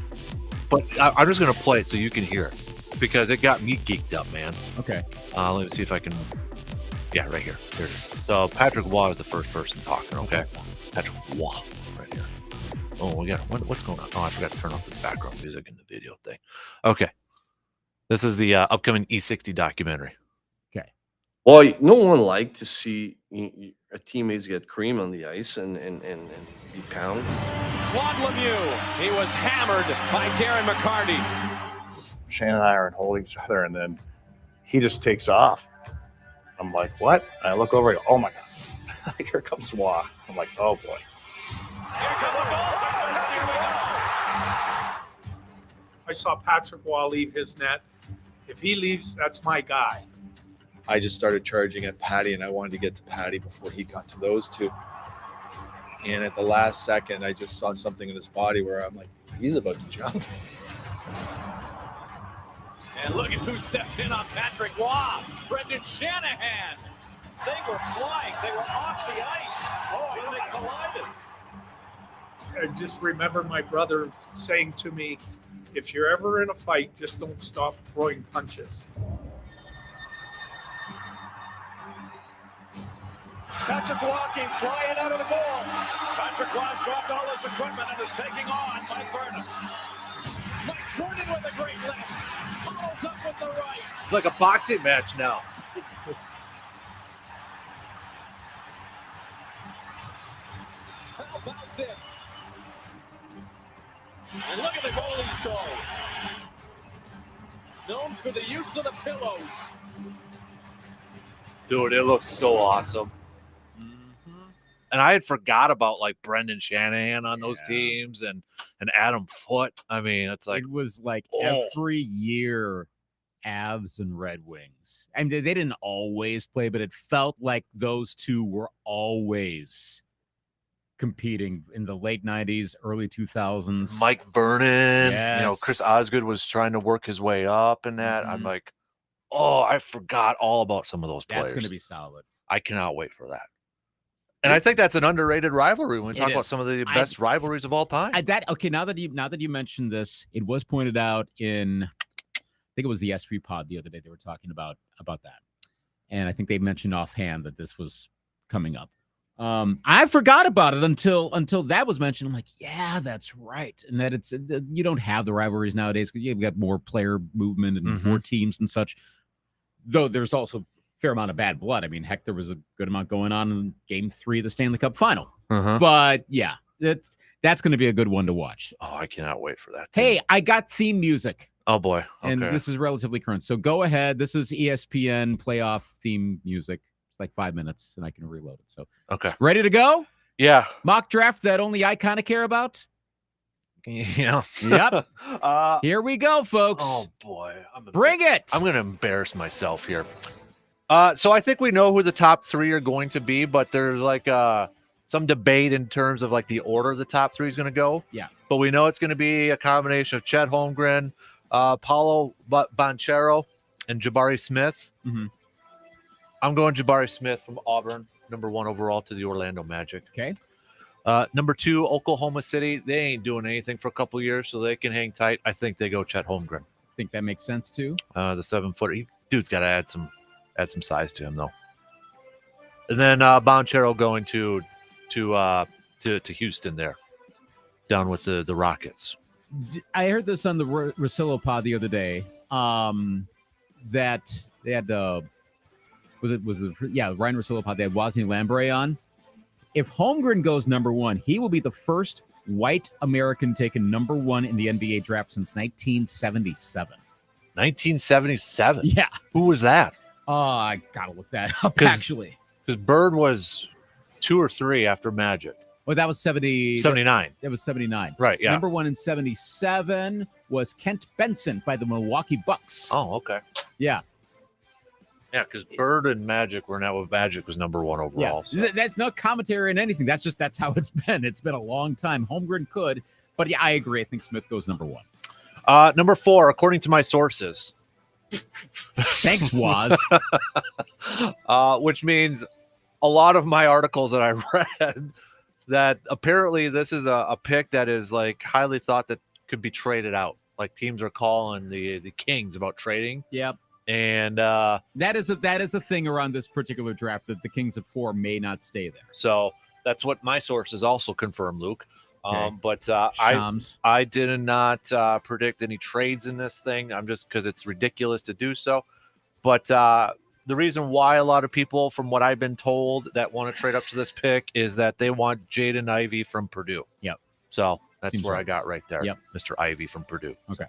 A: But I'm just going to play it so you can hear it. because it got me geeked up, man.
F: Okay.
A: Let me see if I can. Yeah, right here. There it is. So Patrick Waugh is the first person talking. Okay, Patrick Waugh, right here. Oh, we got what's going on? Oh, I forgot to turn off the background music in the video thing. Okay, this is the upcoming E60 documentary.
F: Okay.
I: Well, no one liked to see a teammates get cream on the ice and be pounded.
J: Claude Lemieux, he was hammered by Darren McCarty.
K: Shane and I are holding each other, and then he just takes off. I'm like, what? And I look over, I go, oh my God. Here comes Waugh. I'm like, oh boy.
L: I saw Patrick Waugh leave his net. If he leaves, that's my guy.
M: I just started charging at Patty, and I wanted to get to Patty before he got to those two. And at the last second, I just saw something in his body where I'm like, he's about to jump.
J: And look at who stepped in on Patrick Waugh. Brendan Shanahan. They were flying. They were off the ice. Oh, and they collided.
L: I just remember my brother saying to me, if you're ever in a fight, just don't stop throwing punches.
J: Patrick Waugh came flying out of the goal. Patrick Waugh dropped all his equipment and is taking on Mike Vernon. Mike Vernon with a great lift. Follows up with the right.
A: It's like a boxing match now.
J: How about this? And look at the goalie's goal. Known for the use of the pillows.
A: Dude, it looks so awesome. And I had forgot about like Brendan Shanahan on those teams and Adam Foote. I mean, it's like
F: it was like every year Avs and Red Wings. I mean, they didn't always play, but it felt like those two were always competing in the late 90s, early 2000s.
A: Mike Vernon,
F: Yes.
A: Chris Osgood was trying to work his way up in that. I'm like, oh, I forgot all about some of those players.
F: That's going to be solid.
A: I cannot wait for that. And I think that's an underrated rivalry when we talk about some of the best rivalries of all time.
F: Now that you mentioned this, it was pointed out in, I think it was the S3 pod the other day. They were talking about that, and I think they mentioned offhand that this was coming up. I forgot about it until that was mentioned. I'm like, yeah, that's right, and that it's you don't have the rivalries nowadays because you've got more player movement and more teams and such. Though there's also fair amount of bad blood. I mean, heck, there was a good amount going on in Game 3 of the Stanley Cup Final. But yeah, that's going to be a good one to watch.
A: Oh, I cannot wait for that.
F: Hey, I got theme music.
A: Oh boy, okay.
F: And this is relatively current. So go ahead. This is ESPN playoff theme music. It's like 5 minutes, and I can reload it. So
A: okay,
F: ready to go?
A: Yeah.
F: Mock draft that only I kind of care about.
A: Yeah.
F: Yep. Here we go, folks.
A: Oh boy,
F: bring it.
A: I'm going to embarrass myself here. So I think we know who the top three are going to be, but there's like some debate in terms of like the order the top three is going to go.
F: Yeah.
A: But we know it's going to be a combination of Chet Holmgren, Paulo Banchero, and Jabari Smith. I'm going Jabari Smith from Auburn, number 1 overall to the Orlando Magic.
F: Okay.
A: Number 2, Oklahoma City. They ain't doing anything for a couple of years, so they can hang tight. I think they go Chet Holmgren.
F: Think that makes sense too.
A: The 7-footer. Dude's got to add some size to him though. And then Banchero going to Houston there, down with the Rockets.
F: I heard this on the Rosillo pod the other day. That they had Ryan Rosillo pod. They had Wozny Lambre on. If Holmgren goes number 1, he will be the first white American taken number 1 in the NBA draft since 1977.
A: 1977.
F: Yeah.
A: Who was that?
F: I gotta look that up actually.
A: Because Bird was 2 or 3 after Magic.
F: Well, that was
A: 79.
F: That was 79.
A: Right, yeah.
F: Number 1 in 77 was Kent Benson by the Milwaukee Bucks.
A: Oh, okay.
F: Yeah.
A: Yeah, because Bird and Magic were now with Magic was number 1 overall.
F: Yeah. So. That's not commentary on anything. That's how it's been. It's been a long time. Holmgren could, but yeah, I agree. I think Smith goes number 1.
A: Number 4, according to my sources.
F: Thanks, Waz.
A: Which means a lot of my articles that I read that apparently this is a pick that is like highly thought that could be traded out. Like teams are calling the Kings about trading.
F: Yep.
A: And
F: that is a thing around this particular draft that the Kings of 4 may not stay there.
A: So that's what my sources also confirm, Luke.
F: Okay.
A: But
F: Shams.
A: I did not predict any trades in this thing. I'm just because it's ridiculous to do so. But the reason why a lot of people, from what I've been told, that want to trade up to this pick is that they want Jaden Ivey from Purdue.
F: Yep.
A: So that's
F: Seems
A: where
F: right.
A: I got right there.
F: Yep.
A: Mr. Ivey from Purdue.
F: Okay.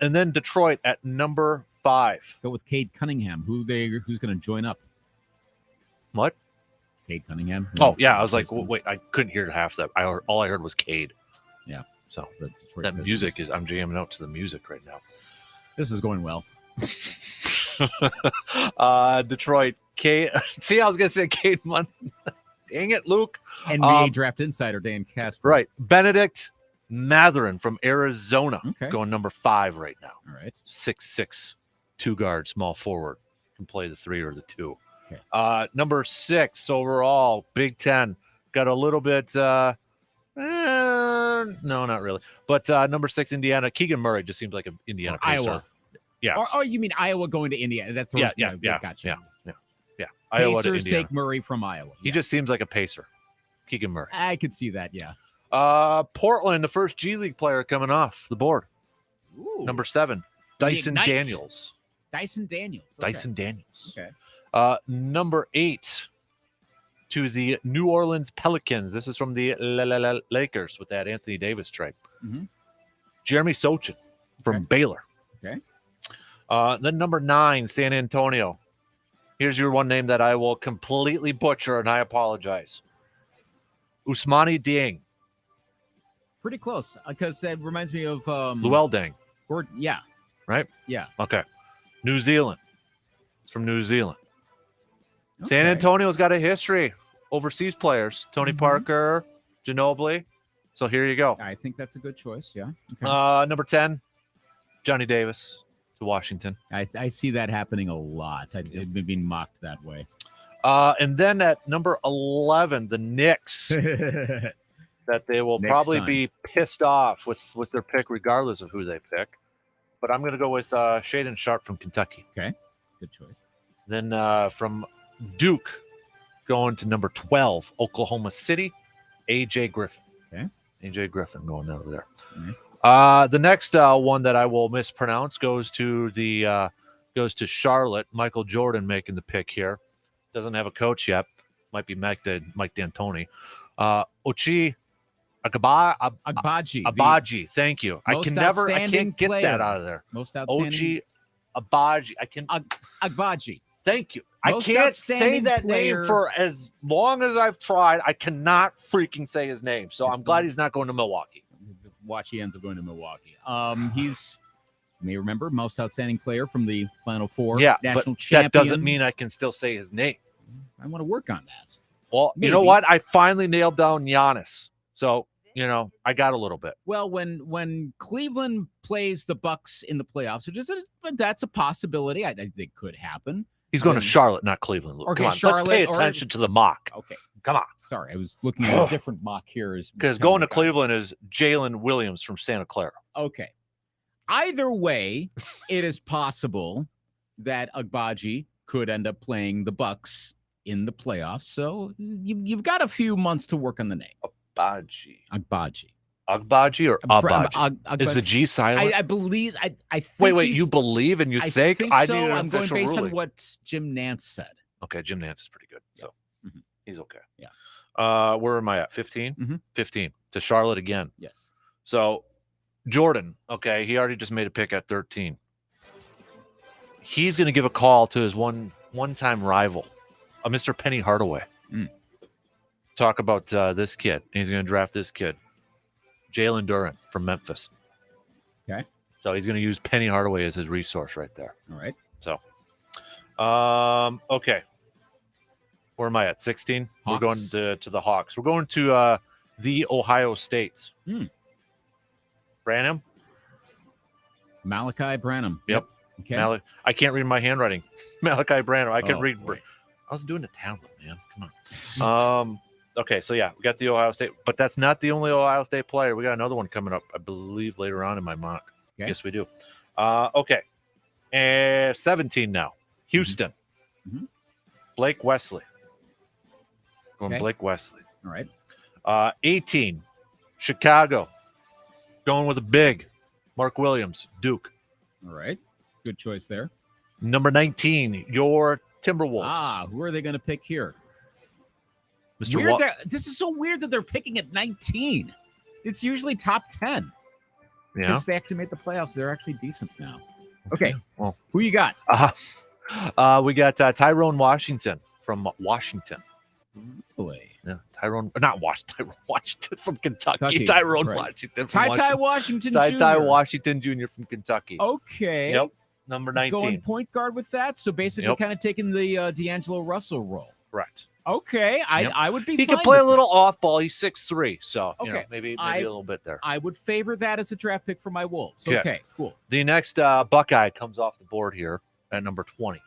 A: And then Detroit at number 5.
F: Go with Cade Cunningham. Who's going to join up?
A: What?
F: Cade Cunningham.
A: Oh, yeah. I was like, wait, I couldn't hear half that. All I heard was Cade.
F: Yeah.
A: So
F: Detroit
A: that
F: Pistons.
A: music is, I'm jamming out to the music right now.
F: This is going well.
A: Detroit. See, I was going to say Cade Munn. Dang it, Luke.
F: NBA Draft Insider Dan Kasper.
A: Right. Benedict Mathurin from Arizona.
F: Okay.
A: Going number 5 right now.
F: All right.
A: 6'6", 2-guard, small forward. Can play the 3 or the 2.
F: Okay.
A: Number 6 overall, Big Ten. Got a little bit, no, not really. But number 6, Indiana. Keegan Murray just seems like an Indiana Pacer.
F: Iowa.
A: Yeah.
F: Or you mean Iowa going to Indiana? That's
A: Yeah.
F: Gotcha.
A: Yeah. Iowa to
F: Pacers
A: Indiana.
F: take Murray from Iowa.
A: He just seems like a Pacer. Keegan Murray.
F: I could see that, yeah.
A: Portland, the first G League player coming off the board.
F: Ooh.
A: Number 7, Dyson
F: Ignite.
A: Daniels.
F: Dyson Daniels. Okay.
A: Dyson Daniels.
F: Okay.
A: Number 8 to the New Orleans Pelicans. This is from the Lakers with that Anthony Davis trade.
F: Mm-hmm.
A: Jeremy Sochin from Baylor.
F: Okay.
A: Then number 9, San Antonio. Here's your one name that I will completely butcher, and I apologize. Ousmane Dieng.
F: Pretty close, because that reminds me of
A: Luol Deng.
F: Yeah.
A: Right?
F: Yeah.
A: Okay. New Zealand. It's from New Zealand.
F: Okay.
A: San Antonio's got a history. Overseas players. Tony Parker, Ginobili. So here you go.
F: I think that's a good choice, yeah. Okay.
A: Number 10, Johnny Davis to Washington.
F: I see that happening a lot. I've been being mocked that way.
A: And then at number 11, the Knicks. That they will
F: Next
A: probably
F: time.
A: be pissed off with their pick regardless of who they pick. But I'm going to go with Shaedon Sharp from Kentucky.
F: Okay. Good choice.
A: Then from Duke, going to number 12, Oklahoma City, A.J. Griffin.
F: Okay.
A: A.J. Griffin going over there.
F: Mm-hmm.
A: The next one that I will mispronounce goes to Charlotte. Michael Jordan making the pick here. Doesn't have a coach yet. Might be Mike D'Antoni. Ochi Agbaji. Thank you. I can't get that out of there.
F: Most outstanding.
A: Ochi Agbaji.
F: Agbaji.
A: Thank you.
F: Most
A: I can't say
F: outstanding
A: that
F: player.
A: name for as long as I've tried. I cannot freaking say his name. So I'm glad he's not going to Milwaukee.
F: Watch, he ends up going to Milwaukee. He's, you may remember, most outstanding player from the Final Four.
A: Yeah,
F: national
A: but
F: champions.
A: that doesn't mean I can still say his name.
F: I want to work on that.
A: Well, you know
F: Maybe.
A: what? I finally nailed down Giannis. So, I got a little bit.
F: Well, when Cleveland plays the Bucks in the playoffs, that's a possibility. I think could happen.
A: He's going to Charlotte, not Cleveland. Luke.
F: Okay,
A: Come on,
F: Charlotte
A: let's pay attention to the mock.
F: Okay.
A: Come on.
F: Sorry, I was looking at a different mock here.
A: Because going to Cleveland is Jalen Williams from Santa Clara.
F: Okay. Either way, it is possible that Agbaji could end up playing the Bucks in the playoffs. So you've got a few months to work on the name. Agbaji or Agbaji?
A: Is the G silent?
F: I believe. I think
A: wait. You believe and you think? I
F: so.
A: need an
F: I'm going
A: official
F: based
A: ruling.
F: on what Jim Nance said.
A: Okay, Jim Nance is pretty good. So he's okay.
F: Yeah.
A: Where am I at? 15?
F: Mm-hmm.
A: 15 to Charlotte again.
F: Yes.
A: So Jordan, okay, he already just made a pick at 13. He's going to give a call to his one-time rival, Mr. Penny Hardaway. Talk about this kid. He's going to draft this kid, Jalen Duren from Memphis.
F: Okay.
A: So he's going to use Penny Hardaway as his resource right there.
F: All right.
A: So, okay. Where am I at? 16?
F: Hawks.
A: We're going to the Hawks. We're going to the Ohio State. Branham?
F: Malachi Branham.
A: Yep.
F: Okay.
A: I can't read my handwriting. Malachi Branham. I can
F: Oh,
A: read.
F: boy.
A: I was doing a talent, man. Come on. Okay, so yeah, we got the Ohio State, but that's not the only Ohio State player. We got another one coming up, I believe, later on in my mock.
F: Okay.
A: Yes, we do. Okay. And 17 now. Houston.
F: Mhm.
A: Blake Wesley. Going
F: Okay.
A: Blake Wesley.
F: All right.
A: 18. Chicago. Going with a big. Mark Williams. Duke.
F: All right. Good choice there.
A: Number 19. Your Timberwolves.
F: Who are they going to pick here?
A: Mr.
F: Weird this is so weird that they're picking at 19. It's usually top 10.
A: Yeah.
F: Because they actually made the playoffs. They're actually decent now. Okay.
A: Well,
F: who you got?
A: We got Tyrone Washington from Washington.
F: Really?
A: Yeah, Tyrone Washington from Kentucky.
F: Kentucky,
A: Tyrone
F: right.
A: Washington from
F: Ty Washington
A: Ty
F: Jr.
A: Washington Jr. from Kentucky.
F: Okay.
A: Yep. Number 19.
F: Going point guard with that. So basically kind of taking the D'Angelo Russell role.
A: Correct.
F: Okay.
A: Yep.
F: I would be
A: He
F: fine
A: could play a
F: with
A: little off ball. He's 6'3", so
F: Okay.
A: maybe a little bit there.
F: I would favor that as a draft pick for my Wolves.
A: Yeah.
F: Okay, cool.
A: The next Buckeye comes off the board here at number 20.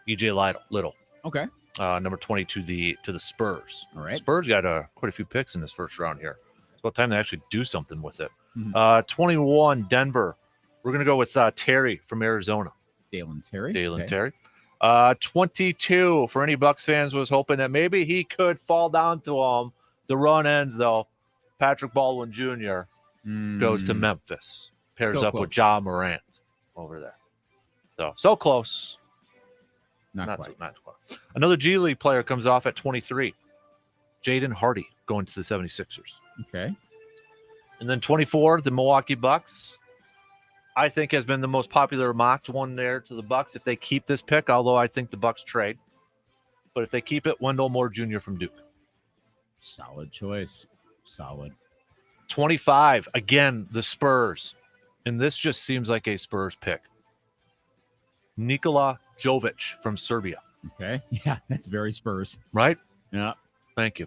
A: EJ Little.
F: Okay.
A: Number 20 to the Spurs.
F: All right.
A: Spurs got quite a few picks in this first round here. It's about time they actually do something with it.
F: Mhm.
A: 21, Denver. We're going to go with Terry from Arizona.
F: Dalen Terry.
A: Dalen
F: Okay.
A: Terry. 22, for any Bucks fans, was hoping that maybe he could fall down to him. The run ends, though. Patrick Baldwin Jr. goes to Memphis. Pairs
F: So
A: up with
F: close.
A: Ja Morant over there. So close.
F: Not
A: Not
F: quite.
A: quite. Another G League player comes off at 23. Jaden Hardy going to the 76ers.
F: Okay.
A: And then 24, the Milwaukee Bucks. I think has been the most popular mocked one there to the Bucks if they keep this pick, although I think the Bucks trade. But if they keep it, Wendell Moore Jr. from Duke.
F: Solid choice. Solid.
A: 25, again, the Spurs. And this just seems like a Spurs pick. Nikola Jovic from Serbia.
F: Okay. Yeah, that's very Spurs.
A: Right?
F: Yeah.
A: Thank you.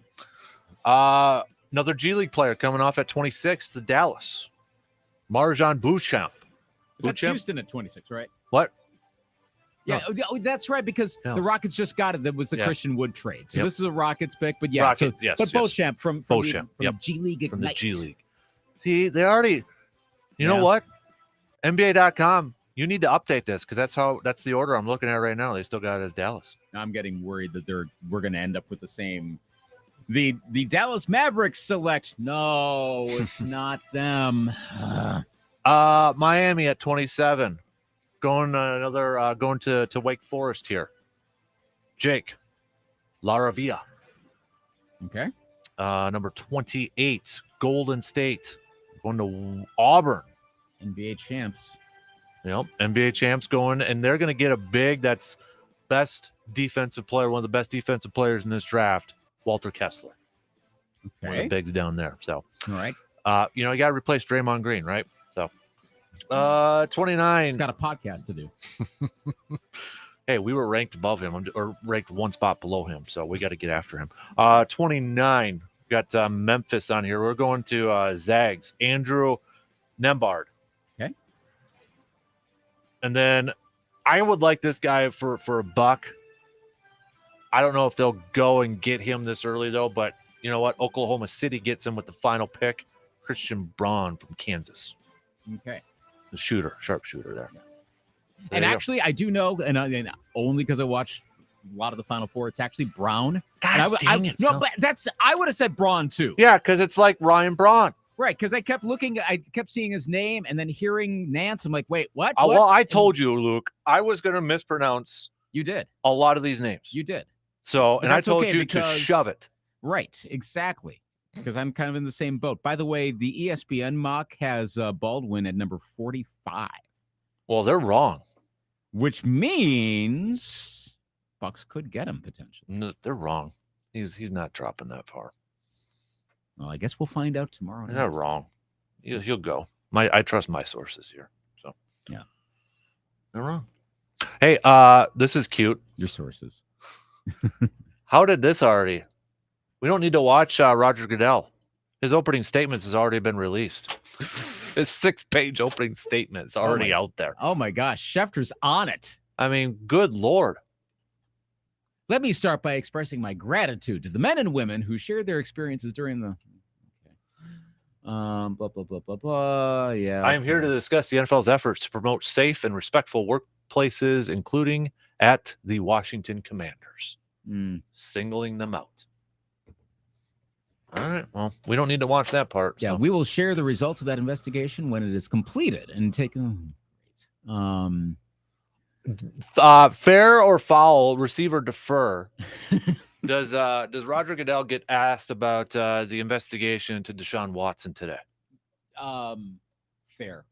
A: Another G League player coming off at 26, the Dallas. Marjan Beauchamp.
F: That's Houston at 26, right?
A: What?
F: Yeah, that's right, because the Rockets just got it. That was the Christian Wood trade. So this is a Rockets pick, but yeah.
A: Rockets, yes,
F: but Beauchamp from
A: Beauchamp,
F: the G League Ignite.
A: From the G League. See, they already, you know what? NBA.com, you need to update this because that's the order I'm looking at right now. They still got it as Dallas.
F: I'm getting worried that we're going to end up with the same. The Dallas Mavericks select. No, it's not them.
A: Miami at 27. Going to Wake Forest here. Jake Laravia.
F: Okay.
A: Number 28, Golden State. Going to Auburn.
F: NBA champs.
A: Yep, NBA champs going, and they're going to get a big that's best defensive player, one of the best defensive players in this draft, Walter Kessler.
F: Okay.
A: One of the bigs down there. So,
F: all right.
A: You got to replace Draymond Green, right? So, 29.
F: He's got a podcast to do.
A: Hey, we were ranked above him or ranked one spot below him, so we got to get after him. 29. Got Memphis on here. We're going to Zags. Andrew Nembhard.
F: Okay.
A: And then I would like this guy for a buck. I don't know if they'll go and get him this early, though, but you know what? Oklahoma City gets him with the final pick. Christian Braun from Kansas.
F: Okay.
A: The sharpshooter there.
F: And actually, I do know, and only because I watched a lot of the Final Four, it's actually Brown.
A: God dang it.
F: No, but I would have said Braun too.
A: Yeah, because it's like Ryan Braun.
F: Right, because I kept seeing his name and then hearing Nance. I'm like, wait, what?
A: Well, I told you, Luke, I was going to mispronounce.
F: You did.
A: A lot of these names.
F: You did.
A: So,
F: But
A: and I
F: that's
A: told
F: okay
A: you to shove it.
F: Right, exactly. Because I'm kind of in the same boat. By the way, the ESPN mock has Baldwin at number 45.
A: Well, they're wrong.
F: Which means Bucks could get him potentially.
A: No, they're wrong. He's not dropping that far.
F: Well, I guess we'll find out tomorrow.
A: They're wrong. He'll go. I trust my sources here. So
F: yeah,
A: they're wrong. Hey, this is cute.
F: Your sources.
A: How did this already? We don't need to watch Roger Goodell. His opening statements has already been released. His 6-page opening statement is already out there.
F: Oh my gosh, Schefter's on it.
A: I mean, good Lord.
F: Let me start by expressing my gratitude to the men and women who shared their experiences during the Blah, blah, blah, blah, blah. Yeah.
A: I am here to discuss the NFL's efforts to promote safe and respectful workplaces, including at the Washington Commanders, singling them out. All right. Well, we don't need to watch that part.
F: Yeah, we will share the results of that investigation when it is completed and take.
A: Fair or foul, receive or defer. Does Roger Goodell get asked about the investigation into Deshaun Watson today?
F: Fair.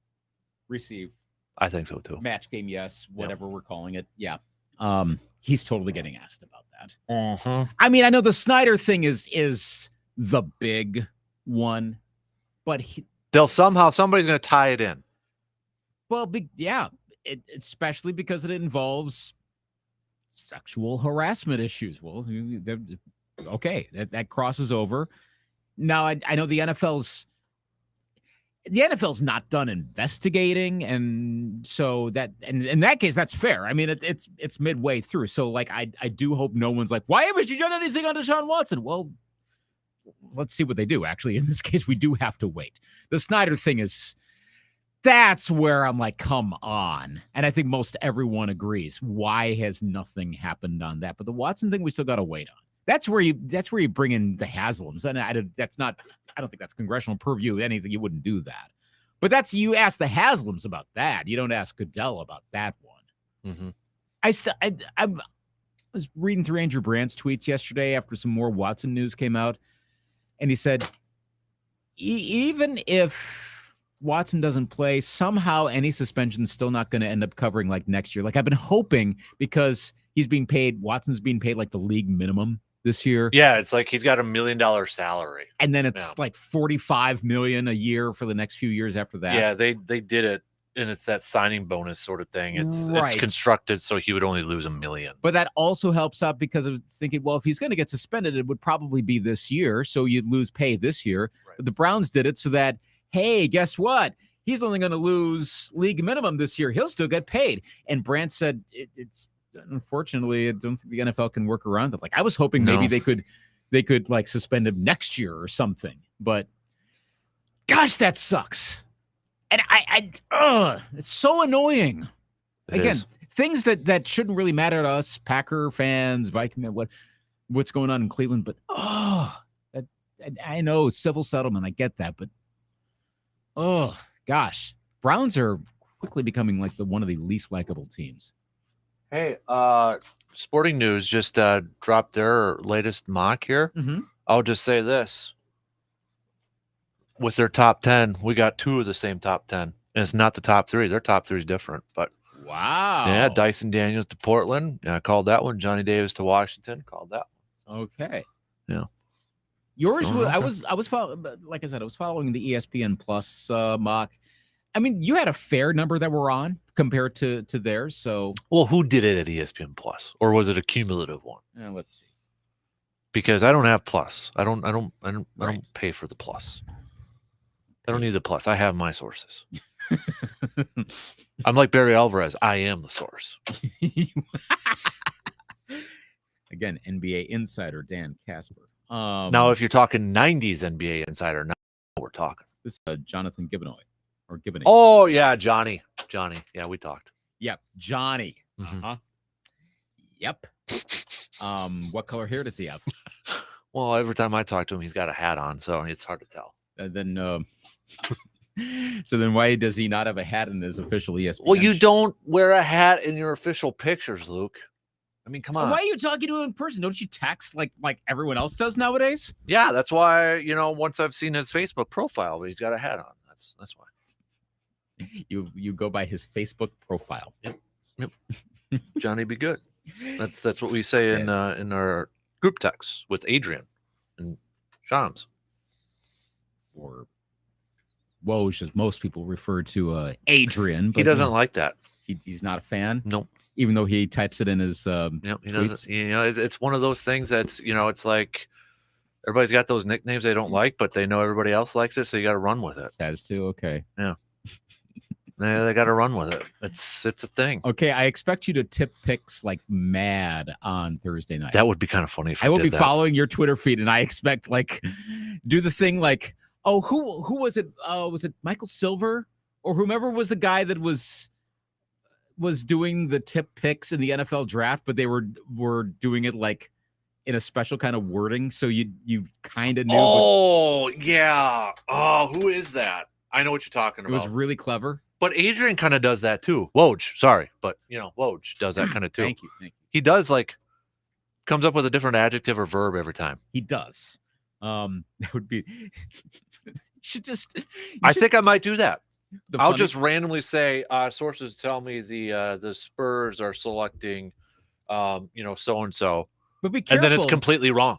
F: Receive.
A: I think so too.
F: Match game, yes. Whatever we're calling it. Yeah. He's totally getting asked about that. I mean, I know the Snyder thing is the big one, but somebody's going to tie it in. Well, especially because it involves sexual harassment issues. Well, okay, that crosses over. Now, I know the NFL's not done investigating, and so that, and in that case, that's fair. I mean, it's midway through, so like I do hope no one's like, why haven't you done anything on Deshaun Watson? Well, let's see what they do. Actually, in this case, we do have to wait. The Snyder thing that's where I'm like, come on. And I think most everyone agrees. Why has nothing happened on that? But the Watson thing, we still got to wait on. That's where you bring in the Haslams. And I don't think that's congressional purview. Anything, you wouldn't do that. But you ask the Haslams about that. You don't ask Goodell about that one. I was reading through Andrew Brandt's tweets yesterday after some more Watson news came out. And he said, even if Watson doesn't play, somehow any suspension is still not going to end up covering like next year. Like I've been hoping, because Watson's being paid like the league minimum this year.
A: Yeah, it's like he's got $1 million salary.
F: And then it's like $45 million a year for the next few years after that.
A: Yeah, they did it, and it's that signing bonus sort of thing. It's constructed so he would only lose $1 million.
F: But that also helps out because of thinking, well, if he's going to get suspended, it would probably be this year, so you'd lose pay this year. Right. But the Browns did it so that, hey, guess what? He's only going to lose league minimum this year. He'll still get paid. And Brandt said, it's unfortunately, I don't think the NFL can work around it. Like I was hoping maybe they could like suspend him next year or something. But gosh, that sucks. And it's so annoying. Things that shouldn't really matter to us, Packer fans, Viking, what's going on in Cleveland. But I know civil settlement, I get that, but oh gosh, Browns are quickly becoming like one of the least likable teams.
A: Hey, Sporting News just dropped their latest mock here. I'll just say this: with their top 10, we got 2 of the same top 10, and it's not the top 3. Their top 3 is different, but
F: wow,
A: yeah, Dyson Daniels to Portland, I called that one. Johnny Davis to Washington, called that one.
F: Okay,
A: yeah.
F: Yours, I was following, like I said, I was following the ESPN Plus mock. I mean, you had a fair number that were on compared to theirs. So,
A: well, who did it at ESPN Plus, or was it a cumulative one?
F: Let's see.
A: Because I don't have Plus. I don't pay for the Plus. I don't need the Plus. I have my sources. I'm like Barry Alvarez. I am the source.
F: Again, NBA insider Dan Kasper.
A: Now, if you're talking 90s NBA insider, now we're talking.
F: This is Jonathan Givenoy. Or Givenoy.
A: Oh, yeah, Johnny. Yeah, we talked.
F: Yep, Johnny. Yep. What color hair does he have?
A: Well, every time I talk to him, he's got a hat on, so it's hard to tell.
F: So then why does he not have a hat in his official ESPN?
A: Well, you don't wear a hat in your official pictures, Luke. I mean, come on.
F: Why are you talking to him in person? Don't you text like everyone else does nowadays?
A: Yeah, that's why, once I've seen his Facebook profile, he's got a hat on. That's why.
F: You go by his Facebook profile.
A: Yep. Johnny be good. That's what we say in our group text with Adrian and Shams.
F: Or Woj, as most people refer to Adrian. But
A: he doesn't like that.
F: He's not a fan.
A: Nope.
F: Even though he types it in his
A: he
F: tweets.
A: doesn't. It's one of those things that's it's like everybody's got those nicknames they don't like, but they know everybody else likes it, so you got to run with it.
F: Has to. Okay.
A: Yeah. They got to run with it. It's a thing.
F: Okay, I expect you to tip picks like mad on Thursday night.
A: That would be kind of funny if
F: I will be following your Twitter feed, and I expect do the thing like Oh, who was it? Was it Michael Silver or whomever was the guy that was doing the tip picks in the NFL draft, but they were doing it like in a special kind of wording, so you kind of knew.
A: Oh, yeah. Oh, who is that? I know what you're talking about.
F: It was really clever.
A: But Adrian kind of does that too. Woj, sorry, but Woj does that kind of too.
F: Thank you.
A: He does comes up with a different adjective or verb every time.
F: He does. That would be.
A: I think I might do that. I'll just randomly say, sources tell me the Spurs are selecting, so and so.
F: But be careful.
A: And then it's completely wrong.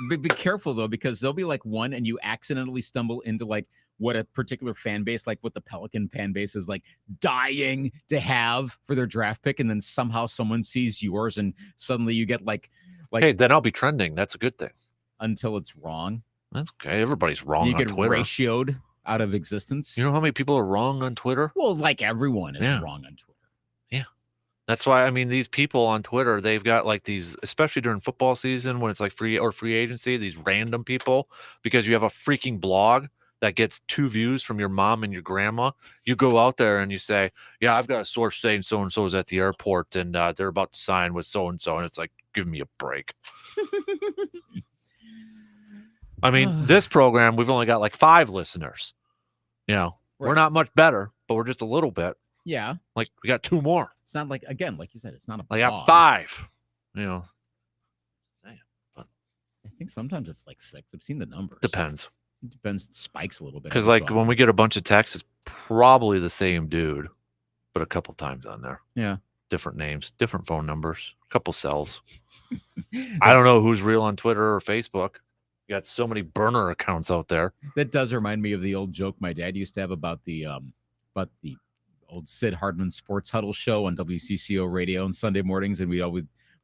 F: Be careful though, because there'll be like one, and you accidentally stumble into like what a particular fan base, like what the Pelican fan base is like dying to have for their draft pick, and then somehow someone sees yours, and suddenly you get like.
A: Hey, then I'll be trending. That's a good thing.
F: Until it's wrong.
A: That's okay. Everybody's wrong
F: you
A: on
F: get
A: Twitter.
F: Ratioed out of existence.
A: You know how many people are wrong on Twitter?
F: Well, like everyone is wrong on Twitter.
A: Yeah. That's why, these people on Twitter, they've got like these, especially during football season when it's like free agency, these random people, because you have a freaking blog that gets 2 views from your mom and your grandma. You go out there and you say, yeah, I've got a source saying so-and-so is at the airport and they're about to sign with so-and-so. And it's like, give me a break. This program, we've only got like 5 listeners. We're not much better, but we're just a little bit.
F: Yeah.
A: Like we got 2 more.
F: It's not like, again, like you said, it's not a
A: I got 5. But
F: I think sometimes it's like 6. I've seen the numbers.
A: Depends.
F: It depends. It spikes a little bit.
A: Because like when we get a bunch of texts, it's probably the same dude, but a couple times on there.
F: Yeah.
A: Different names, different phone numbers, a couple cells. I don't know who's real on Twitter or Facebook. You got so many burner accounts out there.
F: That does remind me of the old joke my dad used to have about the old Sid Hardman Sports Huddle show on WCCO radio on Sunday mornings, and we'd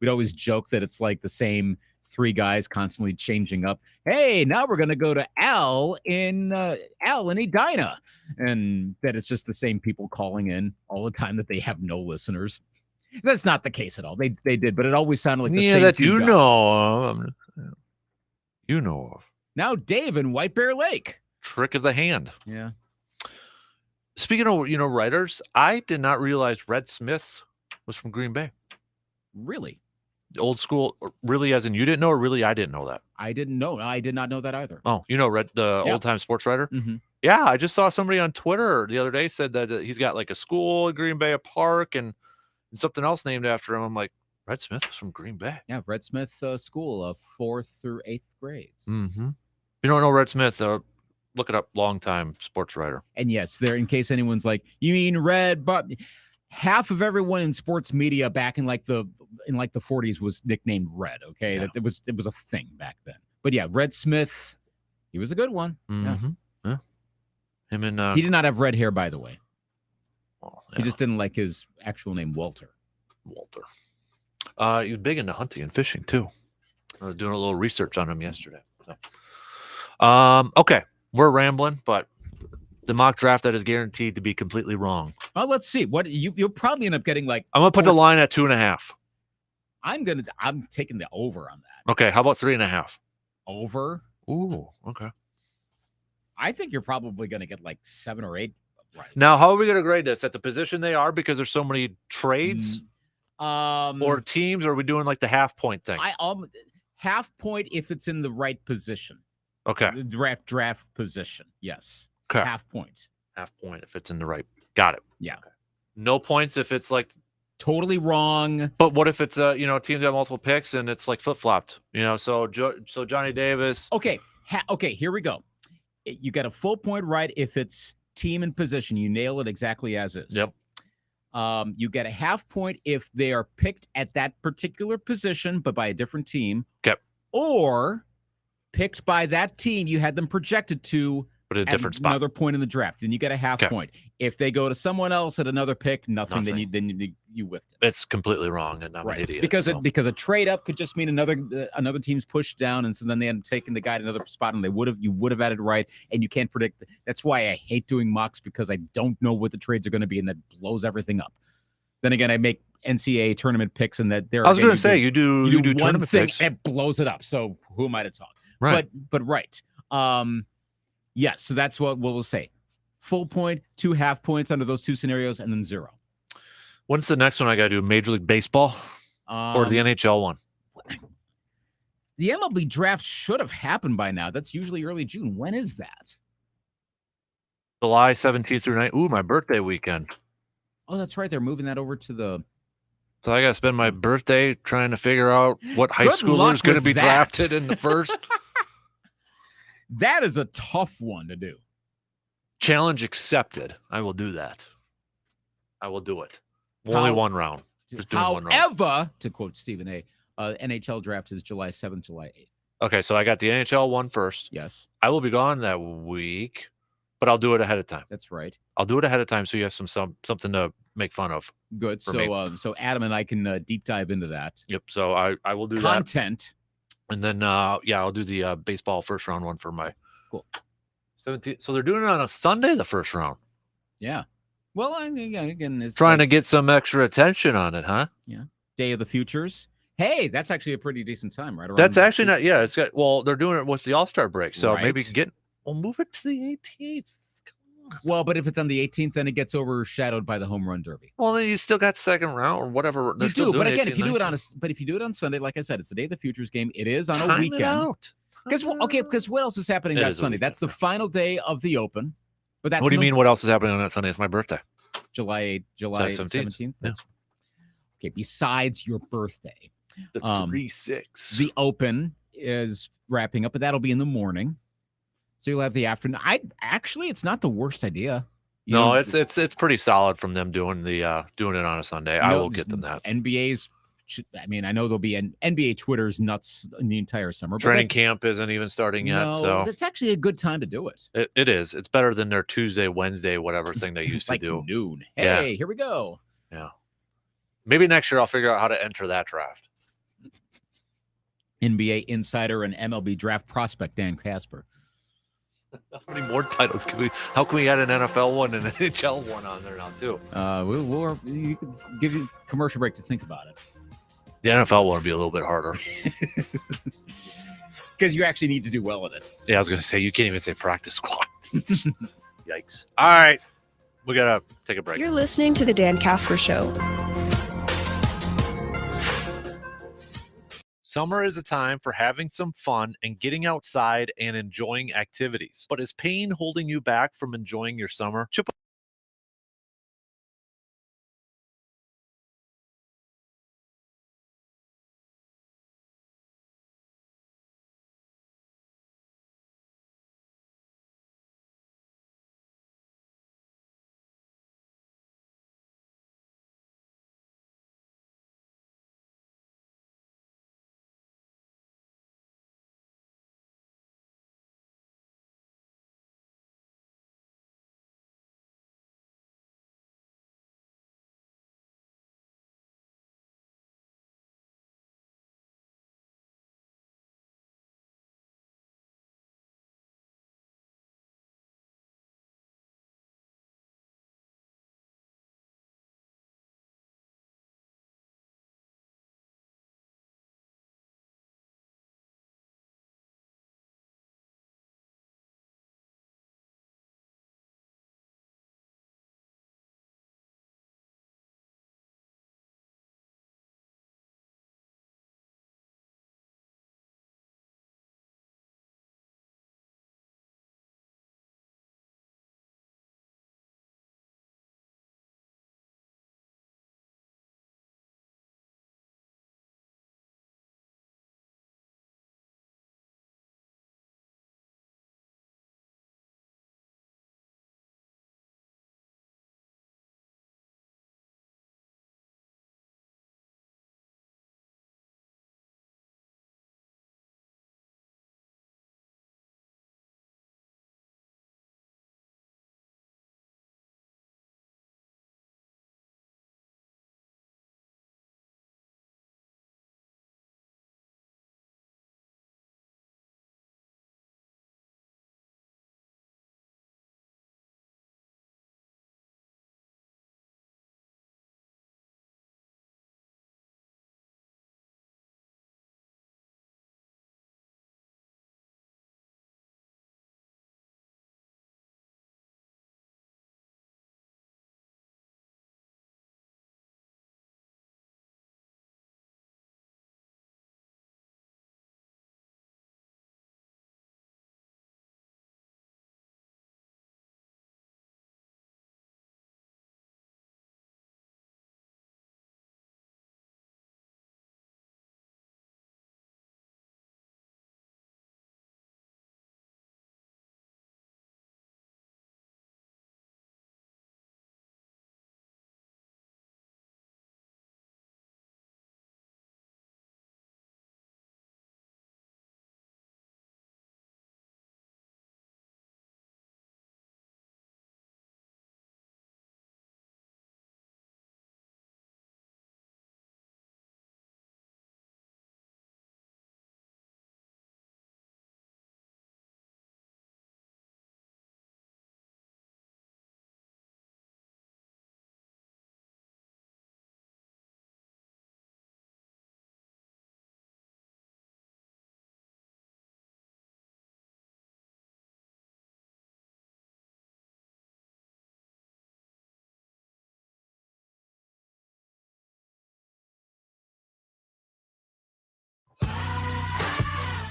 F: always joke that it's like the same 3 guys constantly changing up. Hey, now we're gonna go to Al in Edina, and that it's just the same people calling in all the time, that they have no listeners. That's not the case at all. They did, but it always sounded like the same.
A: That
F: few
A: you
F: guys.
A: know. You know of.
F: Now Dave in White Bear Lake.
A: Trick of the hand.
F: Yeah.
A: Speaking of, writers, I did not realize Red Smith was from Green Bay.
F: Really?
A: Old school, really, as in you didn't know, or really I didn't know that?
F: I didn't know. I did not know that either.
A: Oh, the old-time sports writer?
F: Mm-hmm.
A: Yeah, I just saw somebody on Twitter the other day said that he's got like a school in Green Bay, a park, and something else named after him. I'm like, Red Smith was from Green Bay.
F: Yeah, Red Smith School of 4th through 8th grades.
A: Mm-hmm. If you don't know Red Smith, look it up. Longtime sports writer.
F: And yes, there, in case anyone's like, you mean Red? But half of everyone in sports media back in like the 40s was nicknamed Red. Okay,
A: Yeah.
F: It was a thing back then. But yeah, Red Smith, he was a good one.
A: Mm-hmm. Yeah. Him and
F: he did not have red hair, by the way.
A: Well, yeah.
F: He just didn't like his actual name, Walter.
A: He was big into hunting and fishing too. I was doing a little research on him yesterday. So. Okay, we're rambling, but the mock draft that is guaranteed to be completely wrong.
F: Well, let's see. What you'll probably end up getting like.
A: I'm gonna put the line at 2.5.
F: I'm taking the over on that.
A: Okay, how about 3.5?
F: Over.
A: Ooh, okay.
F: I think you're probably gonna get like 7 or 8. Right.
A: Now, how are we gonna grade this? At the position they are, because there's so many trades, or teams? Or are we doing like the half point thing?
F: Half point if it's in the right position.
A: Okay.
F: Draft position. Yes.
A: Okay.
F: Half point.
A: Half point if it's in the right. Got it.
F: Yeah.
A: Okay. No points if it's like
F: totally wrong.
A: But what if it's teams have multiple picks and it's like flip flopped? So Johnny Davis.
F: Okay. Okay. Here we go. You got a full point right if it's team and position. You nail it exactly as is.
A: Yep.
F: You get a half point if they are picked at that particular position, but by a different team.
A: Okay.
F: Or picked by that team you had them projected to,
A: but at a different spot.
F: Another point in the draft. Then you get a half point. If they go to someone else at another pick, nothing. Then you whiffed it.
A: It's completely wrong, and I'm an idiot.
F: Because a trade up could just mean another team's pushed down, and so then they end up taking the guy to another spot, and you would have added right, and you can't predict. That's why I hate doing mocks, because I don't know what the trades are going to be, and that blows everything up. Then again, I make NCAA tournament picks, and that there.
A: I was going to say you do
F: one
A: tournament
F: thing,
A: picks.
F: and it blows it up. So who am I to talk?
A: Right.
F: But right. Yes, so that's what we'll say. Full point, 2 half points under those two scenarios, and then 0.
A: When's the next one I got to do? Major League Baseball or the NHL one?
F: The MLB draft should have happened by now. That's usually early June. When is that?
A: July 17th through 9th. Ooh, my birthday weekend.
F: Oh, that's right. They're moving that over to the...
A: So I got to spend my birthday trying to figure out what high schooler is going to be drafted in the first.
F: That is a tough one to do.
A: Challenge accepted. I will do that. I will do it. Only one round. Just doing one round.
F: However, to quote Stephen A., NHL draft is July 7th, July 8th.
A: Okay, so I got the NHL one first.
F: Yes.
A: I will be gone that week, but I'll do it ahead of time.
F: That's right.
A: I'll do it ahead of time so you have something to make fun of.
F: Good. So Adam and I can deep dive into that.
A: Yep. So I will do
F: content.
A: And then I'll do the baseball first round one for my 17th. So they're doing it on a Sunday, the first round.
F: Yeah. Well, again, it's
A: trying to get some extra attention on it, huh?
F: Yeah. Day of the Futures. Hey, that's actually a pretty decent time, right?
A: That's actually not. Yeah, it's got. Well, they're doing it with the All-Star break, so maybe we'll move it to the 18th.
F: Well, but if it's on the 18th, then it gets overshadowed by the home run derby.
A: Well, then you still got the second round or whatever.
F: You do, but again, if you do it if you do it on Sunday, like I said, it's the Day of the Futures game. It is on a weekend. Because what else is happening that Sunday? That's the final day of the Open. But that's
A: what do you mean? What else is happening on that Sunday? It's my birthday.
F: July 17th.
A: Yeah.
F: Okay. Besides your birthday,
A: the 3-6.
F: The Open is wrapping up, but that'll be in the morning. So you'll have the afternoon. It's not the worst idea.
A: It's pretty solid from them doing it on a Sunday. I will get them that.
F: NBA's. I mean, I know there'll be an NBA Twitter's nuts in the entire summer.
A: Training camp isn't even starting yet.
F: No,
A: so
F: it's actually a good time to do it.
A: It is. It's better than their Tuesday, Wednesday, whatever thing they used to do.
F: Noon. Hey, here we go.
A: Yeah. Maybe next year I'll figure out how to enter that draft.
F: NBA insider and MLB draft prospect Dan Kasper.
A: How many more titles how can we add an NFL one and an NHL one on there now too?
F: We'll you can give you a commercial break to think about it.
A: The NFL one will be a little bit harder.
F: Because you actually need to do well with it.
A: Yeah, I was going to say, you can't even say practice squad. Yikes. All right. We got to take a break.
B: You're listening to The Dan Kasper Show.
A: Summer is a time for having some fun and getting outside and enjoying activities. But is pain holding you back from enjoying your summer?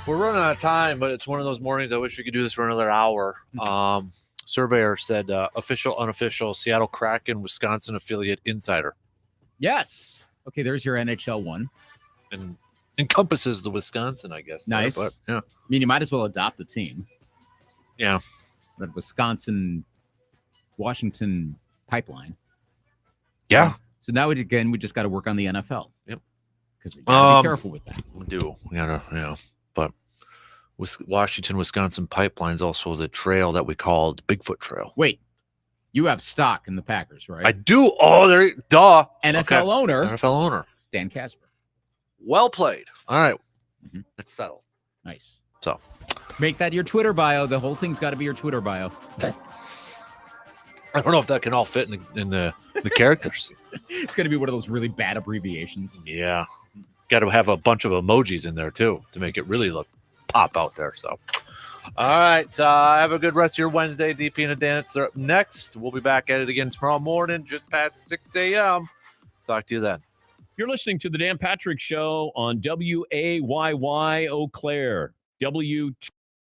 A: We're running out of time, but it's one of those mornings I wish we could do this for another hour. Surveyor said official, unofficial, Seattle Kraken, Wisconsin affiliate insider.
F: Yes. Okay, there's your NHL one.
A: And encompasses the Wisconsin, I guess.
F: Nice.
A: There, but, yeah.
F: I mean, you might as well adopt the team.
A: Yeah.
F: The Wisconsin, Washington pipeline.
A: Yeah.
F: So now, we just got to work on the NFL.
A: Yep.
F: Because you got to be careful with that.
A: We do. We got to, but Washington, Wisconsin pipeline is also the trail that we called Bigfoot Trail.
F: Wait. You have stock in the Packers, right?
A: I do. Oh, there. Duh.
F: NFL owner.
A: NFL owner.
F: Dan Kasper.
A: Well played. All right. It's settled.
F: Nice.
A: So
F: make that your Twitter bio. The whole thing's got to be your Twitter bio.
A: I don't know if that can all fit in the characters.
F: It's going to be one of those really bad abbreviations.
A: Yeah. Got to have a bunch of emojis in there, too, to make it really pop out there. So, all right. Have a good rest of your Wednesday. DP and a dance are up next. We'll be back at it again tomorrow morning, just past 6 a.m. Talk to you then.
N: You're listening to the Dan Patrick Show on WAYY Eau Claire.